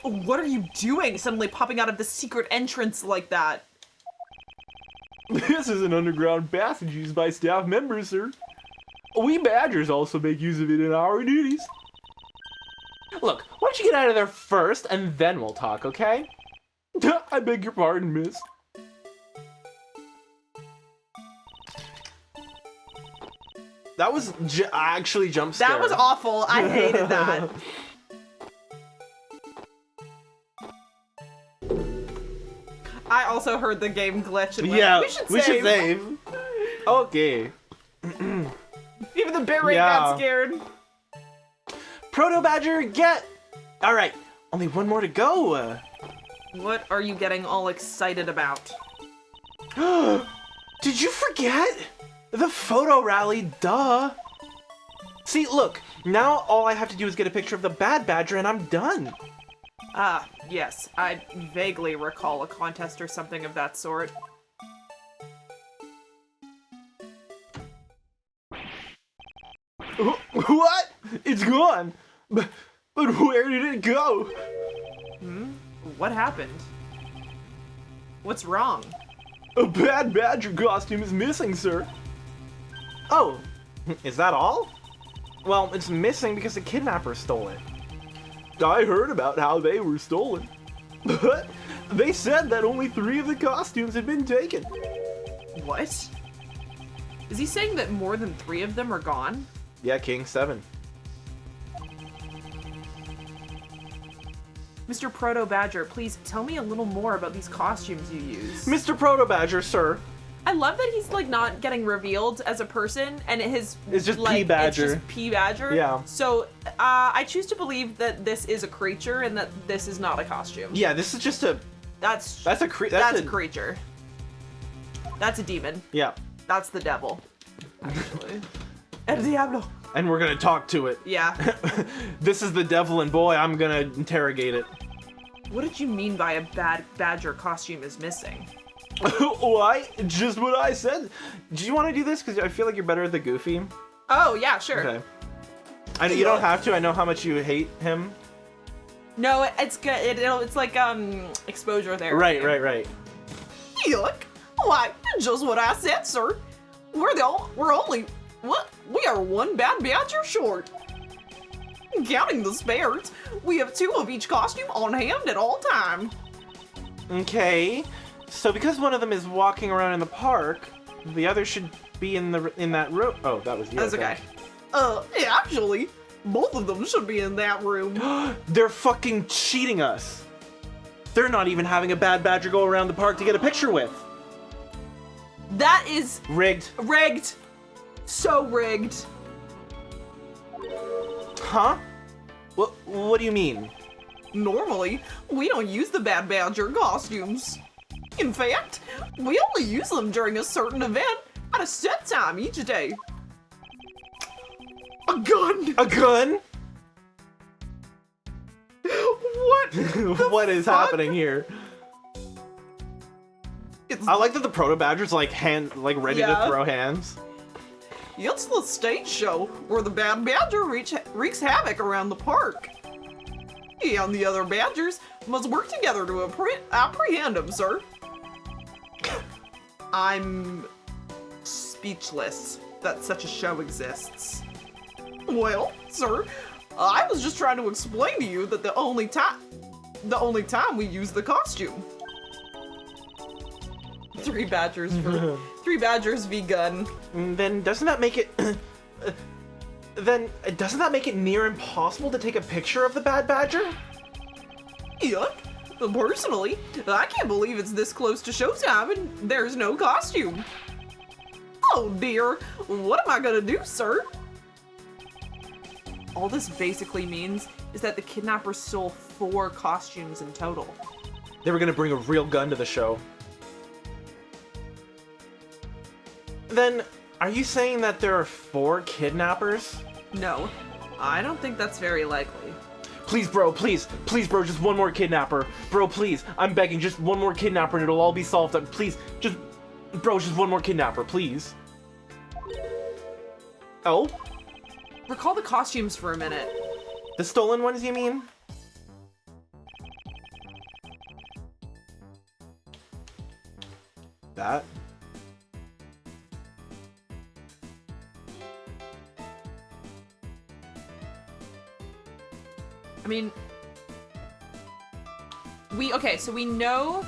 What are you doing suddenly popping out of the secret entrance like that? This is an underground passage used by staff members, sir. We Badgers also make use of it in our duties. Look, why don't you get out of there first, and then we'll talk, okay? I beg your pardon, miss. That was actually jump scare. That was awful. I hated that. I also heard the game glitch and went, yeah, we should save. Okay. Even the bitrate got scared. Proto Badger, get! Alright, only one more to go. What are you getting all excited about? Did you forget? The photo rally, duh. See, look, now all I have to do is get a picture of the bad badger and I'm done. Ah, yes, I vaguely recall a contest or something of that sort. What? It's gone. But where did it go? What happened? What's wrong? A bad badger costume is missing, sir. Oh, is that all? Well, it's missing because the kidnappers stole it. I heard about how they were stolen. But they said that only 3 of the costumes had been taken. What? Is he saying that more than 3 of them are gone? Yeah, King, 7. Mr. Proto Badger, please tell me a little more about these costumes you use. Mr. Proto Badger, sir. I love that he's like not getting revealed as a person, and It's just P Badger. It's just P Badger. Yeah. So I choose to believe that this is a creature and that this is not a costume. Yeah, this is just a. That's a creature. That's a demon. Yeah. That's the devil. Actually. El Diablo. And we're gonna talk to it. Yeah. This is the devil, and boy, I'm gonna interrogate it. What did you mean by a bad badger costume is missing? Why? Just what I said. Do you want to do this? Because I feel like you're better at the Goofy. Oh, yeah, sure. Okay. I know you don't have to. I know how much you hate him. No, it's good. It's like exposure there. Right. Yuck! Why, just what I said, sir. We are one bad badger short. Counting the spares, we have 2 of each costume on hand at all time. Okay. So because one of them is walking around in the park, the other should be in that room. Oh, that was you. That's okay. Actually, both of them should be in that room. They're fucking cheating us. They're not even having a bad badger go around the park to get a picture with. That is Rigged. rigged. So rigged. Huh? What do you mean? Normally, we don't use the bad badger costumes. In fact, we only use them during a certain event at a set time each day. A gun! A gun? What? What is happening here? I like that the proto badger's like ready to throw hands. It's the stage show where the bad badger wreaks havoc around the park. He and the other badgers must work together to apprehend him, sir. I'm speechless that such a show exists. Well, sir, I was just trying to explain to you that the only time we use the costume. 3 badgers v gun. Then doesn't that make it near impossible to take a picture of the bad badger? Yuck. Personally, I can't believe it's this close to showtime and there's no costume. Oh dear, what am I gonna do, sir? All this basically means is that the kidnappers stole 4 costumes in total. They were gonna bring a real gun to the show. Then, are you saying that there are 4 kidnappers? No, I don't think that's very likely. Please, bro, please, bro, just one more kidnapper. Bro, please, I'm begging, just one more kidnapper and it'll all be solved. Please, just one more kidnapper, please. Oh? Recall the costumes for a minute. The stolen ones, you mean? That? I mean, so we know.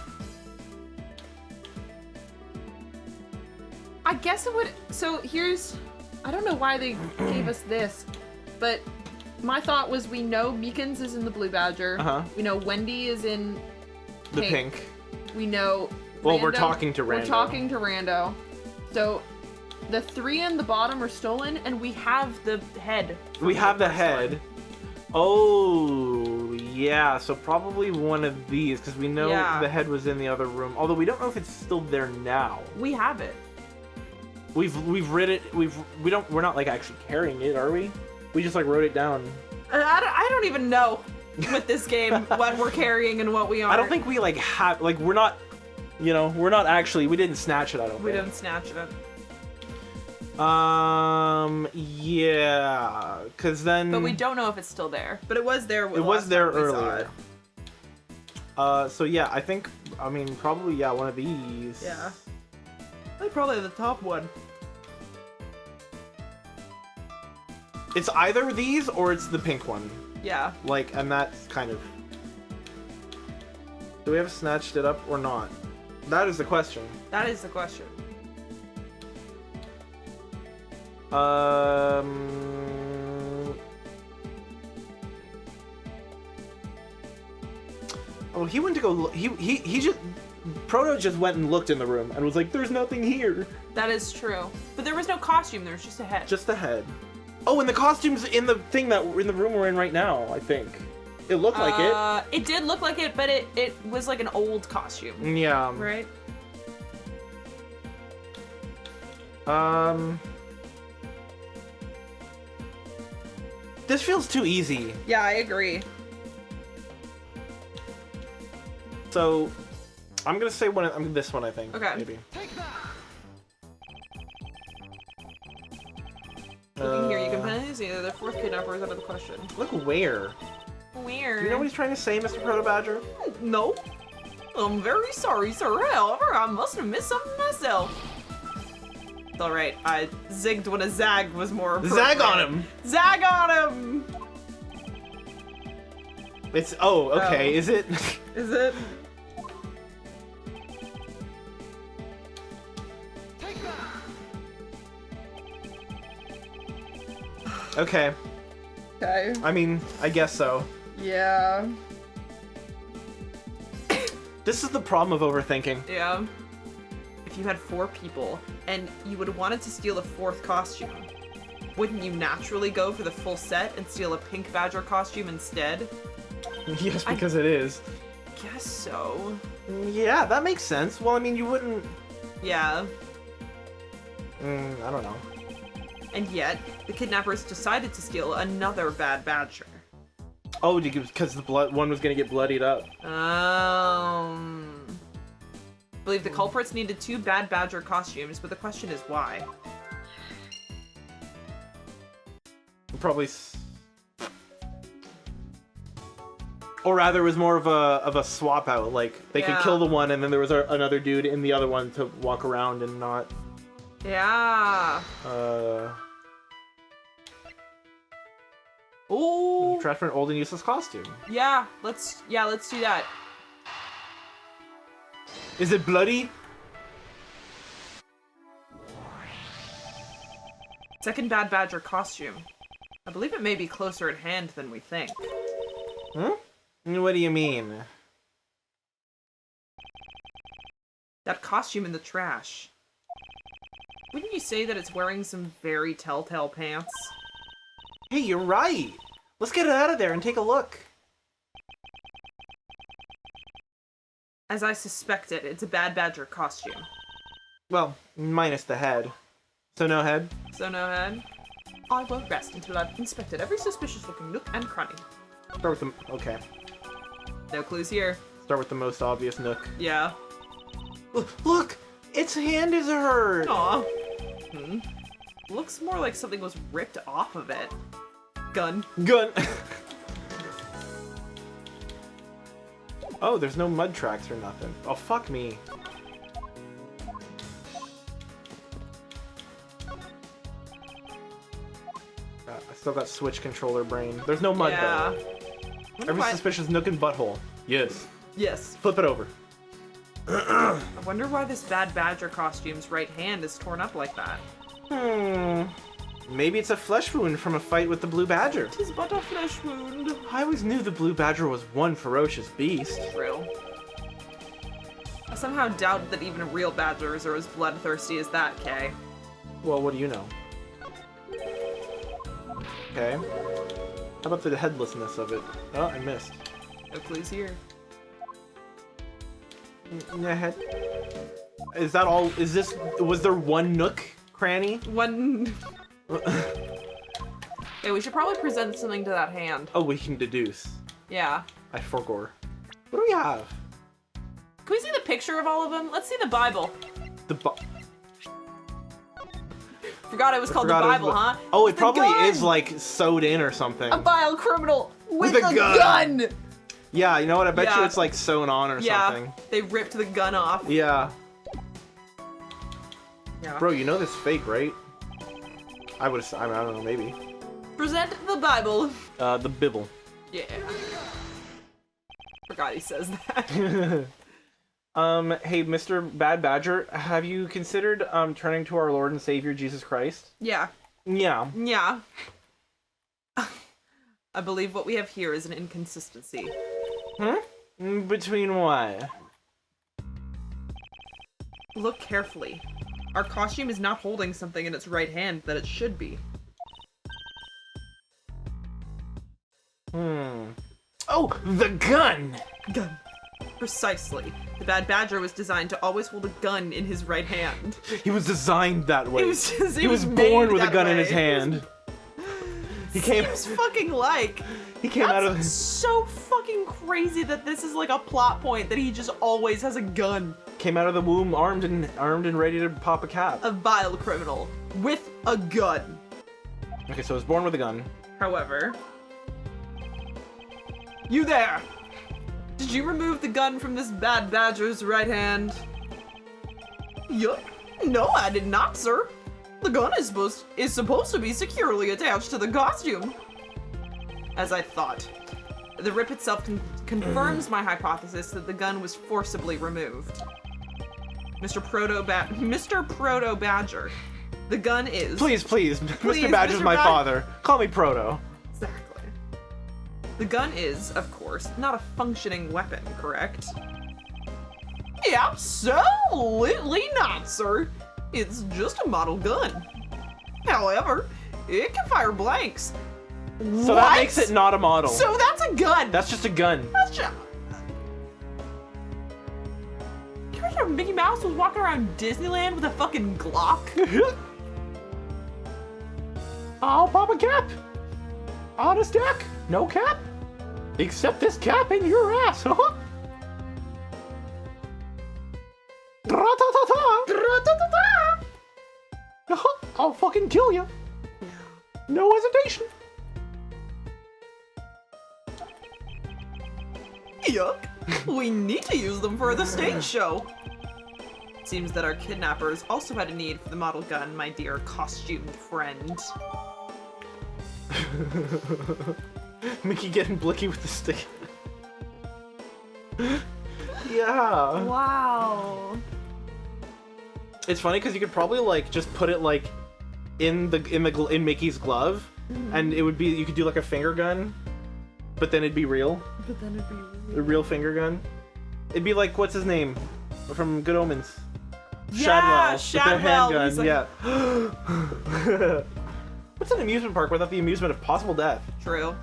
I guess it would. So here's, I don't know why they gave us this, but my thought was we know Meagan's is in the blue badger. We know Wendy is in the pink. We know. Well, Rando, we're talking to Rando. We're talking to Rando. So the 3 in the bottom are stolen, and we have the head. We have the head. Oh, yeah, so probably one of these, because we know the head was in the other room, although we don't know if it's still there now. We have it. We've writ it, we're not like actually carrying it, are we? We just like wrote it down. I don't even know with this game what we're carrying and what we aren't. I don't think we like have, like we're not, we're not actually, we didn't snatch it, I don't think. We didn't snatch it. Yeah, because then... But we don't know if it's still there. But it was there. It was there earlier. So yeah, I think, probably, one of these. Yeah. Probably the top one. It's either these or it's the pink one. Yeah. And that's kind of... Do we have snatched it up or not? That is the question. That is the question. Oh, he went to go. He just. Proto just went and looked in the room and was like, "There's nothing here." That is true. But there was no costume. There was just a head. Just the head. Oh, and the costume's in the thing that in the room we're in right now. I think it looked like it. It did look like it, but it was like an old costume. Yeah. Right. This feels too easy. Yeah, I agree. So, I'm gonna say this one. I think. Okay. Maybe. Looking here, you can find either the fourth kidnapper is out of the question. Look where. Weird. Do you know what he's trying to say, Mr. Proto Badger? No. I'm very sorry, sir. However, I must have missed something myself. It's alright. I zigged when a zag was more appropriate. Zag on him! Zag on him! It's, okay, Oh. is it? Is it? Okay. Okay. I mean, I guess so. Yeah. This is the problem of overthinking. Yeah. If you had 4 people and you would have wanted to steal a 4th costume, wouldn't you naturally go for the full set and steal a pink badger costume instead? Yes, because it is. Guess so. Yeah, that makes sense. Well, I mean, you wouldn't... Yeah. I don't know. And yet, the kidnappers decided to steal another bad badger. Oh, because the one was gonna get bloodied up. Believe the culprits needed 2 bad badger costumes, but the question is why. Probably... Or rather, it was more of a swap out. Like, they could kill the one, and then there was another dude in the other one to walk around and not... Yeah. Oh. Try for an old and useless costume. Yeah, let's do that. Is it bloody? Second bad badger costume. I believe it may be closer at hand than we think. What do you mean? That costume in the trash. Wouldn't you say that it's wearing some very telltale pants? Hey, you're right. Let's get it out of there and take a look. As I suspected, it's a bad badger costume. Well, minus the head. So no head? So no head? I won't rest until I've inspected every suspicious-looking nook and cranny. Start with the... Okay. No clues here. Start with the most obvious nook. Yeah. Look! Its hand is hurt! Aw. Looks more like something was ripped off of it. Gun. Gun! Oh, there's no mud tracks or nothing. Oh, fuck me. I still got Switch controller brain. There's no mud though. Every suspicious nook and butthole. Yes. Yes. Flip it over. I wonder why this bad badger costume's right hand is torn up like that. Maybe it's a flesh wound from a fight with the blue badger. Tis but a flesh wound. I always knew the blue badger was one ferocious beast. True. I somehow doubt that even real badgers are as bloodthirsty as that, Kay. Well, what do you know? Okay. How about the headlessness of it? Oh, I missed. No clues here. Yeah, head. Is that all? Is this? Was there one nook cranny? One. Hey, we should probably present something to that hand. Oh, we can deduce. Yeah. I forgore. What do we have? Can we see the picture of all of them? Let's see the Bible. Forgot it was called the Bible, huh? Oh, it The probably gun! is like sewed in or something. A vile criminal with With a a gun! gun! Yeah, you know what? I bet you Yeah. it's like sewn on or Yeah, something. they ripped the gun off. Yeah. Yeah. Bro, you know this fake, right? I would. I don't know. Maybe. Present the Bible. The Bibble. Yeah. Forgot he says that. Hey, Mr. Bad Badger, have you considered turning to our Lord and Savior Jesus Christ? Yeah. Yeah. Yeah. I believe what we have here is an inconsistency. Between what? Look carefully. Our costume is not holding something in its right hand that it should be. Oh, the gun! Gun. Precisely. The Bad Badger was designed to always hold a gun in his right hand. He was designed that way. He was born with a made gun that in his way. hand. He came. Seems fucking like. He came out of. That's so fucking crazy that this is like a plot point that he just always has a gun. Came out of the womb armed and ready to pop a cap. A vile criminal with a gun. Okay, so he was born with a gun. However, you there? Did you remove the gun from this Bad Badger's right hand? Yup. No, I did not, sir. The gun is supposed to be securely attached to the costume. As I thought. The rip itself confirms my hypothesis that the gun was forcibly removed. Mr. Proto Badger. The gun is... Please, Please, Mr. Badger's Mr. my Bad- father. Call me Proto. Exactly. The gun is, of course, not a functioning weapon, correct? Absolutely not, sir. It's just a model gun. However, it can fire blanks. So that makes it not a model. So that's a gun. That's just a gun. That's just... You remember Mickey Mouse was walking around Disneyland with a fucking Glock? I'll pop a cap. On a stack. No cap. Except this cap in your ass. I'll fucking kill you. No hesitation. Yuck. We need to use them for the stage show. Seems that our kidnappers also had a need for the model gun, my dear costumed friend. Mickey getting blicky with the stick. Yeah. Wow. It's funny because you could probably like just put it like in Mickey's glove, and it would be, you could do like a finger gun, but then it'd be real. But then it'd be A real finger gun. It'd be like, what's his name from Good Omens? Yeah, Shadwell. With their Shadwell, he's handgun. like- Yeah. What's an amusement park without the amusement of possible death? True.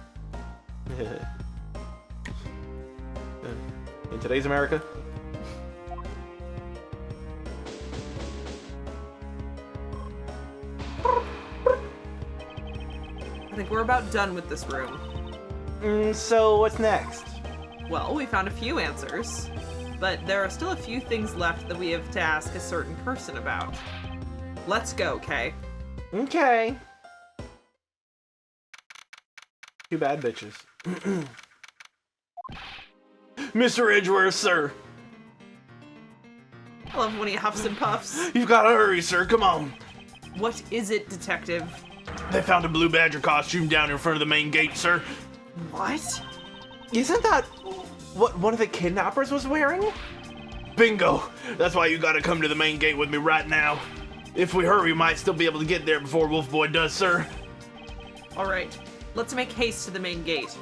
In today's America. I think we're about done with this room. So what's next? Well, we found a few answers, but there are still a few things left that we have to ask a certain person about. Let's go, Kay. Okay. Two bad bitches. Mr. Edgeworth, sir. I love when he huffs and puffs. You've got to hurry, sir. Come on. What is it, detective? They found a blue badger costume down in front of the main gate, sir. What? Isn't that what one of the kidnappers was wearing? Bingo! That's why you gotta come to the main gate with me right now. If we hurry, we might still be able to get there before Wolf Boy does, sir. Alright, let's make haste to the main gate.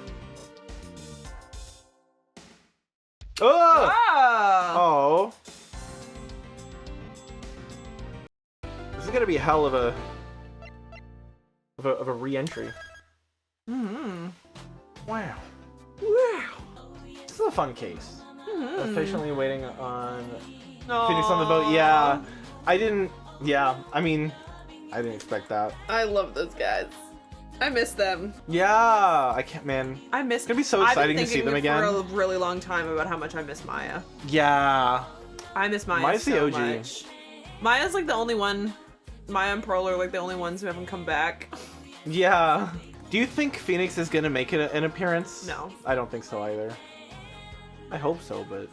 Oh! Ah! Oh. This is gonna be a hell of a re-entry. Mm-hmm. Wow. Wow. This is a fun case. Mm-hmm. Patiently waiting on Aww. Phoenix on the boat. Yeah. I didn't expect that. I love those guys. I miss them. Yeah, I can't, man. I miss. It's gonna be so exciting to see them again. I've been thinking for a really long time about how much I miss Maya. Yeah. I miss Maya Maya's so the OG. much. Maya's like the only one. Maya and Pearl are like the only ones who haven't come back. Yeah. Do you think Phoenix is gonna make an appearance? No. I don't think so either. I hope so, but